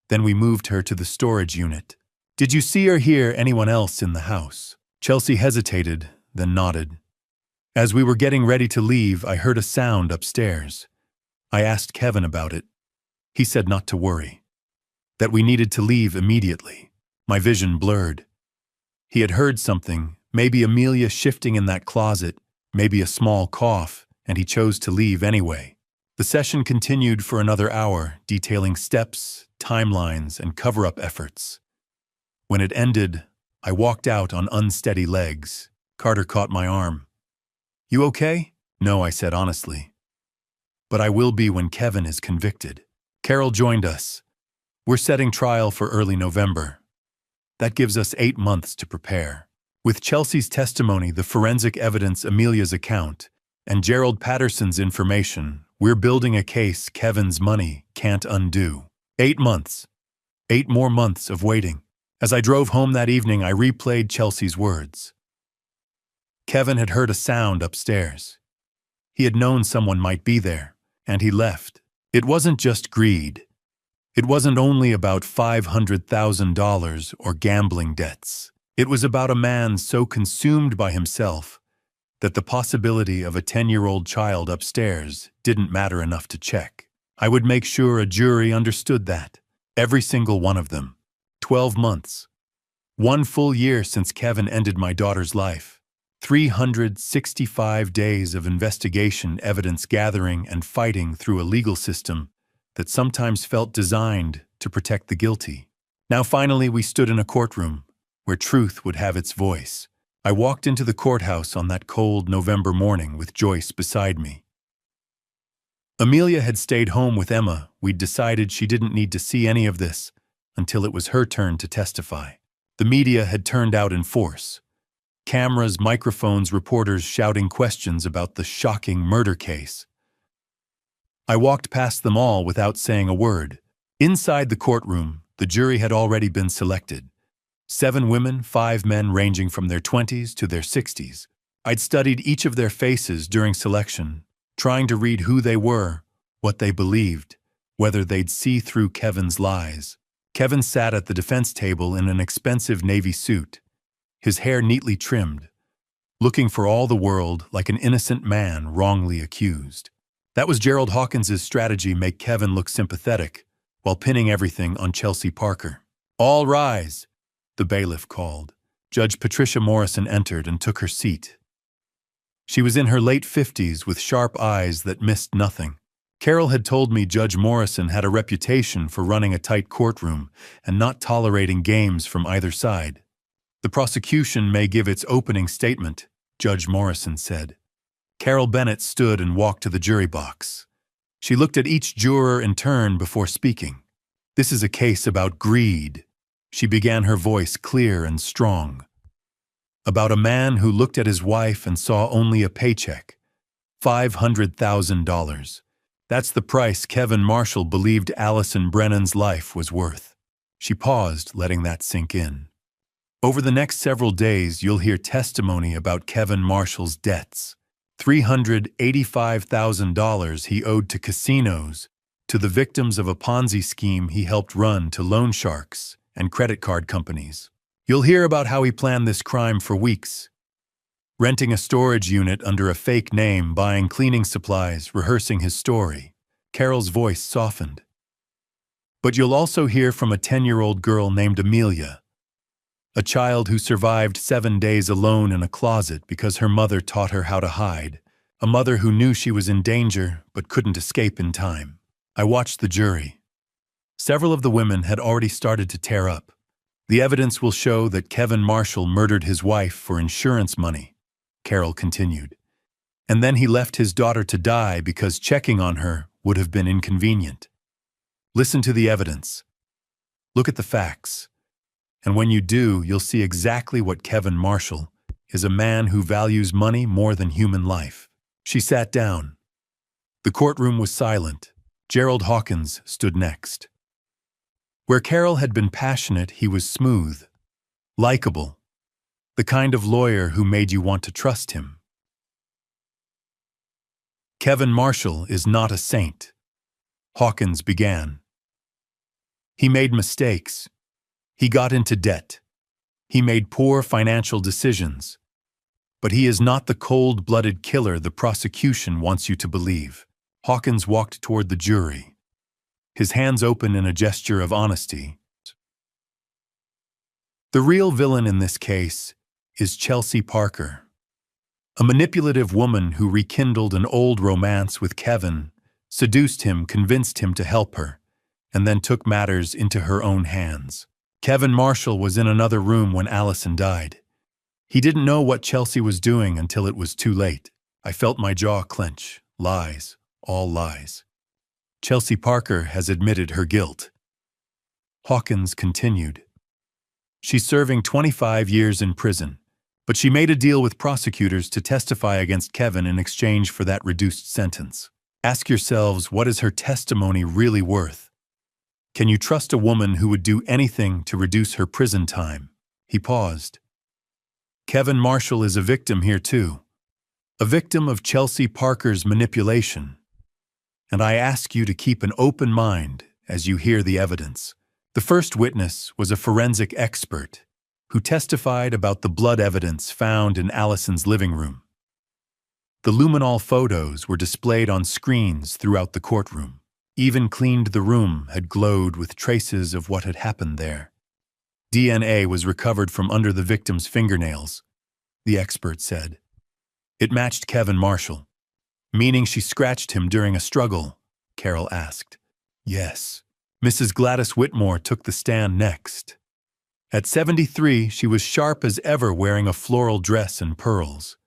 A: Then we moved her to the storage unit. Did you see or hear anyone else in the house? Chelsea hesitated, then nodded. As we were getting ready to leave, I heard a sound upstairs. I asked Kevin about it. He said not to worry, that we needed to leave immediately. My vision blurred. He had heard something, maybe Amelia shifting in that closet, maybe a small cough, and he chose to leave anyway. The session continued for another hour, detailing steps, timelines, and cover-up efforts. When it ended, I walked out on unsteady legs. Carter caught my arm. You okay? No, I said honestly. But I will be when Kevin is convicted. Carol joined us. We're setting trial for early November. That gives us 8 months to prepare. With Chelsea's testimony, the forensic evidence, Amelia's account, and Gerald Patterson's information, we're building a case Kevin's money can't undo. 8 months. 8 more months of waiting. As I drove home that evening, I replayed Chelsea's words. Kevin had heard a sound upstairs. He had known someone might be there, and he left. It wasn't just greed. It wasn't only about $500,000 or gambling debts. It was about a man so consumed by himself that the possibility of a 10-year-old child upstairs didn't matter enough to check. I would make sure a jury understood that. Every single one of them. 12 months. 1 full year since Kevin ended my daughter's life. 365 days of investigation, evidence gathering, and fighting through a legal system that sometimes felt designed to protect the guilty. Now finally we stood in a courtroom where truth would have its voice. I walked into the courthouse on that cold November morning with Joyce beside me. Amelia had stayed home with Emma. We'd decided she didn't need to see any of this until it was her turn to testify. The media had turned out in force. Cameras, microphones, reporters shouting questions about the shocking murder case. I walked past them all without saying a word. Inside the courtroom, the jury had already been selected. 7 women, 5 men ranging from their 20s to their 60s. I'd studied each of their faces during selection, trying to read who they were, what they believed, whether they'd see through Kevin's lies. Kevin sat at the defense table in an expensive navy suit, his hair neatly trimmed, looking for all the world like an innocent man wrongly accused. That was Gerald Hawkins's strategy, make Kevin look sympathetic, while pinning everything on Chelsea Parker. All rise, the bailiff called. Judge Patricia Morrison entered and took her seat. She was in her late 50s with sharp eyes that missed nothing. Carol had told me Judge Morrison had a reputation for running a tight courtroom and not tolerating games from either side. The prosecution may give its opening statement, Judge Morrison said. Carol Bennett stood and walked to the jury box. She looked at each juror in turn before speaking. This is a case about greed. She began, her voice clear and strong. About a man who looked at his wife and saw only a paycheck. $500,000. That's the price Kevin Marshall believed Allison Brennan's life was worth. She paused, letting that sink in. Over the next several days, you'll hear testimony about Kevin Marshall's debts. $385,000 he owed to casinos, to the victims of a Ponzi scheme he helped run to loan sharks and credit card companies. You'll hear about how he planned this crime for weeks, renting a storage unit under a fake name, buying cleaning supplies, rehearsing his story. Carol's voice softened. But you'll also hear from a 10-year-old girl named Amelia, a child who survived 7 days alone in a closet because her mother taught her how to hide, a mother who knew she was in danger but couldn't escape in time. I watched the jury. Several of the women had already started to tear up. The evidence will show that Kevin Marshall murdered his wife for insurance money, Carol continued. And then he left his daughter to die because checking on her would have been inconvenient. Listen to the evidence. Look at the facts. And when you do, you'll see exactly what Kevin Marshall is, a man who values money more than human life. She sat down. The courtroom was silent. Gerald Hawkins stood next. Where Carol had been passionate, he was smooth, likable, the kind of lawyer who made you want to trust him. Kevin Marshall is not a saint, Hawkins began. He made mistakes. He got into debt. He made poor financial decisions. But he is not the cold-blooded killer the prosecution wants you to believe. Hawkins walked toward the jury, his hands open in a gesture of honesty. The real villain in this case is Chelsea Parker, a manipulative woman who rekindled an old romance with Kevin, seduced him, convinced him to help her, and then took matters into her own hands. Kevin Marshall was in another room when Allison died. He didn't know what Chelsea was doing until it was too late. I felt my jaw clench. Lies, all lies. Chelsea Parker has admitted her guilt. Hawkins continued. She's serving 25 years in prison, but she made a deal with prosecutors to testify against Kevin in exchange for that reduced sentence. Ask yourselves, what is her testimony really worth? Can you trust a woman who would do anything to reduce her prison time? He paused. Kevin Marshall is a victim here too, a victim of Chelsea Parker's manipulation. And I ask you to keep an open mind as you hear the evidence. The first witness was a forensic expert who testified about the blood evidence found in Allison's living room. The luminol photos were displayed on screens throughout the courtroom. Even cleaned the room had glowed with traces of what had happened there. DNA was recovered from under the victim's fingernails, the expert said. It matched Kevin Marshall. Meaning she scratched him during a struggle? Carol asked. Yes. Mrs. Gladys Whitmore took the stand next. At 73, she was sharp as ever, wearing a floral dress and pearls.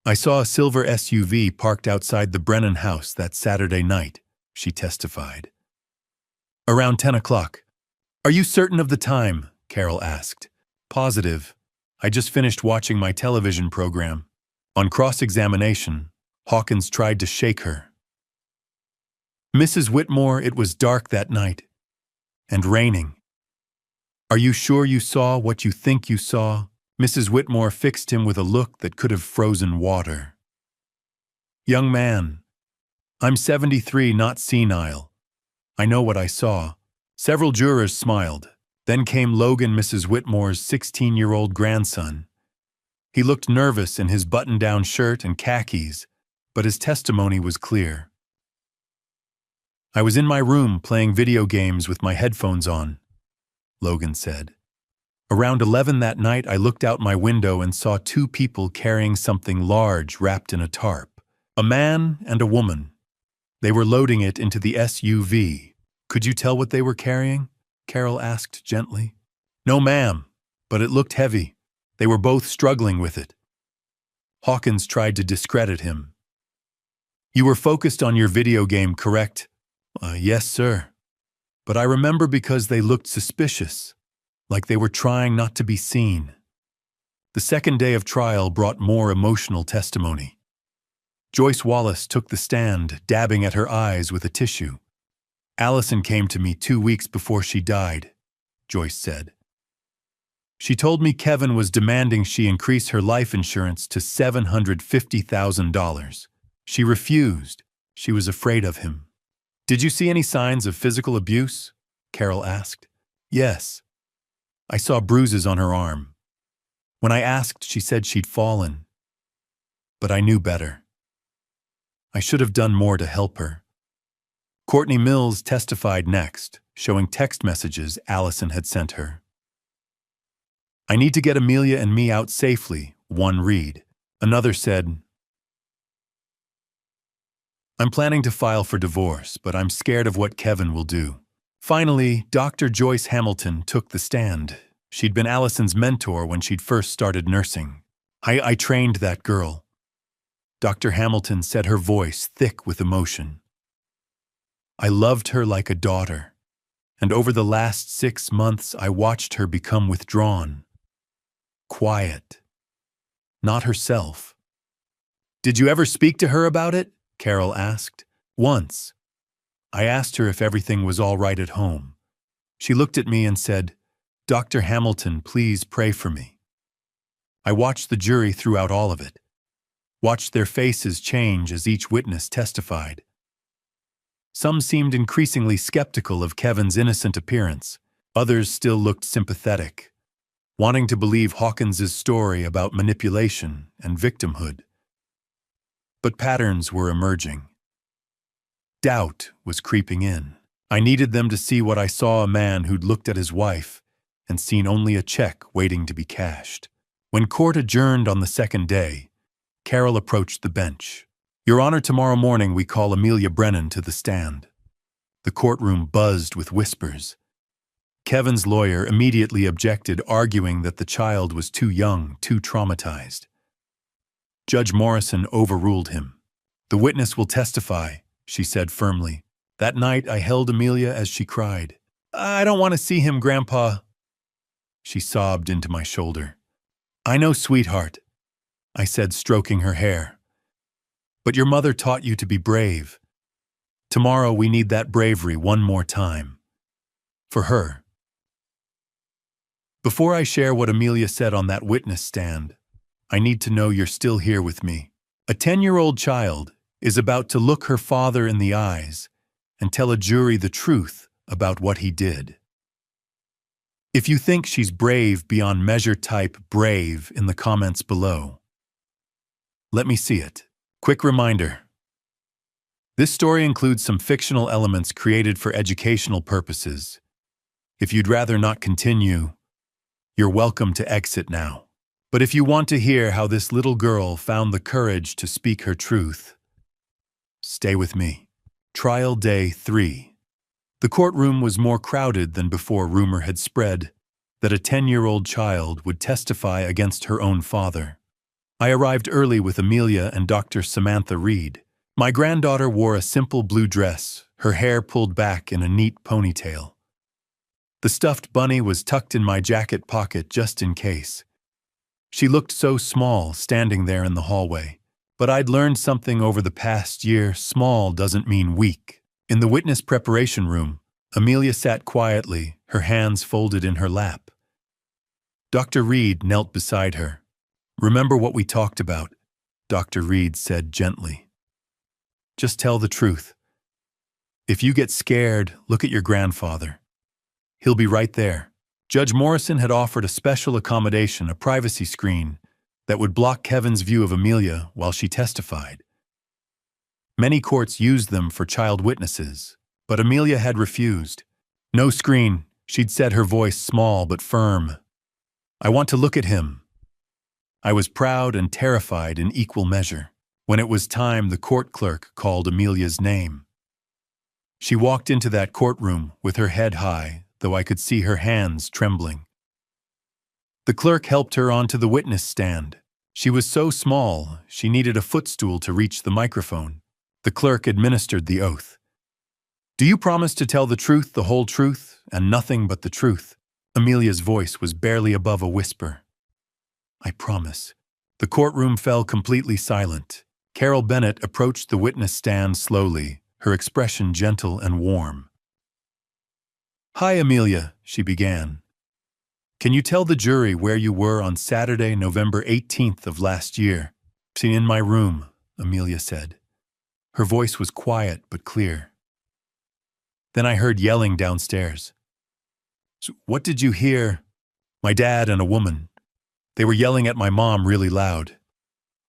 A: I saw a silver SUV parked outside the Brennan house that Saturday night, she testified. Around 10 o'clock. Are you certain of the time? Carol asked. Positive. I just finished watching my television program. On cross-examination, Hawkins tried to shake her. Mrs. Whitmore, it was dark that night, and raining. Are you sure you saw what you think you saw? Mrs. Whitmore fixed him with a look that could have frozen water. Young man, I'm 73, not senile. I know what I saw. Several jurors smiled. Then came Logan, Mrs. Whitmore's 16-year-old grandson. He looked nervous in his button-down shirt and khakis, but his testimony was clear. I was in my room playing video games with my headphones on, Logan said. Around 11 that night, I looked out my window and saw two people carrying something large wrapped in a tarp. A man and a woman. They were loading it into the SUV. Could you tell what they were carrying? Carol asked gently. No, ma'am, but it looked heavy. They were both struggling with it. Hawkins tried to discredit him. You were focused on your video game, correct? Yes, sir. But I remember because they looked suspicious, like they were trying not to be seen. The second day of trial brought more emotional testimony. Joyce Wallace took the stand, dabbing at her eyes with a tissue. Allison came to me 2 weeks before she died, Joyce said. She told me Kevin was demanding she increase her life insurance to $750,000. She refused. She was afraid of him. Did you see any signs of physical abuse? Carol asked. Yes. I saw bruises on her arm. When I asked, she said she'd fallen. But I knew better. I should have done more to help her. Courtney Mills testified next, showing text messages Allison had sent her. I need to get Amelia and me out safely, one read. Another said, I'm planning to file for divorce, but I'm scared of what Kevin will do. Finally, Dr. Joyce Hamilton took the stand. She'd been Allison's mentor when she'd first started nursing. I trained that girl. Dr. Hamilton said, her voice thick with emotion. I loved her like a daughter, and over the last 6 months I watched her become withdrawn, quiet, not herself. Did you ever speak to her about it? Carol asked. Once. I asked her if everything was all right at home. She looked at me and said, Dr. Hamilton, please pray for me. I watched the jury throughout all of it, watched their faces change as each witness testified. Some seemed increasingly skeptical of Kevin's innocent appearance. Others still looked sympathetic, wanting to believe Hawkins's story about manipulation and victimhood. But patterns were emerging. Doubt was creeping in. I needed them to see what I saw, a man who'd looked at his wife and seen only a check waiting to be cashed. When court adjourned on the second day, Carol approached the bench. Your Honor, tomorrow morning we call Amelia Brennan to the stand. The courtroom buzzed with whispers. Kevin's lawyer immediately objected, arguing that the child was too young, too traumatized. Judge Morrison overruled him. The witness will testify, she said firmly. That night I held Amelia as she cried. I don't want to see him, Grandpa. She sobbed into my shoulder. I know, sweetheart, I said, stroking her hair. But your mother taught you to be brave. Tomorrow we need that bravery one more time. For her. Before I share what Amelia said on that witness stand, I need to know you're still here with me. A 10-year-old child is about to look her father in the eyes and tell a jury the truth about what he did. If you think she's brave beyond measure, type brave in the comments below. Let me see it. Quick reminder. This story includes some fictional elements created for educational purposes. If you'd rather not continue, you're welcome to exit now. But if you want to hear how this little girl found the courage to speak her truth, stay with me. Trial Day 3. The courtroom was more crowded than before. Rumor had spread that a 10-year-old child would testify against her own father. I arrived early with Amelia and Dr. Samantha Reed. My granddaughter wore a simple blue dress, her hair pulled back in a neat ponytail. The stuffed bunny was tucked in my jacket pocket just in case. She looked so small standing there in the hallway. But I'd learned something over the past year. Small doesn't mean weak. In the witness preparation room, Amelia sat quietly, her hands folded in her lap. Dr. Reed knelt beside her. Remember what we talked about, Dr. Reed said gently. Just tell the truth. If you get scared, look at your grandfather. He'll be right there. Judge Morrison had offered a special accommodation, a privacy screen, that would block Kevin's view of Amelia while she testified. Many courts used them for child witnesses, but Amelia had refused. No screen, she'd said, her voice small but firm. I want to look at him. I was proud and terrified in equal measure. When it was time, the court clerk called Amelia's name. She walked into that courtroom with her head high, though I could see her hands trembling. The clerk helped her onto the witness stand. She was so small, she needed a footstool to reach the microphone. The clerk administered the oath. Do you promise to tell the truth, the whole truth, and nothing but the truth? Amelia's voice was barely above a whisper. I promise. The courtroom fell completely silent. Carol Bennett approached the witness stand slowly, her expression gentle and warm. Hi, Amelia, she began. Can you tell the jury where you were on Saturday, November 18th of last year? In my room, Amelia said. Her voice was quiet but clear. Then I heard yelling downstairs. "So what did you hear?" "My dad and a woman. They were yelling at my mom really loud,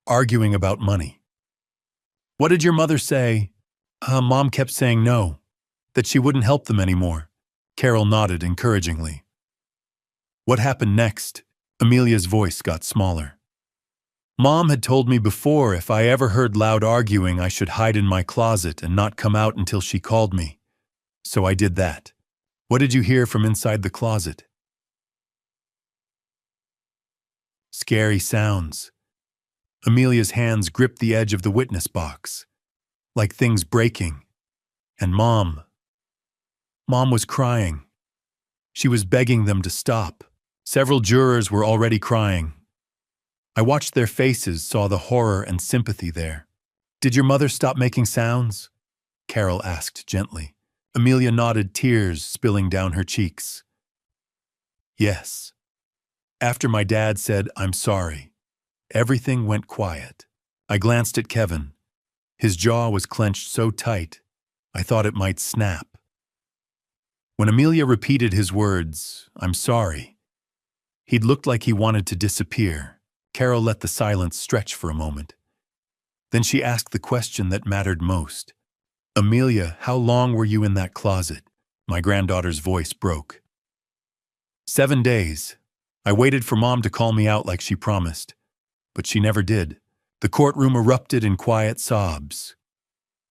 A: arguing about money." "What did your mother say?" Mom kept saying no, that she wouldn't help them anymore." Carol nodded encouragingly. "What happened next?" Amelia's voice got smaller. "Mom had told me before if I ever heard loud arguing I should hide in my closet and not come out until she called me. So I did that." "What did you hear from inside the closet?" "Scary sounds." Amelia's hands gripped the edge of the witness box, like things breaking. And Mom was crying. She was begging them to stop. Several jurors were already crying. I watched their faces, saw the horror and sympathy there. "Did your mother stop making sounds?" Carol asked gently. Amelia nodded, tears spilling down her cheeks. "Yes. After my dad said, 'I'm sorry,' everything went quiet." I glanced at Kevin. His jaw was clenched so tight, I thought it might snap. When Amelia repeated his words, "I'm sorry," he'd looked like he wanted to disappear. Carol let the silence stretch for a moment. Then she asked the question that mattered most. "Amelia, how long were you in that closet?" My granddaughter's voice broke. 7 days. I waited for Mom to call me out like she promised, but she never did. The courtroom erupted in quiet sobs.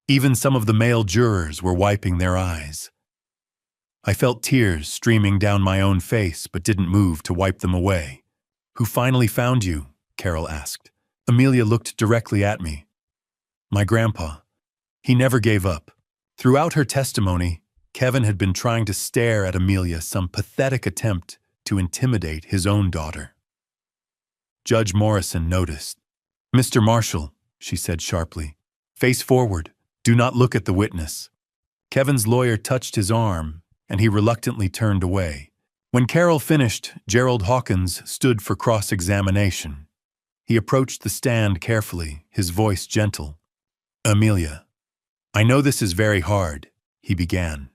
A: Even some of the male jurors were wiping their eyes. I felt tears streaming down my own face but didn't move to wipe them away. "Who finally found you?" Carol asked. Amelia looked directly at me. "My grandpa. He never gave up." Throughout her testimony, Kevin had been trying to stare at Amelia, some pathetic attempt to intimidate his own daughter. Judge Morrison noticed. "Mr. Marshall," she said sharply, "face forward. Do not look at the witness." Kevin's lawyer touched his arm, and he reluctantly turned away. When Carol finished, Gerald Hawkins stood for cross-examination. He approached the stand carefully, his voice gentle. "Amelia, I know this is very hard," he began.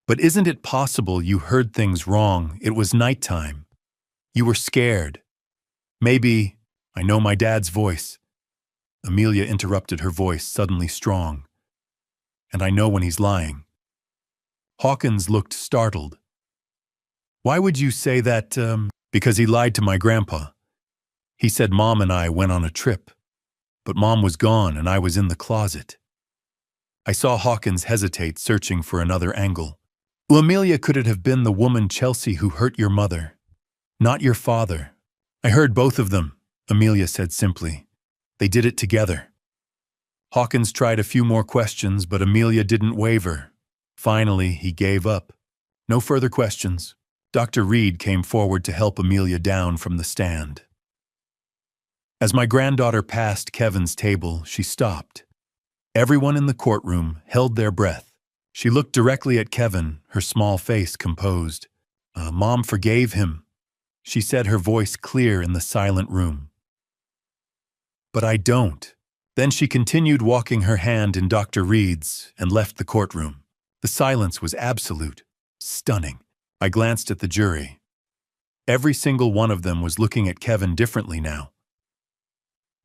A: "But isn't it possible you heard things wrong? It was nighttime. You were scared. Maybe, I know my dad's voice." Amelia interrupted, her voice suddenly strong. "And I know when he's lying." Hawkins looked startled. "Why would you say that?" "Because he lied to my grandpa. He said Mom and I went on a trip, but Mom was gone and I was in the closet." I saw Hawkins hesitate, searching for another angle. "Well, Amelia, could it have been the woman Chelsea who hurt your mother? Not your father." "I heard both of them," Amelia said simply. "They did it together." Hawkins tried a few more questions, but Amelia didn't waver. Finally, he gave up. No further questions. Dr. Reed came forward to help Amelia down from the stand. As my granddaughter passed Kevin's table, she stopped. Everyone in the courtroom held their breath. She looked directly at Kevin, her small face composed. "Mom forgave him," she said, her voice clear in the silent room. "But I don't." Then she continued, walking her hand in Dr. Reed's, and left the courtroom. The silence was absolute, stunning. I glanced at the jury. Every single one of them was looking at Kevin differently now.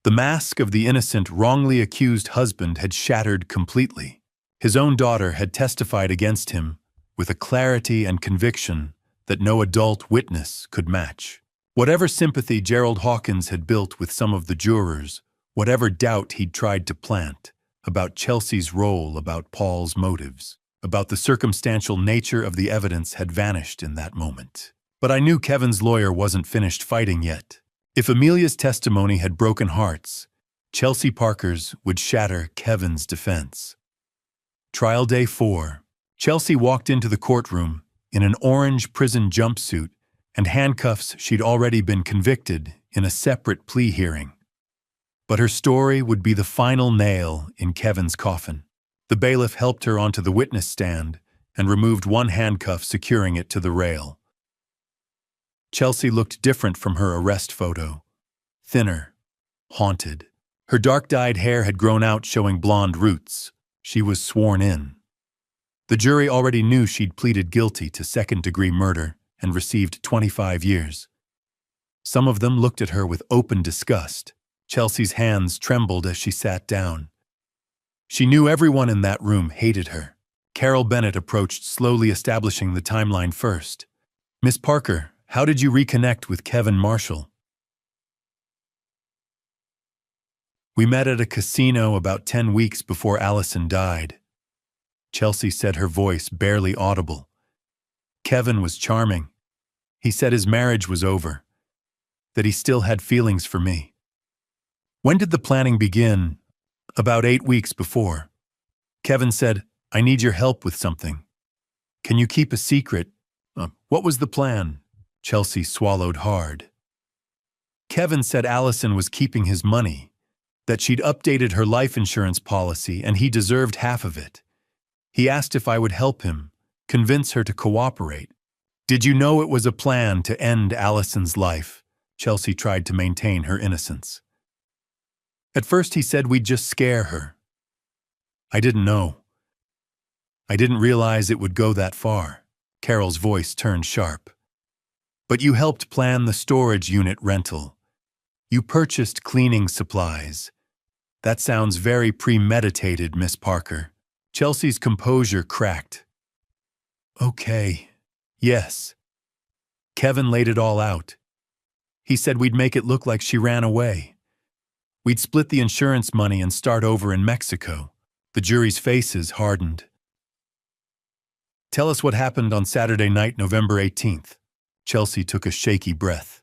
A: The mask of the innocent, wrongly accused husband had shattered completely. His own daughter had testified against him with a clarity and conviction that no adult witness could match. Whatever sympathy Gerald Hawkins had built with some of the jurors, whatever doubt he'd tried to plant about Chelsea's role, about Paul's motives, about the circumstantial nature of the evidence had vanished in that moment. But I knew Kevin's lawyer wasn't finished fighting yet. If Amelia's testimony had broken hearts, Chelsea Parker's would shatter Kevin's defense. Trial day 4. Chelsea walked into the courtroom in an orange prison jumpsuit and handcuffs. She'd already been convicted in a separate plea hearing. But her story would be the final nail in Kevin's coffin. The bailiff helped her onto the witness stand and removed one handcuff, securing it to the rail. Chelsea looked different from her arrest photo. Thinner, haunted. Her dark-dyed hair had grown out, showing blonde roots. She was sworn in. The jury already knew she'd pleaded guilty to second-degree murder and received 25 years. Some of them looked at her with open disgust. Chelsea's hands trembled as she sat down. She knew everyone in that room hated her. Carol Bennett approached, slowly establishing the timeline first. "Miss Parker, how did you reconnect with Kevin Marshall?" "We met at a casino about 10 weeks before Allison died." Chelsea said, her voice barely audible. "Kevin was charming. He said his marriage was over, that he still had feelings for me." "When did the planning begin?" "About 8 weeks before. Kevin said, 'I need your help with something. Can you keep a secret?'" "What was the plan?" Chelsea swallowed hard. "Kevin said Allison was keeping his money, that she'd updated her life insurance policy and he deserved half of it. He asked if I would help him, convince her to cooperate." "Did you know it was a plan to end Allison's life?" Chelsea tried to maintain her innocence. "At first he said we'd just scare her. I didn't know. I didn't realize it would go that far." Carol's voice turned sharp. "But you helped plan the storage unit rental. You purchased cleaning supplies. That sounds very premeditated, Miss Parker." Chelsea's composure cracked. "Okay, yes. Kevin laid it all out. He said we'd make it look like she ran away. We'd split the insurance money and start over in Mexico." The jury's faces hardened. "Tell us what happened on Saturday night, November 18th. Chelsea took a shaky breath.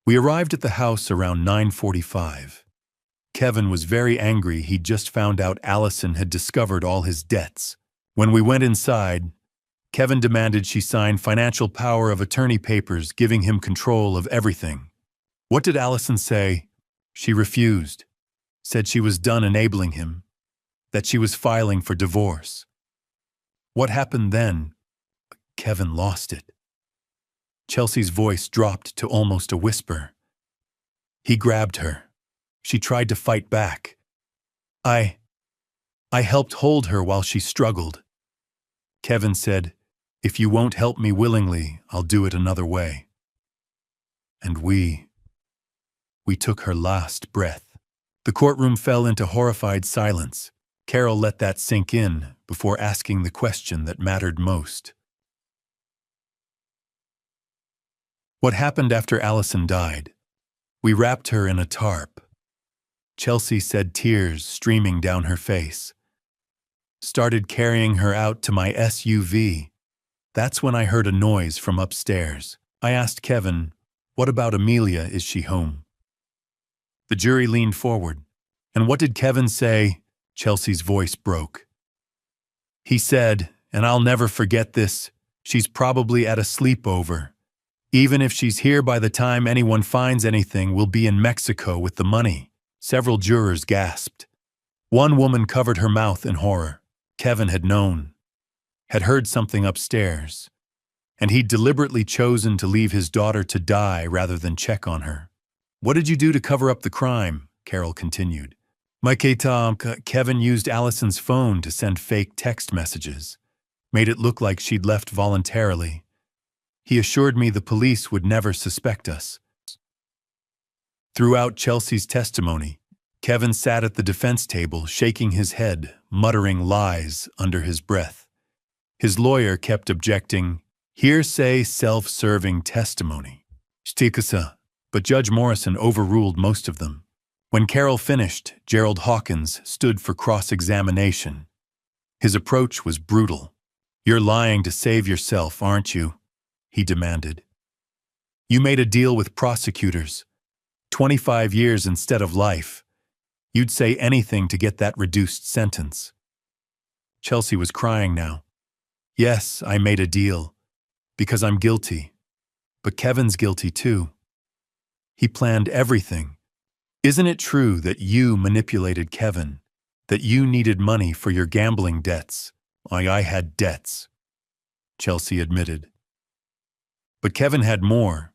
A: "We arrived at the house around 9:45. Kevin was very angry. He'd just found out Allison had discovered all his debts. When we went inside, Kevin demanded she sign financial power of attorney papers giving him control of everything. What did Allison say? She refused, said she was done enabling him, that she was filing for divorce. What happened then? Kevin lost it." Chelsea's voice dropped to almost a whisper. "He grabbed her. She tried to fight back. I helped hold her while she struggled. Kevin said, 'If you won't help me willingly, I'll do it another way.' And we took her last breath." The courtroom fell into horrified silence. Carol let that sink in before asking the question that mattered most. "What happened after Allison died?" "We wrapped her in a tarp." Chelsea said, tears streaming down her face. "Started carrying her out to my SUV. That's when I heard a noise from upstairs. I asked Kevin, 'What about Amelia? Is she home?'" The jury leaned forward. "And what did Kevin say?" Chelsea's voice broke. "He said, and I'll never forget this, 'She's probably at a sleepover. Even if she's here by the time anyone finds anything, we'll be in Mexico with the money." Several jurors gasped. One woman covered her mouth in horror. Kevin had known, had heard something upstairs, and he'd deliberately chosen to leave his daughter to die rather than check on her. "What did you do to cover up the crime?" Carol continued. Kevin used Allison's phone to send fake text messages, made it look like she'd left voluntarily. He assured me the police would never suspect us." Throughout Chelsea's testimony, Kevin sat at the defense table, shaking his head, muttering lies under his breath. His lawyer kept objecting, "Hearsay, self-serving testimony." But Judge Morrison overruled most of them. When Carol finished, Gerald Hawkins stood for cross-examination. His approach was brutal. "You're lying to save yourself, aren't you?" he demanded. "You made a deal with prosecutors. 25 years instead of life. You'd say anything to get that reduced sentence." Chelsea was crying now. "Yes, I made a deal. Because I'm guilty. But Kevin's guilty too. He planned everything. Isn't it true that you manipulated Kevin? That you needed money for your gambling debts? I had debts," Chelsea admitted. "But Kevin had more.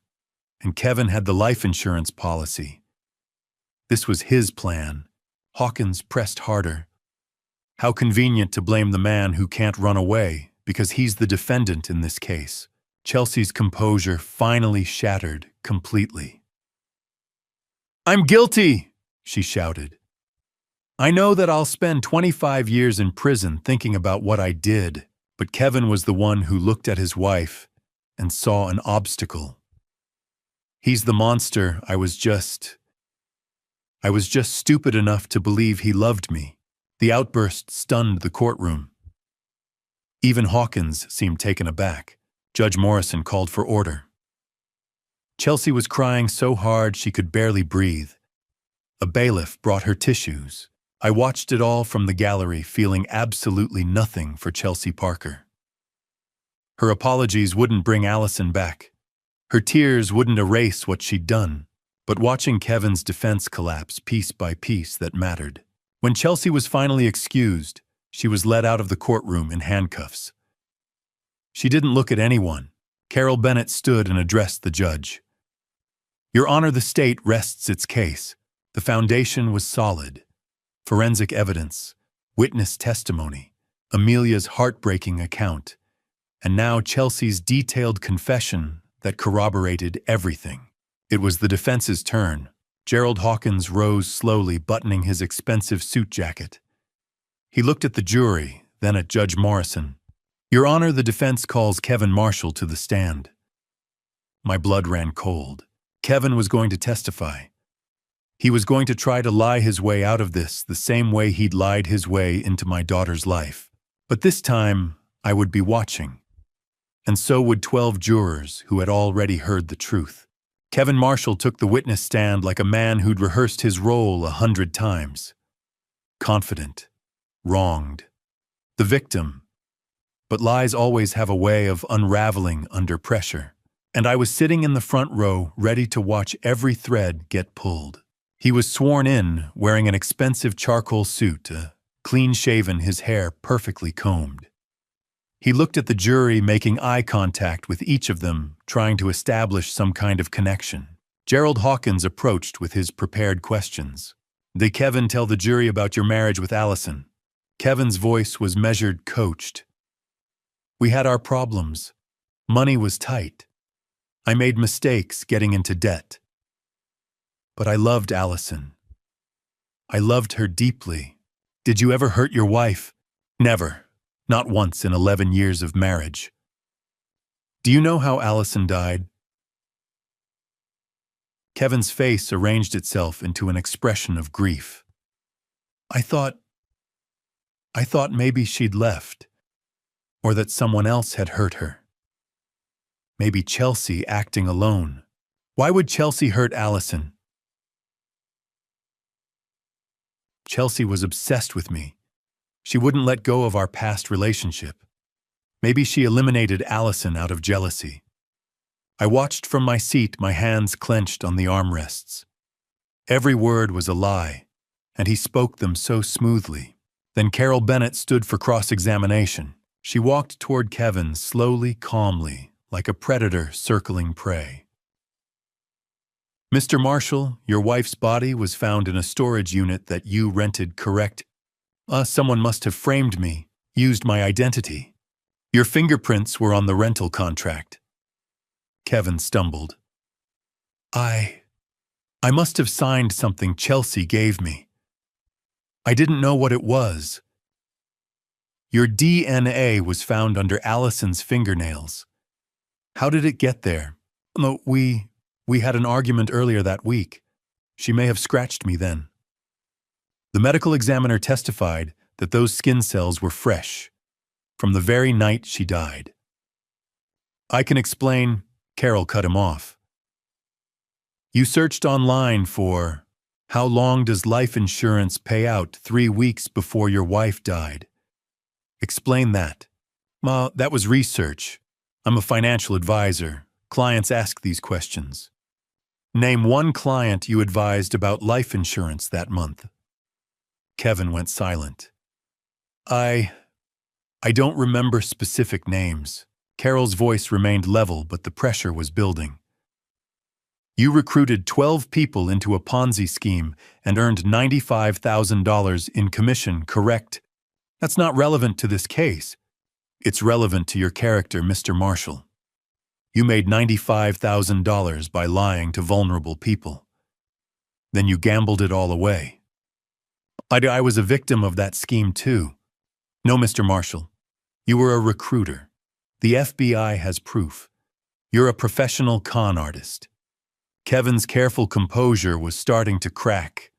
A: And Kevin had the life insurance policy. This was his plan." Hawkins pressed harder. How convenient to blame the man who can't run away, because he's the defendant in this case. Chelsea's composure finally shattered completely. "I'm guilty!" she shouted. "I know that I'll spend 25 years in prison thinking about what I did," but Kevin was the one who looked at his wife and saw an obstacle. "He's the monster. I was just stupid enough to believe he loved me." The outburst stunned the courtroom. Even Hawkins seemed taken aback. Judge Morrison called for order. Chelsea was crying so hard she could barely breathe. A bailiff brought her tissues. I watched it all from the gallery, feeling absolutely nothing for Chelsea Parker. Her apologies wouldn't bring Allison back. Her tears wouldn't erase what she'd done. But watching Kevin's defense collapse piece by piece that mattered. When Chelsea was finally excused, she was led out of the courtroom in handcuffs. She didn't look at anyone. Carol Bennett stood and addressed the judge. "Your Honor, the state rests its case. The foundation was solid. Forensic evidence, witness testimony, Amelia's heartbreaking account, and now Chelsea's detailed confession that corroborated everything." It was the defense's turn. Gerald Hawkins rose slowly, buttoning his expensive suit jacket. He looked at the jury, then at Judge Morrison. "Your Honor, the defense calls Kevin Marshall to the stand." My blood ran cold. Kevin was going to testify. He was going to try to lie his way out of this the same way he'd lied his way into my daughter's life. But this time, I would be watching. And so would 12 jurors who had already heard the truth. Kevin Marshall took the witness stand like a man who'd rehearsed his role 100 times. Confident. Wronged. The victim. But lies always have a way of unraveling under pressure. And I was sitting in the front row, ready to watch every thread get pulled. He was sworn in, wearing an expensive charcoal suit, clean-shaven, his hair perfectly combed. He looked at the jury, making eye contact with each of them, trying to establish some kind of connection. Gerald Hawkins approached with his prepared questions. "Did Kevin tell the jury about your marriage with Allison?" Kevin's voice was measured, coached. "We had our problems. Money was tight. I made mistakes getting into debt. But I loved Allison. I loved her deeply. Did you ever hurt your wife?" "Never. Not once in 11 years of marriage." "Do you know how Allison died?" Kevin's face arranged itself into an expression of grief. I thought maybe she'd left, or that someone else had hurt her. Maybe Chelsea acting alone. Why would Chelsea hurt Allison? Chelsea was obsessed with me. She wouldn't let go of our past relationship. Maybe she eliminated Allison out of jealousy. I watched from my seat, my hands clenched on the armrests. Every word was a lie, and he spoke them so smoothly. Then Carol Bennett stood for cross-examination. She walked toward Kevin slowly, calmly, like a predator circling prey. "Mr. Marshall, your wife's body was found in a storage unit that you rented, correct? Someone must have framed me, used my identity. Your fingerprints were on the rental contract." Kevin stumbled. I must have signed something Chelsea gave me. I didn't know what it was." "Your DNA was found under Allison's fingernails. How did it get there?" "No, we had an argument earlier that week. She may have scratched me then." The medical examiner testified that those skin cells were fresh, from the very night she died. "I can explain," Carol cut him off. "You searched online for, how long does life insurance pay out 3 weeks before your wife died? Explain that." That was research. I'm a financial advisor. Clients ask these questions." "Name one client you advised about life insurance that month." Kevin went silent. I don't remember specific names." Carol's voice remained level, but the pressure was building. "You recruited 12 people into a Ponzi scheme and earned $95,000 in commission, correct?" That's not relevant to this case. It's relevant to your character, Mr. Marshall. You made $95,000 by lying to vulnerable people. Then you gambled it all away. I was a victim of that scheme too. No, Mr. Marshall. You were a recruiter. The FBI has proof. You're a professional con artist. Kevin's careful composure was starting to crack.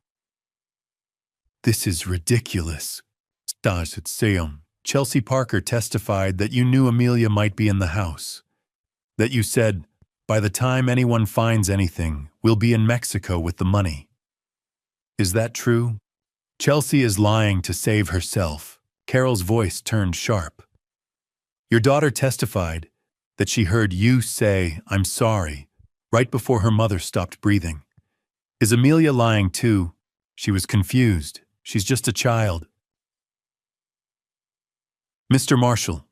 A: This is ridiculous. Chelsea Parker testified that you knew Amelia might be in the house. That you said, by the time anyone finds anything, we'll be in Mexico with the money. Is that true? Chelsea is lying to save herself. Carol's voice turned sharp. Your daughter testified that she heard you say, "I'm sorry," right before her mother stopped breathing. Is Amelia lying too? She was confused. She's just a child. Mr. Marshall,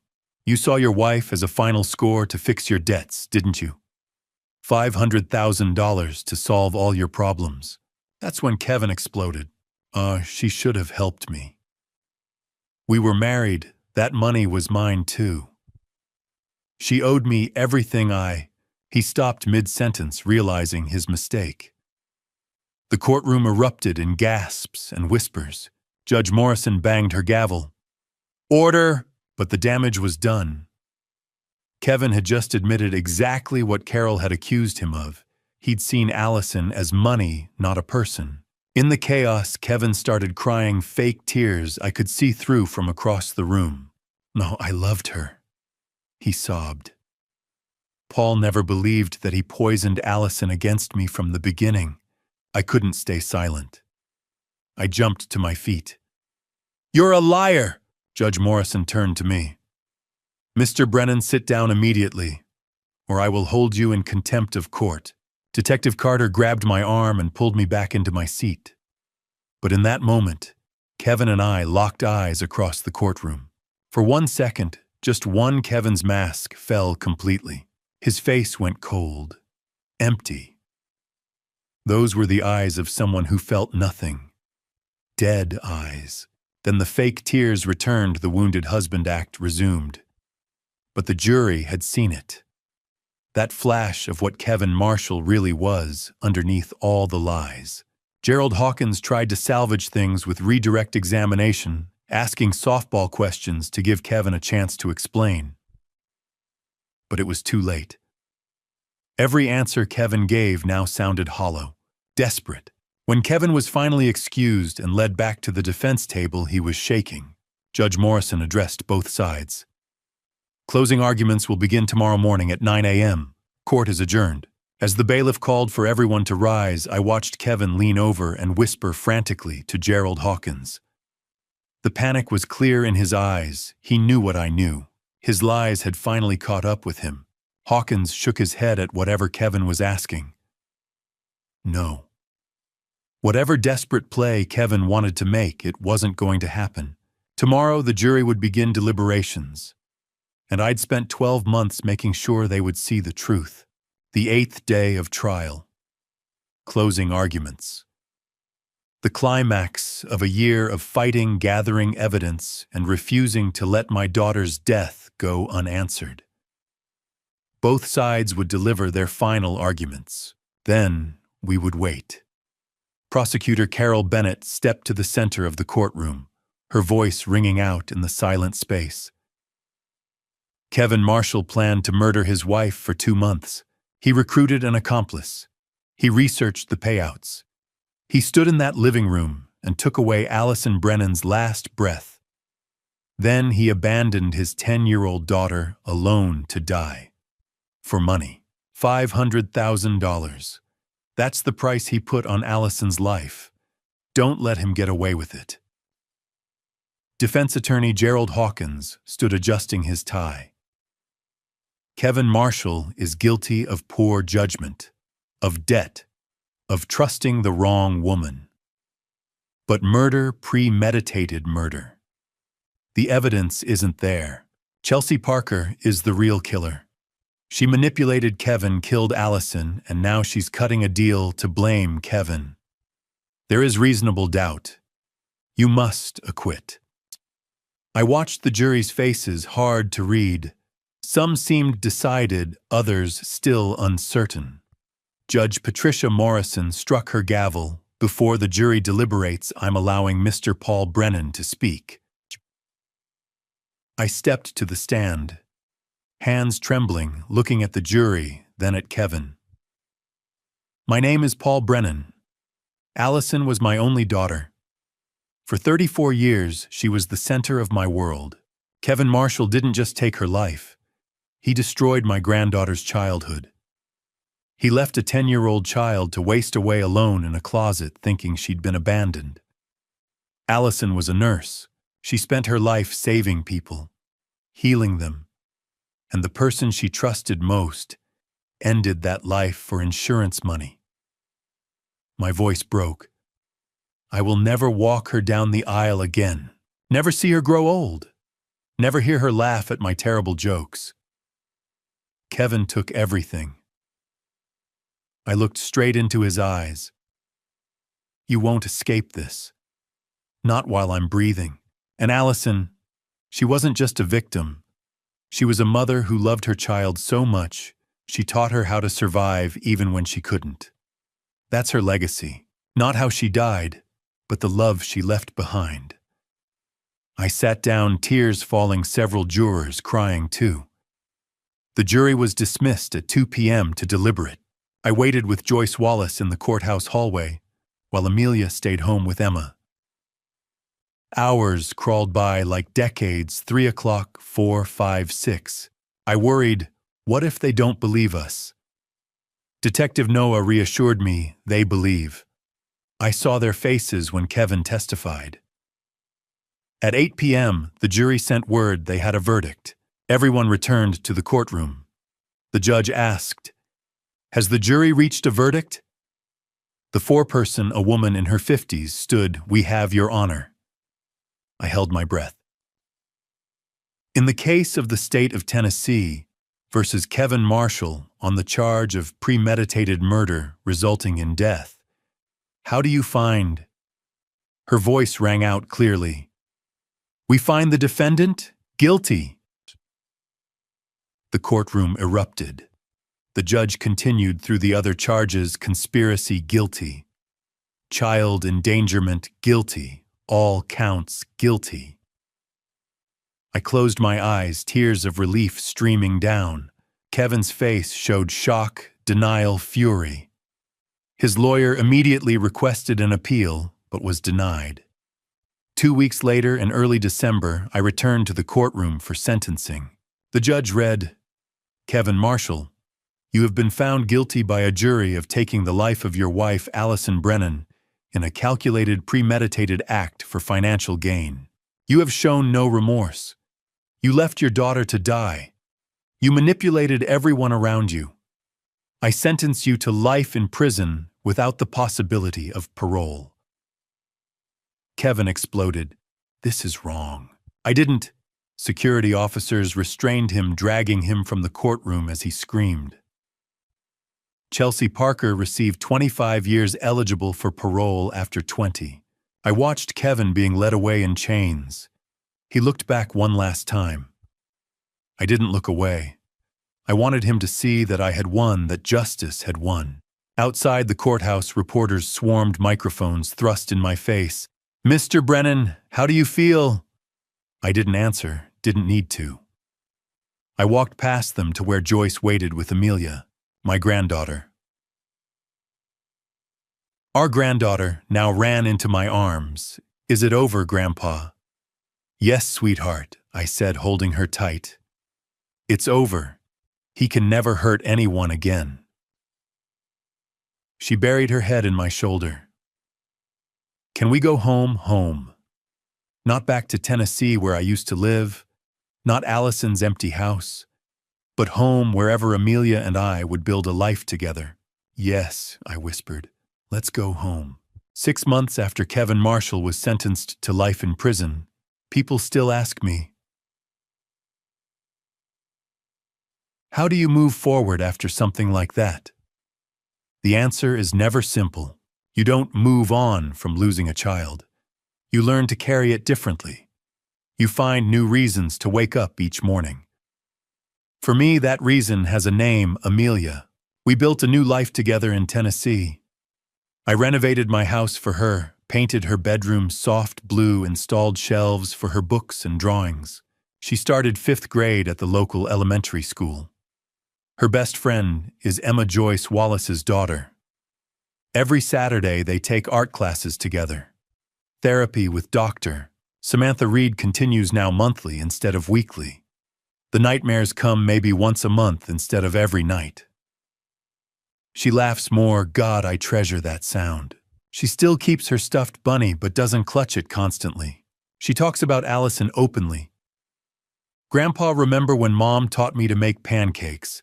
A: you saw your wife as a final score to fix your debts, didn't you? $500,000 to solve all your problems. That's when Kevin exploded. She should have helped me. We were married. That money was mine too. She owed me everything He stopped mid-sentence, realizing his mistake. The courtroom erupted in gasps and whispers. Judge Morrison banged her gavel. Order! But the damage was done. Kevin had just admitted exactly what Carol had accused him of. He'd seen Allison as money, not a person. In the chaos, Kevin started crying fake tears I could see through from across the room. No, I loved her. He sobbed. Paul never believed that he poisoned Allison against me from the beginning. I couldn't stay silent. I jumped to my feet. You're a liar! Judge Morrison turned to me. Mr. Brennan, sit down immediately, or I will hold you in contempt of court. Detective Carter grabbed my arm and pulled me back into my seat. But in that moment, Kevin and I locked eyes across the courtroom. For 1 second, just one, Kevin's mask fell completely. His face went cold, empty. Those were the eyes of someone who felt nothing. Dead eyes. Then the fake tears returned, the wounded husband act resumed. But the jury had seen it. That flash of what Kevin Marshall really was underneath all the lies. Gerald Hawkins tried to salvage things with redirect examination, asking softball questions to give Kevin a chance to explain. But it was too late. Every answer Kevin gave now sounded hollow, desperate. When Kevin was finally excused and led back to the defense table, he was shaking. Judge Morrison addressed both sides. Closing arguments will begin tomorrow morning at 9 a.m. Court is adjourned. As the bailiff called for everyone to rise, I watched Kevin lean over and whisper frantically to Gerald Hawkins. The panic was clear in his eyes. He knew what I knew. His lies had finally caught up with him. Hawkins shook his head at whatever Kevin was asking. No. Whatever desperate play Kevin wanted to make, it wasn't going to happen. Tomorrow, the jury would begin deliberations. And I'd spent 12 months making sure they would see the truth. The 8th day of trial. Closing arguments. The climax of a year of fighting, gathering evidence, and refusing to let my daughter's death go unanswered. Both sides would deliver their final arguments. Then we would wait. Prosecutor Carol Bennett stepped to the center of the courtroom, her voice ringing out in the silent space. Kevin Marshall planned to murder his wife for 2 months. He recruited an accomplice. He researched the payouts. He stood in that living room and took away Allison Brennan's last breath. Then he abandoned his 10-year-old daughter alone to die. For money. $500,000. That's the price he put on Allison's life. Don't let him get away with it. Defense attorney Gerald Hawkins stood adjusting his tie. Kevin Marshall is guilty of poor judgment, of debt, of trusting the wrong woman. But murder, premeditated murder. The evidence isn't there. Chelsea Parker is the real killer. She manipulated Kevin, killed Allison, and now she's cutting a deal to blame Kevin. There is reasonable doubt. You must acquit. I watched the jury's faces, hard to read. Some seemed decided, others still uncertain. Judge Patricia Morrison struck her gavel. Before the jury deliberates, I'm allowing Mr. Paul Brennan to speak. I stepped to the stand, hands trembling, looking at the jury, then at Kevin. My name is Paul Brennan. Allison was my only daughter. For 34 years, she was the center of my world. Kevin Marshall didn't just take her life. He destroyed my granddaughter's childhood. He left a 10-year-old child to waste away alone in a closet thinking she'd been abandoned. Allison was a nurse. She spent her life saving people, healing them. And the person she trusted most ended that life for insurance money. My voice broke. I will never walk her down the aisle again. Never see her grow old. Never hear her laugh at my terrible jokes. Kevin took everything. I looked straight into his eyes. You won't escape this. Not while I'm breathing. And Allison, she wasn't just a victim. She was a mother who loved her child so much, she taught her how to survive even when she couldn't. That's her legacy. Not how she died, but the love she left behind. I sat down, tears falling, several jurors crying too. The jury was dismissed at 2 p.m. to deliberate. I waited with Joyce Wallace in the courthouse hallway, while Amelia stayed home with Emma. Hours crawled by like decades, 3 o'clock, 4, 5, 6. I worried, what if they don't believe us? Detective Noah reassured me they believe. I saw their faces when Kevin testified. At 8 p.m., the jury sent word they had a verdict. Everyone returned to the courtroom. The judge asked, "Has the jury reached a verdict?" The foreperson, a woman in her 50s, stood, "We have your honor." I held my breath. In the case of the state of Tennessee versus Kevin Marshall on the charge of premeditated murder resulting in death, how do you find? Her voice rang out clearly. We find the defendant guilty. The courtroom erupted. The judge continued through the other charges: conspiracy, guilty; child endangerment, guilty; all counts, guilty. I closed my eyes, tears of relief streaming down. Kevin's face showed shock, denial, fury. His lawyer immediately requested an appeal, but was denied. 2 weeks later, in early December, I returned to the courtroom for sentencing. The judge read, "Kevin Marshall, you have been found guilty by a jury of taking the life of your wife, Allison Brennan, in a calculated, premeditated act for financial gain. You have shown no remorse. You left your daughter to die. You manipulated everyone around you. I sentence you to life in prison without the possibility of parole." Kevin exploded. "This is wrong. I didn't." Security officers restrained him, dragging him from the courtroom as he screamed. Chelsea Parker received 25 years eligible for parole after 20. I watched Kevin being led away in chains. He looked back one last time. I didn't look away. I wanted him to see that I had won, that justice had won. Outside the courthouse, reporters swarmed, microphones thrust in my face. "Mr. Brennan, how do you feel?" I didn't answer, didn't need to. I walked past them to where Joyce waited with Amelia, my granddaughter. Our granddaughter now ran into my arms. "Is it over, Grandpa?" "Yes, sweetheart," I said, holding her tight. "It's over. He can never hurt anyone again." She buried her head in my shoulder. "Can we go home, home? Not back to Tennessee where I used to live, not Allison's empty house, but home wherever Amelia and I would build a life together." "Yes," I whispered. "Let's go home." 6 months after Kevin Marshall was sentenced to life in prison, people still ask me, "How do you move forward after something like that?" The answer is never simple. You don't move on from losing a child. You learn to carry it differently. You find new reasons to wake up each morning. For me, that reason has a name, Amelia. We built a new life together in Tennessee. I renovated my house for her, painted her bedroom soft blue, installed shelves for her books and drawings. She started 5th grade at the local elementary school. Her best friend is Emma Joyce Wallace's daughter. Every Saturday they take art classes together. Therapy with Dr. Samantha Reed continues now monthly instead of weekly. The nightmares come maybe once a month instead of every night. She laughs more. God, I treasure that sound. She still keeps her stuffed bunny but doesn't clutch it constantly. She talks about Allison openly. Grandpa, remember when Mom taught me to make pancakes?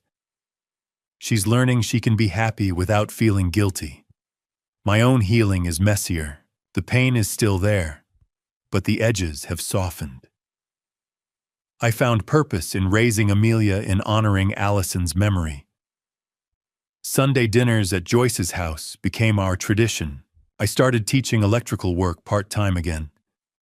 A: She's learning she can be happy without feeling guilty. My own healing is messier. The pain is still there, but the edges have softened. I found purpose in raising Amelia in honoring Allison's memory. Sunday dinners at Joyce's house became our tradition. I started teaching electrical work part-time again,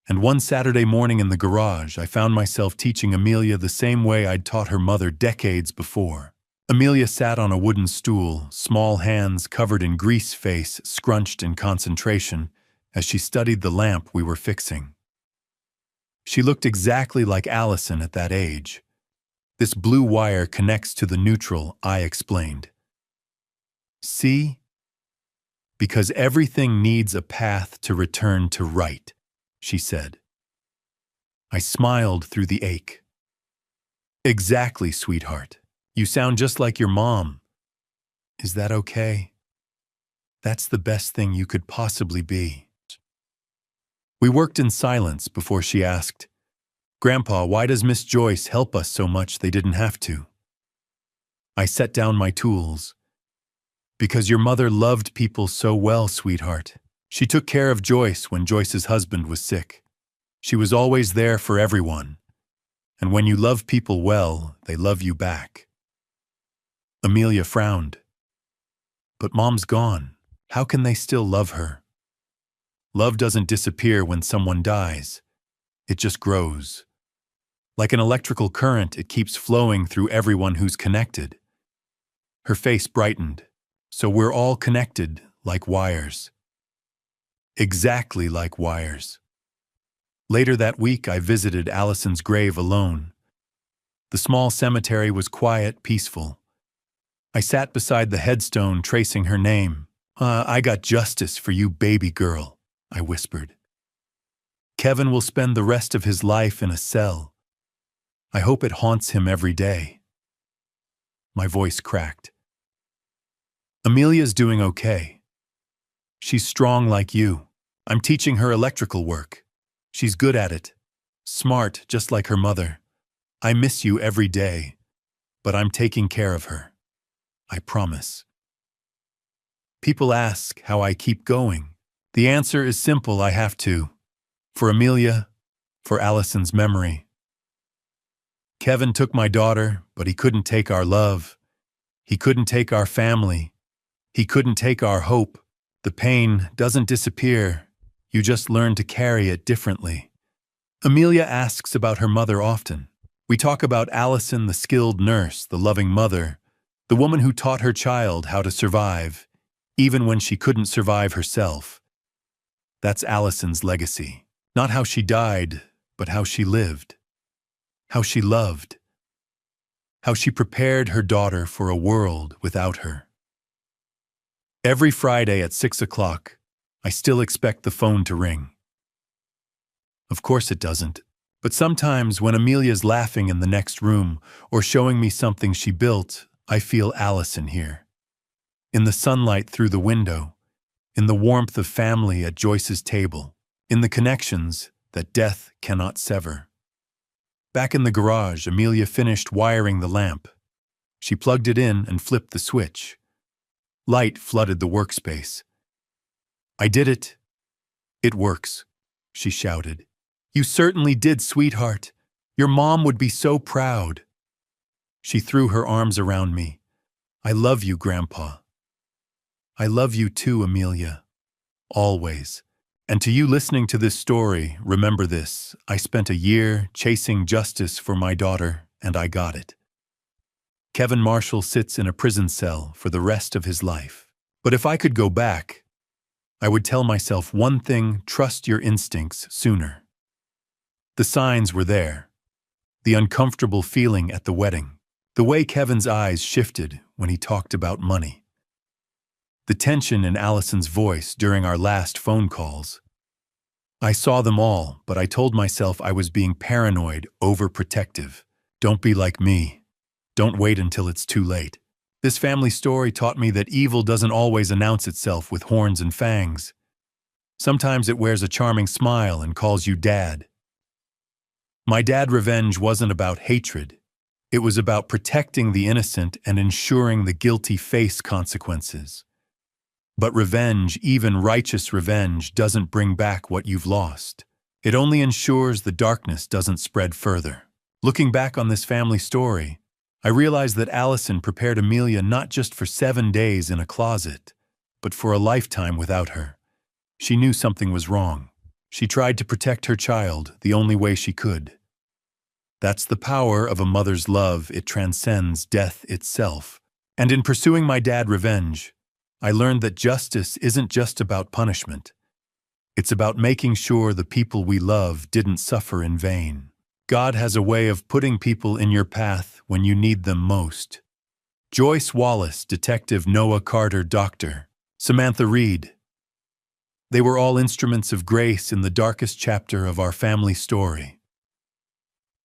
A: and one Saturday morning in the garage, I found myself teaching Amelia the same way I'd taught her mother decades before. Amelia sat on a wooden stool, small hands covered in grease, face scrunched in concentration, as she studied the lamp we were fixing. She looked exactly like Allison at that age. This blue wire connects to the neutral, I explained. See? Because everything needs a path to return to right, she said. I smiled through the ache. Exactly, sweetheart. You sound just like your mom. Is that okay? That's the best thing you could possibly be. We worked in silence before she asked, Grandpa, why does Miss Joyce help us so much they didn't have to? I set down my tools. Because your mother loved people so well, sweetheart. She took care of Joyce when Joyce's husband was sick. She was always there for everyone. And when you love people well, they love you back. Amelia frowned. But Mom's gone. How can they still love her? Love doesn't disappear when someone dies. It just grows. Like an electrical current, it keeps flowing through everyone who's connected. Her face brightened. So we're all connected like wires. Exactly like wires. Later that week, I visited Allison's grave alone. The small cemetery was quiet, peaceful. I sat beside the headstone, tracing her name. I got justice for you, baby girl, I whispered. Kevin will spend the rest of his life in a cell. I hope it haunts him every day. My voice cracked. Amelia's doing okay. She's strong like you. I'm teaching her electrical work. She's good at it. Smart, just like her mother. I miss you every day, but I'm taking care of her. I promise. People ask how I keep going. The answer is simple, I have to. For Amelia, for Allison's memory. Kevin took my daughter, but he couldn't take our love. He couldn't take our family. He couldn't take our hope. The pain doesn't disappear. You just learn to carry it differently. Amelia asks about her mother often. We talk about Allison, the skilled nurse, the loving mother, the woman who taught her child how to survive, even when she couldn't survive herself. That's Allison's legacy. Not how she died, but how she lived. How she loved. How she prepared her daughter for a world without her. Every Friday at 6 o'clock, I still expect the phone to ring. Of course it doesn't, but sometimes when Amelia's laughing in the next room or showing me something she built, I feel Allison here. In the sunlight through the window, in the warmth of family at Joyce's table, in the connections that death cannot sever. Back in the garage, Amelia finished wiring the lamp. She plugged it in and flipped the switch. Light flooded the workspace. I did it. It works, she shouted. You certainly did, sweetheart. Your mom would be so proud. She threw her arms around me. I love you, Grandpa. I love you too, Amelia. Always. And to you listening to this story, remember this: I spent a year chasing justice for my daughter, and I got it. Kevin Marshall sits in a prison cell for the rest of his life. But if I could go back, I would tell myself one thing: trust your instincts sooner. The signs were there. The uncomfortable feeling at the wedding. The way Kevin's eyes shifted when he talked about money. The tension in Allison's voice during our last phone calls. I saw them all, but I told myself I was being paranoid, overprotective. Don't be like me. Don't wait until it's too late. This family story taught me that evil doesn't always announce itself with horns and fangs. Sometimes it wears a charming smile and calls you Dad. My dad revenge wasn't about hatred. It was about protecting the innocent and ensuring the guilty face consequences. But revenge, even righteous revenge, doesn't bring back what you've lost. It only ensures the darkness doesn't spread further. Looking back on this family story, I realized that Allison prepared Amelia not just for 7 days in a closet, but for a lifetime without her. She knew something was wrong. She tried to protect her child the only way she could. That's the power of a mother's love. It transcends death itself. And in pursuing my dad revenge, I learned that justice isn't just about punishment. It's about making sure the people we love didn't suffer in vain. God has a way of putting people in your path when you need them most. Joyce Wallace, Detective Noah Carter, Dr. Samantha Reed. They were all instruments of grace in the darkest chapter of our family story.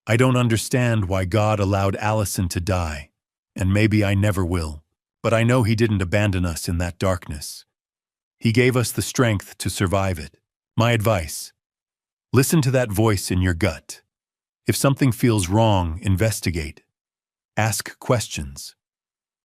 A: I don't understand why God allowed Allison to die, and maybe I never will. But I know He didn't abandon us in that darkness. He gave us the strength to survive it. My advice: listen to that voice in your gut. If something feels wrong, investigate. Ask questions.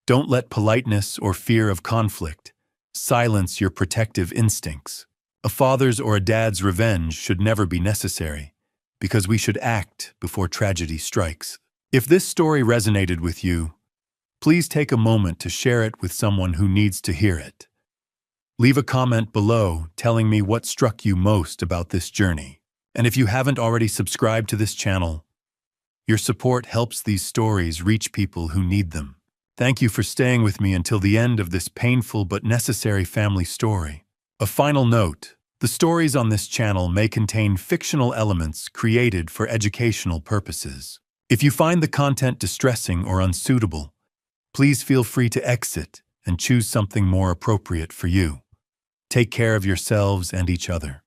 A: Don't let politeness or fear of conflict silence your protective instincts. A father's or a dad's revenge should never be necessary, because we should act before tragedy strikes. If this story resonated with you, please take a moment to share it with someone who needs to hear it. Leave a comment below telling me what struck you most about this journey. And if you haven't already subscribed to this channel, your support helps these stories reach people who need them. Thank you for staying with me until the end of this painful but necessary family story. A final note: the stories on this channel may contain fictional elements created for educational purposes. If you find the content distressing or unsuitable, please feel free to exit and choose something more appropriate for you. Take care of yourselves and each other.